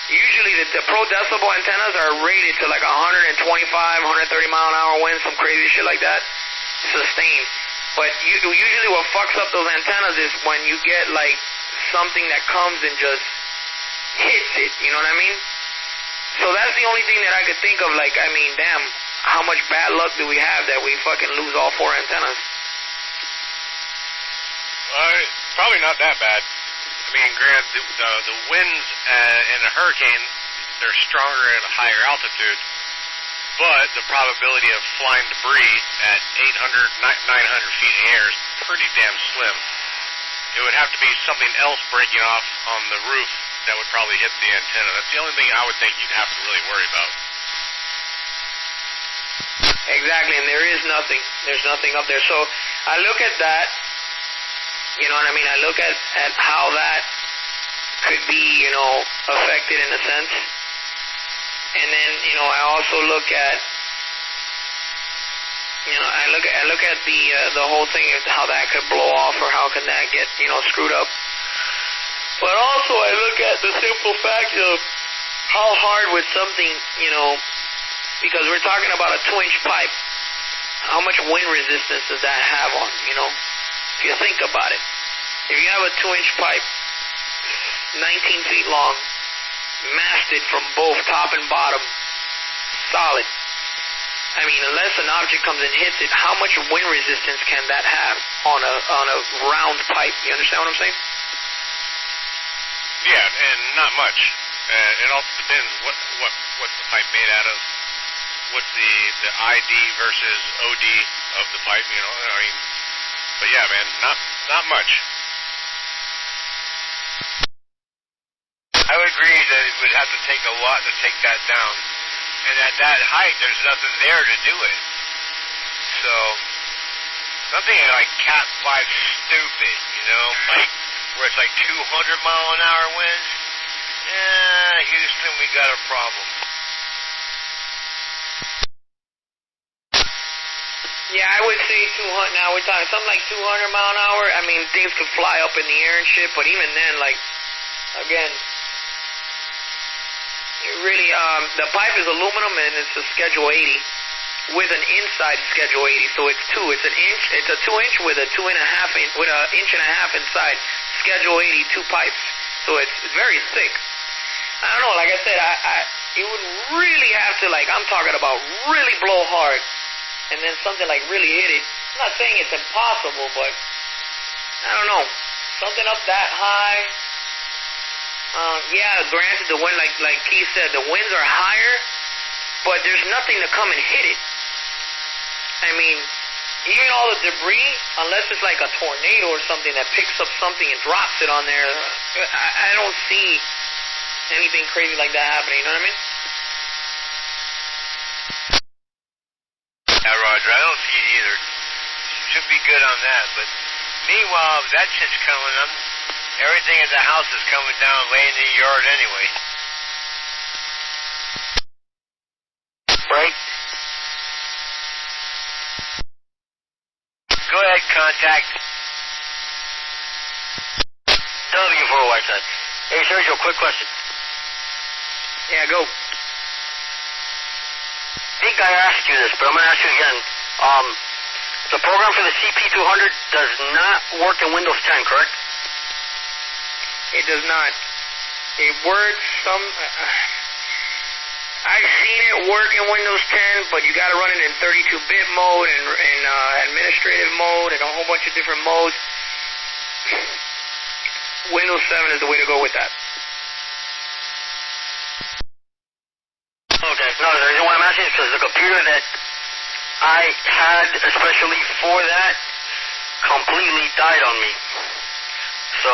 usually the pro decibel antennas are rated to like 125, 130 mile an hour winds, some crazy shit like that, sustained. But usually what fucks up those antennas is when you get like something that comes and just hits it, you know what I mean? So that's the only thing that I could think of, like, I mean, damn, how much bad luck do we have that we fucking lose all 4 antennas? Probably not that bad. I mean, granted, the winds in a hurricane, they're stronger at a higher altitude, but the probability of flying debris at 800, 900 feet in the air is pretty damn slim. It would have to be something else breaking off on the roof that would probably hit the antenna. That's the only thing I would think you'd have to really worry about. Exactly, and there is nothing. There's nothing up there. So I look at that, you know what I mean? I look at how that could be, affected in a sense. And then, I also look at, I look at the whole thing of how that could blow off, or how can that get, screwed up. But also I look at the simple fact of how hard would something, because we're talking about a 2-inch pipe. How much wind resistance does that have on, If you think about it. If you have a 2-inch pipe, 19 feet long, masted from both top and bottom, solid. I mean, unless an object comes and hits it, how much wind resistance can that have on a round pipe? You understand what I'm saying? Yeah, and not much. It also depends what's the pipe made out of. What's the ID versus OD of the pipe? I mean, but yeah, man, not much. I would agree that it would have to take a lot to take that down. And at that height, there's nothing there to do it. So, something like Cat 5 stupid, like where it's like 200 mile an hour winds. Yeah, Houston, we got a problem. Yeah, I would say 200. Now we're talking something like 200 mile an hour. I mean, things could fly up in the air and shit, but even then, like, again, really, the pipe is aluminum and it's a Schedule 80 with an inside Schedule 80, so it's two. It's an inch. It's a 2-inch with a 2.5 inch with an inch and a half inside Schedule 80, two pipes. So it's very thick. I don't know. Like I said, you would really have to, like, I'm talking about really blow hard, and then something like really hit it. I'm not saying it's impossible, but I don't know. Something up that high. Yeah, granted, the wind, like Keith said, the winds are higher, but there's nothing to come and hit it. I mean, even all the debris, unless it's like a tornado or something that picks up something and drops it on there, I don't see anything crazy like that happening, you know what I mean? Yeah, Roger, I don't see it either. Should be good on that, but meanwhile, that shit's coming. Everything in the house is coming down, laying in the yard anyway. Break. Go ahead, contact. W4THM. Hey, Sergio, quick question. Yeah, go. I think I asked you this, but I'm going to ask you again. The program for the CP200 does not work in Windows 10, correct? It does not. It works I've seen it work in Windows 10, but you got to run it in 32-bit mode and administrative mode and a whole bunch of different modes. Windows 7 is the way to go with that. Okay. No, the reason why I'm asking is because the computer that I had, especially for that, completely died on me. So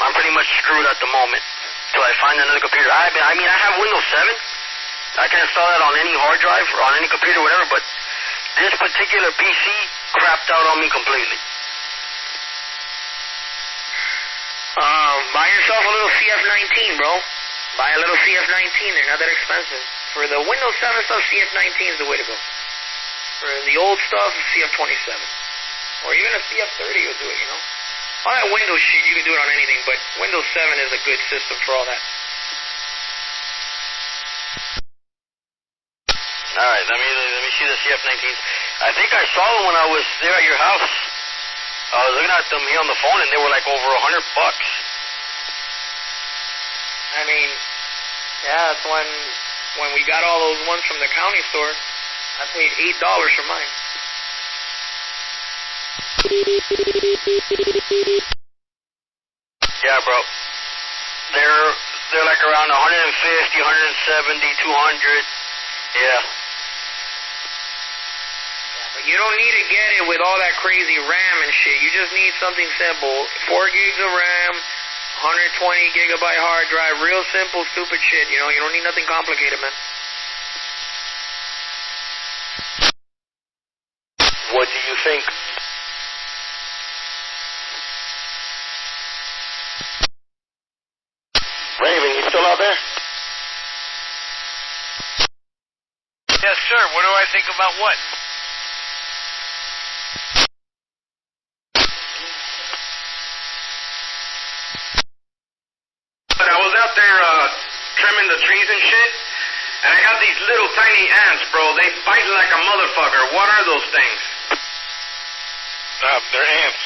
I'm pretty much screwed at the moment till I find another computer. I mean, I have Windows 7. I can install that on any hard drive or on any computer, whatever, but this particular PC crapped out on me completely. Buy yourself a little CF19, bro. Buy a little CF19. They're not that expensive. For the Windows 7 stuff, CF19 is the way to go. For the old stuff, CF27. Or even a CF30 will do it, you know. All that Windows shit, you can do it on anything, but Windows 7 is a good system for all that. All right, let me see the CF19s. I think I saw them when I was there at your house. I was looking at them here on the phone, and they were like over $100. I mean, yeah, that's when we got all those ones from the county store. I paid $8 for mine. Yeah, bro. They're like around 150, 170, 200. Yeah. But you don't need to get it with all that crazy RAM and shit. You just need something simple. 4 gigs of RAM, 120 gigabyte hard drive, real simple, stupid shit. You know, you don't need nothing complicated, man. What do you think? Raven, you still out there? Yes, sir. What do I think about what? But I was out there trimming the trees and shit, and I got these little tiny ants, bro. They bite like a motherfucker. What are those things? They're ants.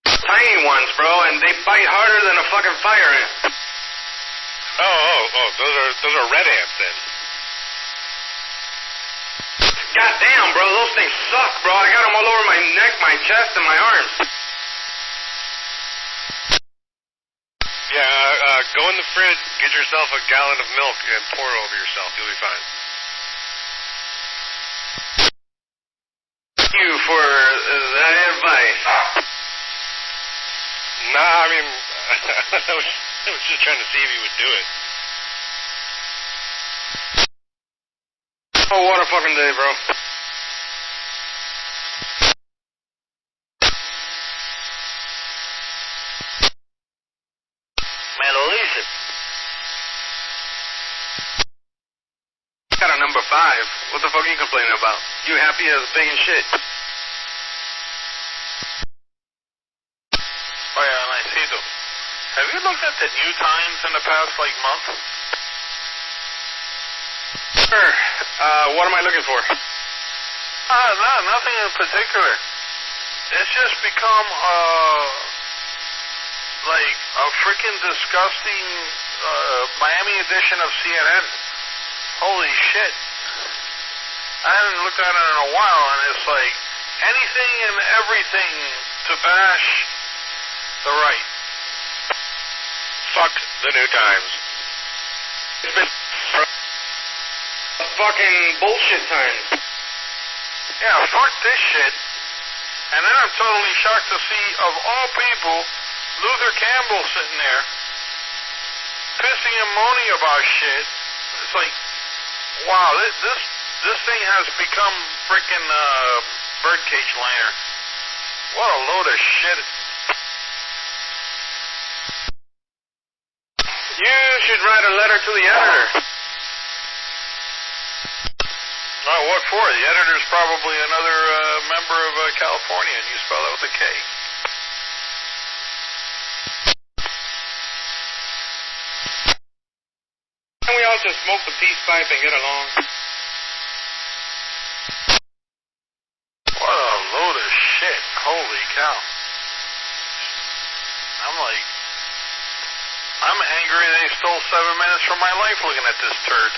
Tiny ones, bro, and they bite harder than a fucking fire ant. Oh, those are red ants then. God damn, bro, those things suck, bro. I got them all over my neck, my chest, and my arms. Yeah, go in the fridge, get yourself a gallon of milk, and pour it over yourself. You'll be fine. Thank you for that advice. Nah, I mean, I was just trying to see if you would do it. Oh, what a fucking day, bro. Man, Elisa. Got a number 5. What the fuck are you complaining about? You happy as big and shit. Oye, Anaicito, have you looked looked at the New Times in the past, like, month? Sure. What am I looking for? No, nothing in particular. It's just become, like, a freaking disgusting, Miami edition of CNN. Holy shit. I haven't looked at it in a while, and it's like anything and everything to bash the right. Fuck the New Times. It's been fucking bullshit time. Yeah, fuck this shit. And then I'm totally shocked to see, of all people, Luther Campbell sitting there, pissing and moaning about shit. It's like, wow, this thing has become frickin' birdcage liner. What a load of shit. You should write a letter to the editor. Oh, what for? The editor's probably another member of California, and you spell it with a K. Can we all just smoke the peace pipe and get along? What a load of shit. Holy cow. I'm angry they stole 7 minutes from my life looking at this turd.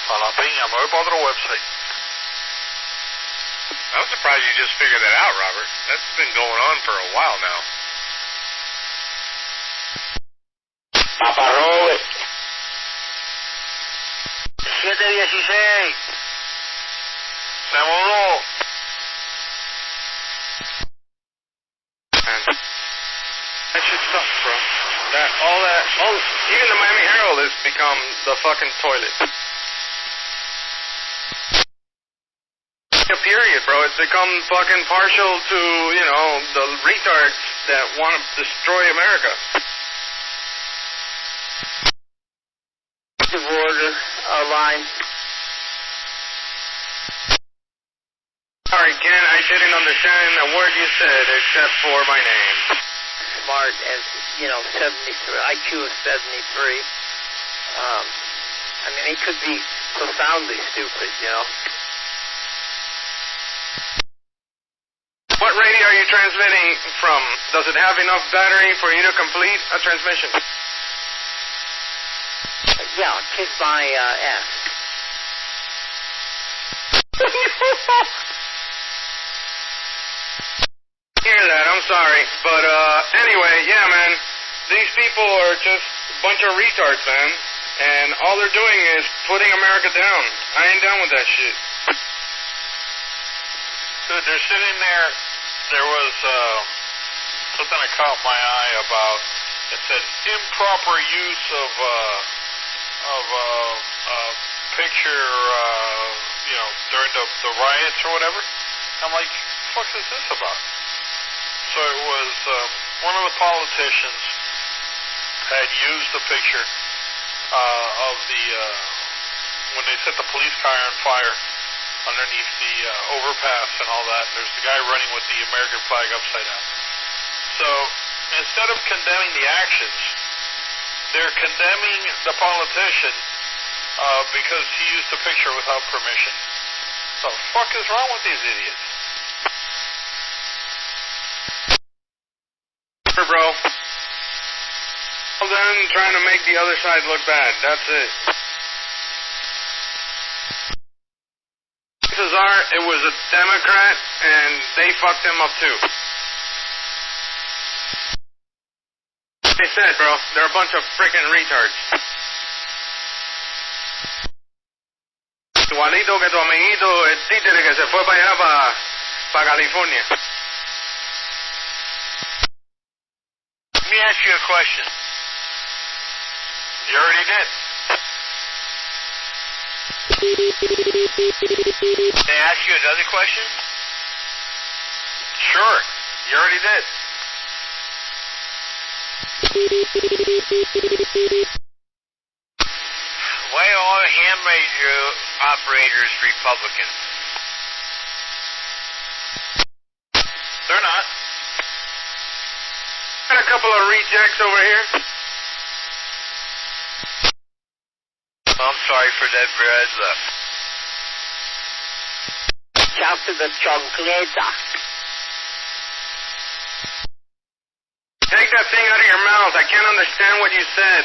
Jalapeno, me voy para otro website. I'm surprised you just figured that out, Robert. That's been going on for a while now. Papa Robert. 716. Se mudó. Man, that shit sucks, bro. Even the Miami Herald has become the fucking toilet. A period, bro. It's become fucking partial to, you know, the retards that want to destroy America. The border line. Sorry, Ken, I didn't understand a word you said except for my name. Smart as, 73, IQ of 73. I mean, he could be profoundly stupid, What radio are you transmitting from? Does it have enough battery for you to complete a transmission? Yeah, kiss my ass. Hear that, I'm sorry. But, anyway, yeah, man. These people are just a bunch of retards, man. And all they're doing is putting America down. I ain't down with that shit. Dude, they're sitting there. There was something that caught my eye about. It said improper use of picture, during the riots or whatever. I'm like, what the fuck is this about? So it was one of the politicians had used the picture of the when they set the police car on fire underneath the overpass and all that. There's the guy running with the American flag upside down. So instead of condemning the actions, they're condemning the politician because he used the picture without permission. What the fuck is wrong with these idiots? Bro. Well then, trying to make the other side look bad. That's it. Chances are, it was a Democrat, and they fucked him up too. Like I said, bro, they're a bunch of frickin' retards. Igualito que tu amiguito, el títere que se fue para allá, para California. Let me ask you a question. You already did. Can I ask you another question? Sure. You already did. Why are all hamburger operators Republicans? They're not. Got a couple of rejects over here. sorry for that, brother. Shout to the chocleta. Take that thing out of your mouth. I can't understand what you said.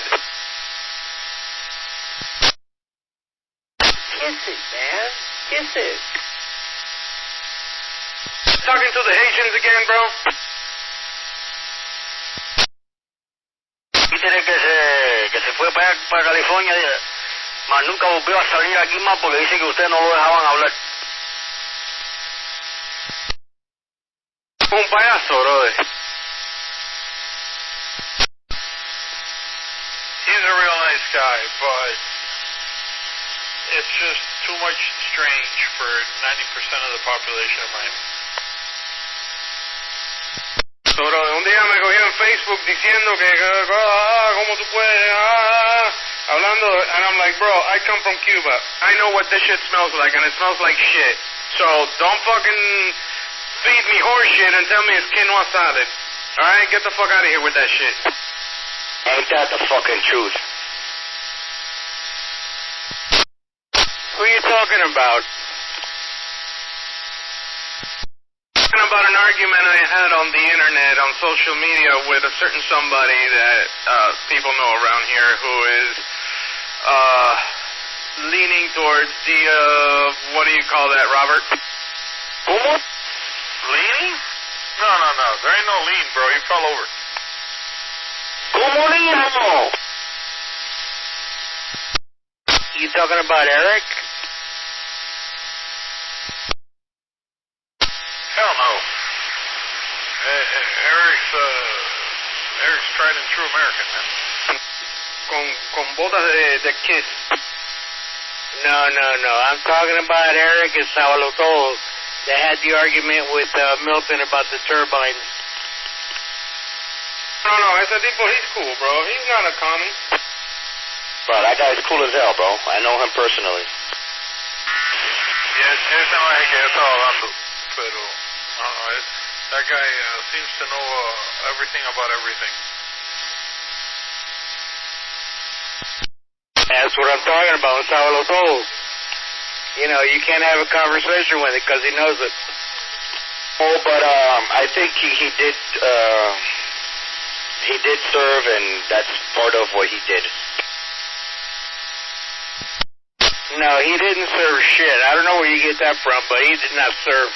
Kiss it, man. Kiss it. Talking to the Haitians again, bro? Tiene que se fue para California, más nunca volvió a salir aquí más porque dice que ustedes no lo dejaban hablar. Un payaso, brother. He's a real nice guy, but it's just too much strange for 90% of the population of Miami. Bro, un día me cogió en Facebook diciendo que ¿cómo tú puedes? Hablando, and I'm like, bro, I come from Cuba. I know what this shit smells like, and it smells like shit. So don't fucking feed me horse shit and tell me it's quinoa salad. Alright, get the fuck out of here with that shit. Ain't that the fucking truth? Who are you talking about? Talking about an argument I had on the internet, on social media, with a certain somebody that people know around here who is leaning towards the, what do you call that, Robert? Leaning? No. There ain't no lean, bro. You fell over. You talking about Eric? Hell no. Eric's tried and true American, man. Con botas de Kiss. No. I'm talking about Eric and Sabalotol. They had the argument with Milton about the turbines. No, ese tipo, he's cool, bro. He's not a commie. Bro, that guy's cool as hell, bro. I know him personally. Yeah, ese no es el que yo estaba hablando, pero I don't know. That guy seems to know everything about everything. That's what I'm talking about, Sabalotol. You know, you can't have a conversation with it because he knows it. Oh, but I think he did serve, and that's part of what he did. No, he didn't serve shit. I don't know where you get that from, but he did not serve.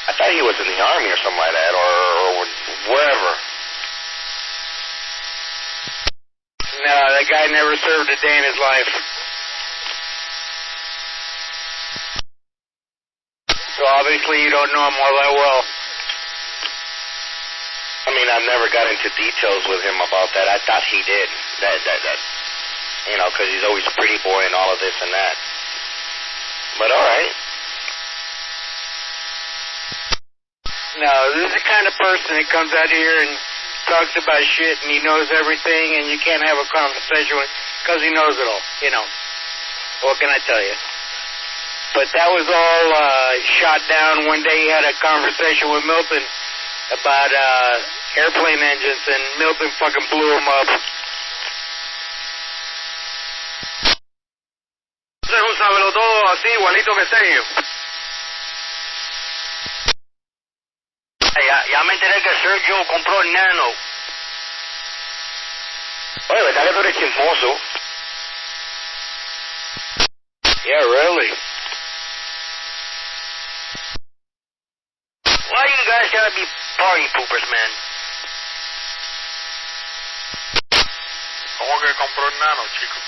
I thought he was in the army or something like that, or wherever. No, that guy never served a day in his life. So obviously you don't know him all that well. I mean, I've never got into details with him about that. I thought he did. That you know, because he's always pretty boy and all of this and that. But all right. No, this is the kind of person that comes out here and talks about shit and he knows everything and you can't have a conversation with because he knows it all, you know. What can I tell you? But that was all shot down one day. He had a conversation with Milton about airplane engines and Milton fucking blew him up. Ese es un sabelotodo así, igualito que Sergio. Ya me enteré que Sergio compró el Nano. Oye, ¿verdad que tú eres chismoso? Yeah, really? Why you guys gotta be party poopers, man? ¿Cómo que compró el Nano, chico?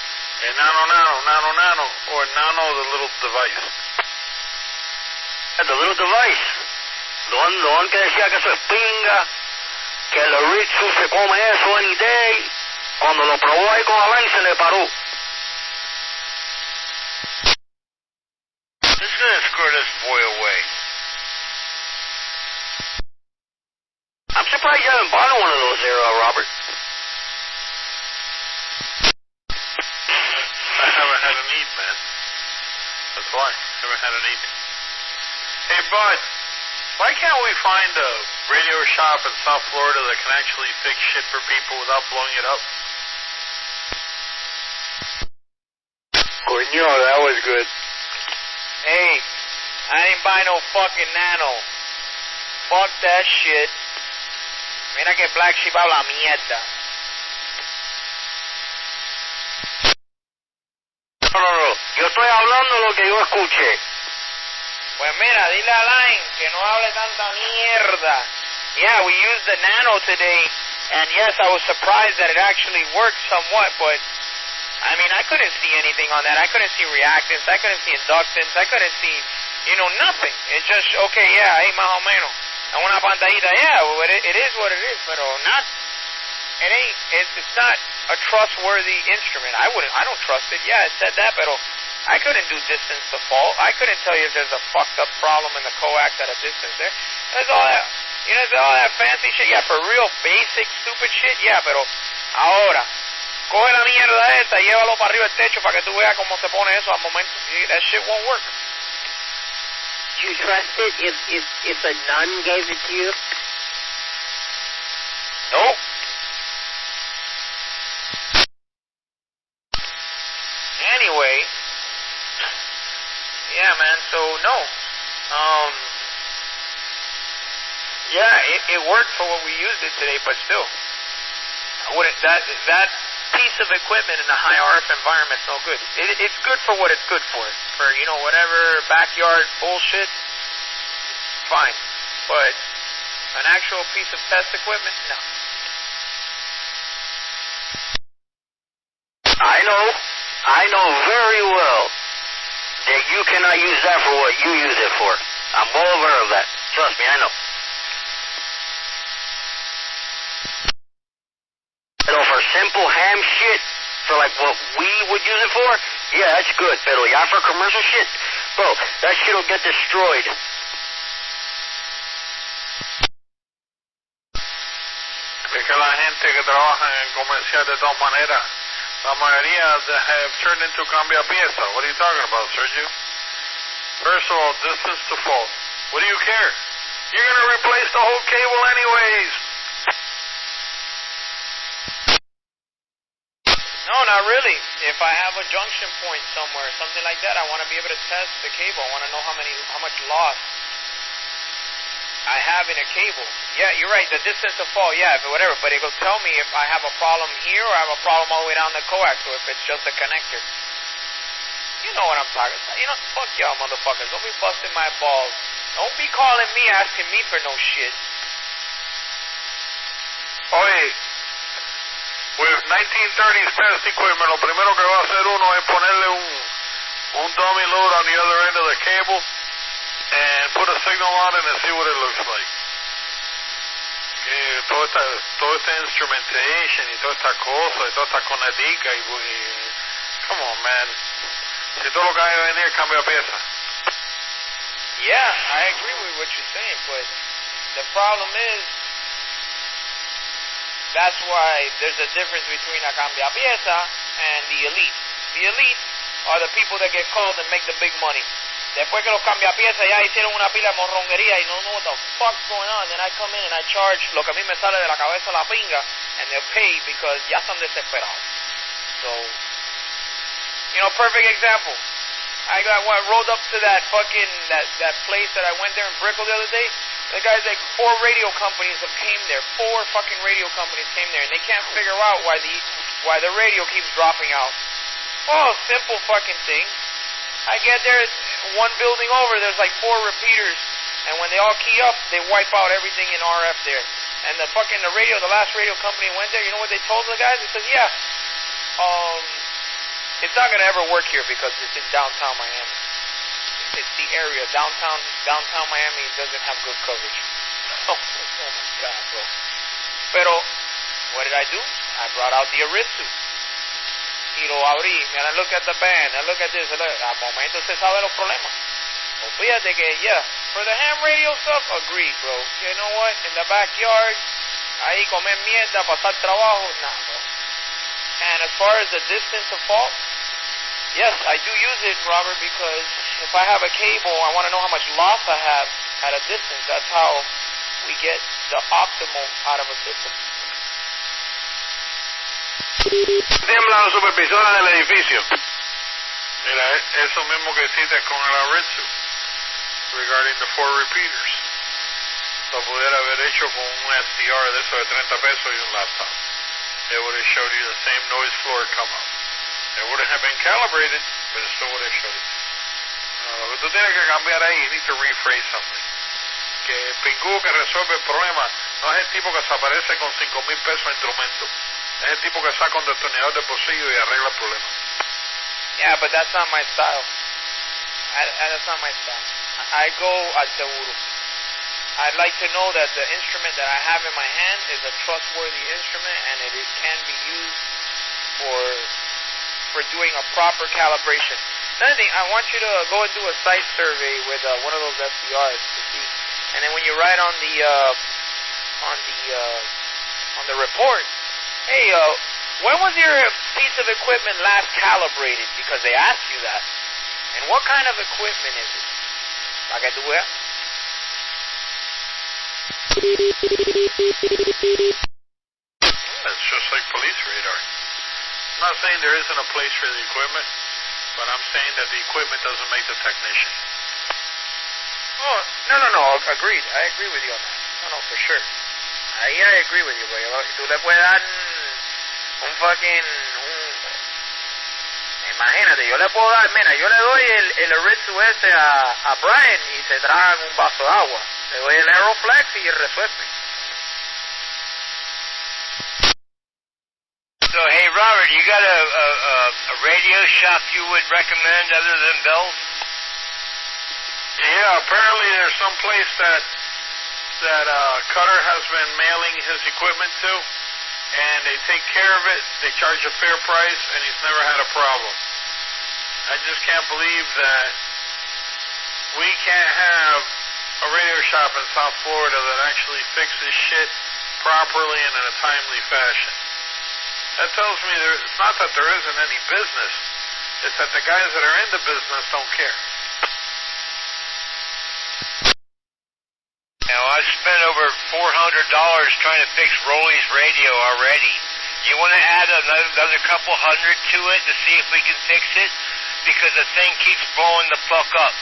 El Nano, o el Nano, the little device? The little device. Lo que decía que eso es pinga, que el Ritsu se come eso any day. Cuando lo probó ahí con Alain se le paró. Just gonna screw this boy away. I'm surprised you haven't bought one of those there, Robert. I haven't had a need, man. That's why. Haven't had a need. Hey, bud, why can't we find a radio shop in South Florida that can actually fix shit for people without blowing it up? Yo, that was good. Hey, I didn't buy no fucking Nano. Fuck that shit. Mira que Black Sheep habla mierda. No. Yo estoy hablando lo que yo escuché. Pues mira, dile a Line que no hable tanta mierda. Yeah, we used the Nano today, and yes, I was surprised that it actually worked somewhat, but I mean, I couldn't see anything on that. I couldn't see reactance. I couldn't see inductance. I couldn't see, nothing. It's just, okay, yeah, hey, más o menos. En una pantallita, yeah, well, it is what it is, but it's not a trustworthy instrument. I don't trust it. Yeah, it said that, but I couldn't do distance to fault. I couldn't tell you if there's a fucked up problem in the coax at a distance there. There's all that, there's all that fancy shit. Yeah, for real basic stupid shit, yeah, pero ahora, coge la mierda esa y llévalo para arriba del techo para que tú veas cómo se pone eso al momento. That shit won't work. Do you trust it if a nun gave it to you? Nope. Anyway, yeah, man. So no. Yeah, it worked for what we used it today, but still, that piece of equipment in a high RF environment is no good. It's good for what it's good for. For whatever backyard bullshit, fine. But an actual piece of test equipment, no. I know very well that you cannot use that for what you use it for. I'm well aware of that. Trust me, I know. For simple ham shit, for like what we would use it for, yeah, that's good. Pero ya for commercial shit, bro, that shit will get destroyed. Es que la gente que trabaja en el comercial de todas maneras, la mayoría have turned into cambia pieza. What are you talking about, Sergio? First of all, distance to fault. What do you care? You're going to replace the whole cable anyways. No, not really. If I have a junction point somewhere, something like that, I want to be able to test the cable. I want to know how much loss I have in a cable. Yeah, you're right. The distance to fault, yeah, whatever. But it will tell me if I have a problem here or I have a problem all the way down the coax, or if it's just a connector. You know what I'm talking about. Fuck y'all motherfuckers. Don't be busting my balls. Don't be calling me asking me for no shit. Oye, with 1930s test equipment, lo primero que va a hacer uno es ponerle un dummy load on the other end of the cable and put a signal on it and see what it looks like. Toda esta instrumentation y toda esta cosa y toda esta conetica y come on, man. Si todo lo que hay que venir cambia pieza. Yeah, I agree with what you're saying, but the problem is that's why there's a difference between a cambia pieza and the elite. The elite are the people that get called and make the big money. Después que los cambia pieza ya hicieron una pila de morronguería y no know what the fuck's going on, then I come in and I charge lo que a mí me sale de la cabeza la pinga, and they'll pay because ya están desesperados. So, perfect example. I rolled up to that fucking that place that I went there in Brickell the other day. The guy's like 4 radio companies have came there. 4 fucking radio companies came there, and they can't figure out why the radio keeps dropping out. Oh, simple fucking thing. I get there, one building over, there's like 4 repeaters, and when they all key up, they wipe out everything in RF there. And the last radio company went there, you know what they told the guys? They said, yeah, it's not going to ever work here because it's in downtown Miami. It's the area. Downtown Miami doesn't have good coverage. Oh my God, bro. Pero, what did I do? I brought out the Aristu. Y lo abrí, and I look at the band, I look at this, al momento se sabe los problemas. So fíjate que, yeah, for the ham radio stuff, agree, bro. You know what, in the backyard, ahí comer mierda, pasar trabajo, nah, bro. And as far as the distance of fault, yes, I do use it, Robert, because if I have a cable, I want to know how much loss I have at a distance. That's how we get the optimal out of a system. Tiembla la supervisora del edificio. Mira, eso mismo que hiciste con el Aritsu, regarding the 4 repeaters. Lo pudiera haber hecho con un SDR de esos de 30 pesos y un laptop. It would have showed you the same noise floor come up. It wouldn't have been calibrated, but it still would have showed it. Lo que tú tienes que cambiar ahí, you need to rephrase something. Que el pingudo que resuelve el problema no es el tipo que se aparece con 5,000 pesos en instrumento. Es el tipo que saca un detonador del bolsillo y arregla el problema. Yeah, but that's not my style. That's not my style. I go al seguro. I'd like to know that the instrument that I have in my hand is a trustworthy instrument and it can be used for doing a proper calibration. Another thing, I want you to go and do a site survey with one of those SDRs to see, and then when you write on the report, hey, when was your piece of equipment last calibrated? Because they ask you that. And what kind of equipment is it? Para que tú veas. It's just like police radar. I'm not saying there isn't a place for the equipment, but I'm saying that the equipment doesn't make the technician. Oh, no, agreed. I agree with you on that. No, for sure. Ahí I agree with you, güey. Tú le puedes dar un fucking... Imagínate, yo le puedo dar, mira, yo le doy el Aritsu ese a Brian y se tragan un vaso de agua. Le doy el Aeroflex y resuelve. So, hey, Robert, you got a radio shop you would recommend other than Bell's? Yeah, apparently there's some place that Cutter has been mailing his equipment to, and they take care of it, they charge a fair price, and he's never had a problem. I just can't believe that we can't have a radio shop in South Florida that actually fixes shit properly and in a timely fashion. That tells me it's not that there isn't any business, it's that the guys that are in the business don't care. Now, I've spent over $400 trying to fix Rolly's radio already. You want to add another couple hundred to it to see if we can fix it? Because the thing keeps blowing the fuck up.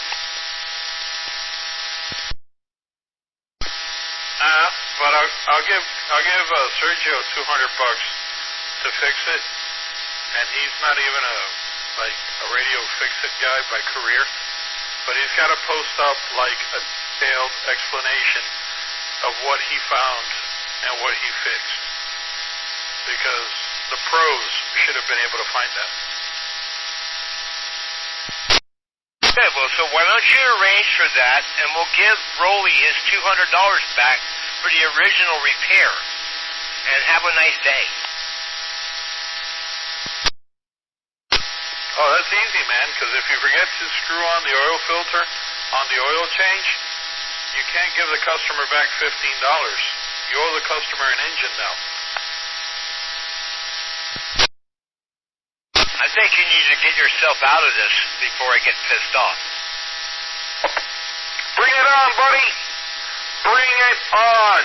But I'll give Sergio $200 to fix it, and he's not even a radio fix-it guy by career, but he's got to post up like a detailed explanation of what he found and what he fixed, because the pros should have been able to find that. Okay, well, so why don't you arrange for that, and we'll give Rolly his $200 back for the original repair, and have a nice day. Oh, that's easy, man, because if you forget to screw on the oil filter on the oil change, you can't give the customer back $15. You owe the customer an engine now. I think you need to get yourself out of this before I get pissed off. Bring it on, buddy. Bring it on.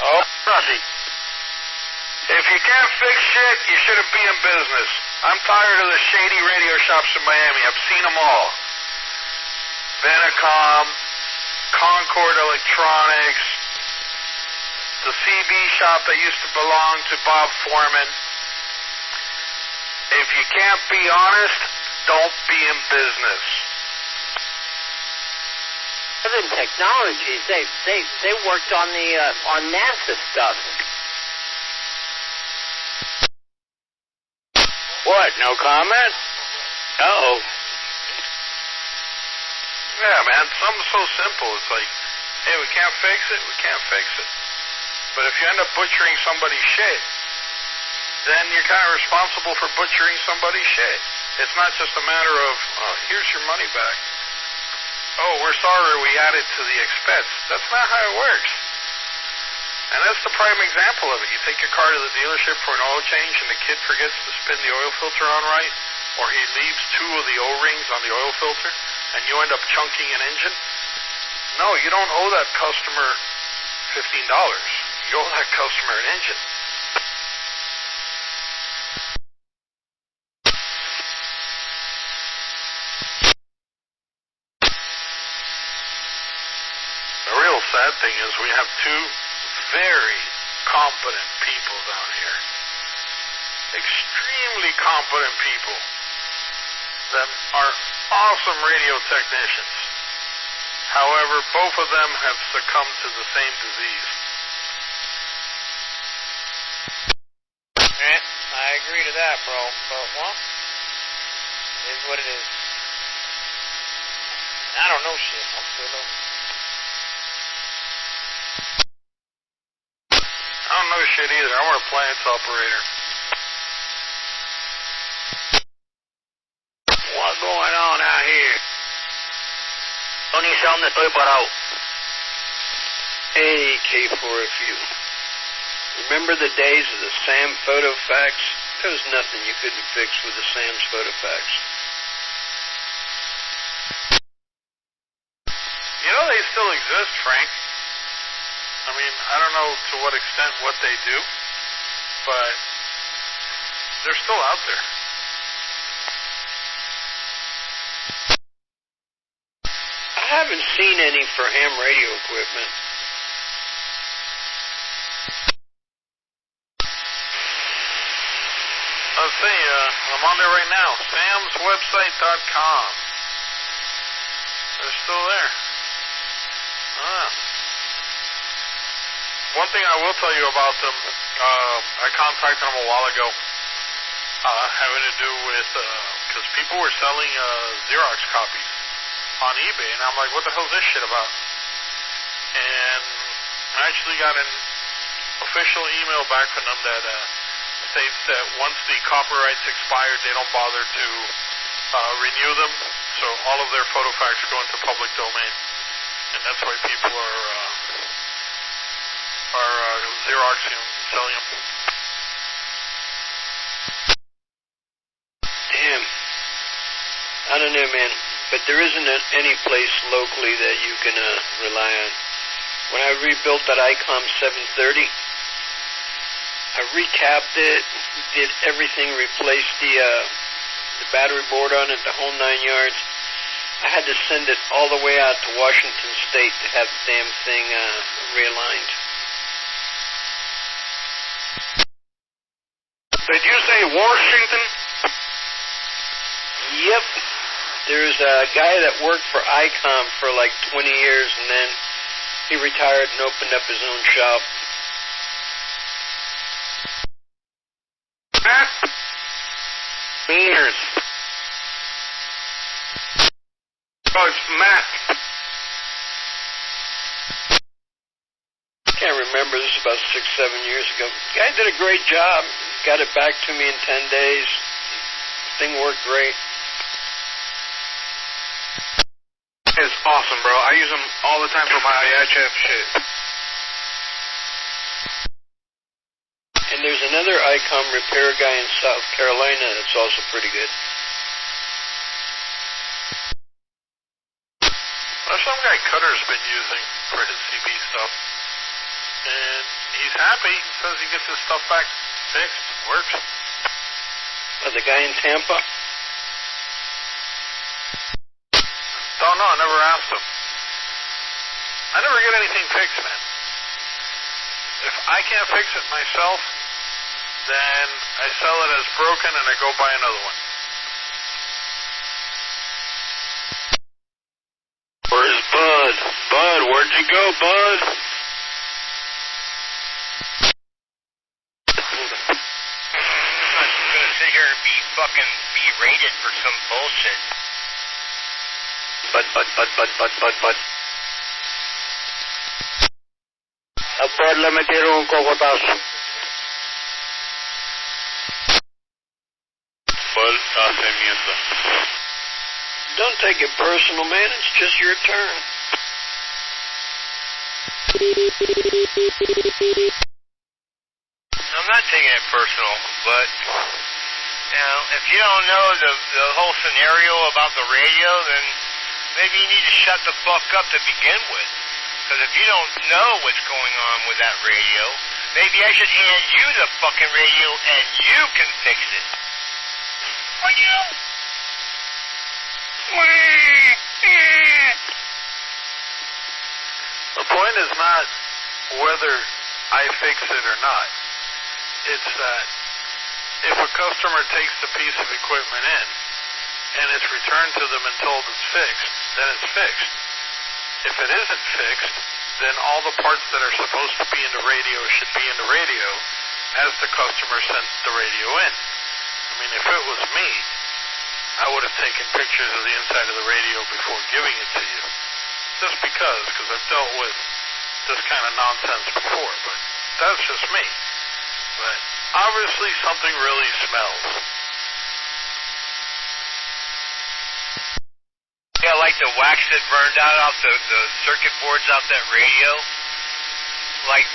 Oh, Rusty. If you can't fix shit, you shouldn't be in business. I'm tired of the shady radio shops in Miami. I've seen them all. Venecom, Concord Electronics, the CB shop that used to belong to Bob Foreman. If you can't be honest, don't be in business. Other technologies, they worked on the on NASA stuff. What? No comment? Uh-oh. Yeah, man, something so simple. It's like, hey, we can't fix it, we can't fix it. But if you end up butchering somebody's shit, then you're kind of responsible for butchering somebody's shit. It's not just a matter of, oh, here's your money back. Oh, we're sorry we added to the expense. That's not how it works. And that's the prime example of it. You take your car to the dealership for an oil change and the kid forgets to spin the oil filter on right, or he leaves 2 of the O-rings on the oil filter, and you end up chunking an engine. No, you don't owe that customer $15. You owe that customer an engine. thing is we have two very competent people down here. Extremely competent people that are awesome radio technicians. However, both of them have succumbed to the same disease. Yeah, I agree to that, bro. But, well, it is what it is. I don't know shit. I'm still low. I don't know shit either. I'm a appliance operator. What's going on out here? No ni sé dónde estoy parado. Hey, K4FU. Remember the days of the Sam photo fax? There was nothing you couldn't fix with the Sam's photo fax. You know they still exist, Frank. I mean, I don't know to what extent what they do, but they're still out there. I haven't seen any for ham radio equipment. Let's see, I'm on there right now. samswebsite.com. They're still there. One thing I will tell you about them, I contacted them a while ago, having to do with, because people were selling Xerox copies on eBay, and I'm like, what the hell is this shit about? And I actually got an official email back from them that states that once the copyrights expired, they don't bother to renew them, so all of their photo facts go into public domain, and that's why people are Xeroxing them, selling them. Damn. I don't know, man. But there isn't any place locally that you can rely on. When I rebuilt that ICOM 730, I recapped it, did everything, replaced the battery board on it, the whole 9 yards. I had to send it all the way out to Washington State to have the damn thing realigned. Did you say Washington? Yep. There's a guy that worked for ICOM for like 20 years, and then he retired and opened up his own shop. Beers. Oh, it's Matt. Can't remember. This is about 6-7 years ago. The guy did a great job. Got it back to me in 10 days. Thing worked great. It's awesome, bro. I use them all the time for my IHF shit. And there's another ICOM repair guy in South Carolina that's also pretty good. There's some guy Cutter's been using for his CB stuff. And he's happy. He says he gets his stuff back fixed. Works. The guy in Tampa? Don't know. I never asked him. I never get anything fixed, man. If I can't fix it myself, then I sell it as broken and I go buy another one. Where's Bud? Bud, where'd you go, Bud? I'm not gonna sit here and be fucking berated for some bullshit. Bud. A Bud le metieron un cocotazo. Bud hace mierda. Don't take it personal, man. It's just your turn. I'm not taking it personal, but, you know, if you don't know the whole scenario about the radio, then maybe you need to shut the fuck up to begin with. Because if you don't know what's going on with that radio, maybe I should hand you the fucking radio and you can fix it. Will you? point is not whether I fix it or not. It's that if a customer takes the piece of equipment in and it's returned to them and told it's fixed, then it's fixed. If it isn't fixed, then all the parts that are supposed to be in the radio should be in the radio as the customer sent the radio in. I mean, if it was me, I would have taken pictures of the inside of the radio before giving it to you. Just because I've dealt with this kind of nonsense before, but that's just me. But obviously something really smells. Yeah, like the wax that burned out off the circuit boards off that radio. Like,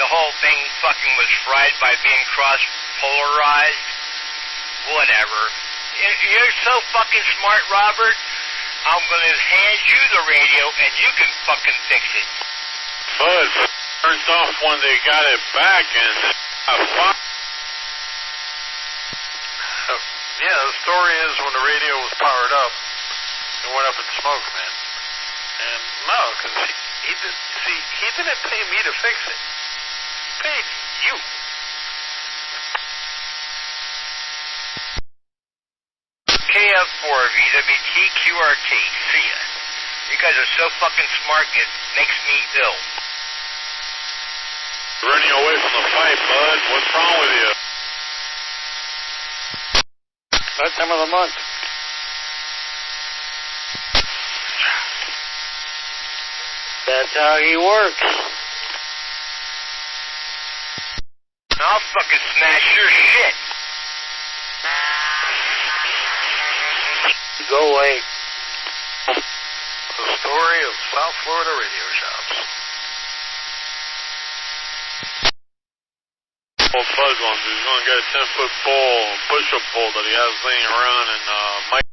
the whole thing fucking was fried by being cross-polarized. Whatever. You're so fucking smart, Robert. I'm going to hand you the radio and you can fucking fix it. But it turns off when they got it back and yeah, the story is when the radio was powered up, it went up in smoke, man. And no, because he didn't pay me to fix it. He paid you. KF4 VWTQRT. See ya. You guys are so fucking smart, it makes me ill. Running away from the fight, bud. What's wrong with you? That time of the month. That's how he works. I'll fucking smash your shit. Go away. The story of South Florida radio shops. Old Buzz ones. He's going to get a 10-foot pole, push-up pole that he has laying around, and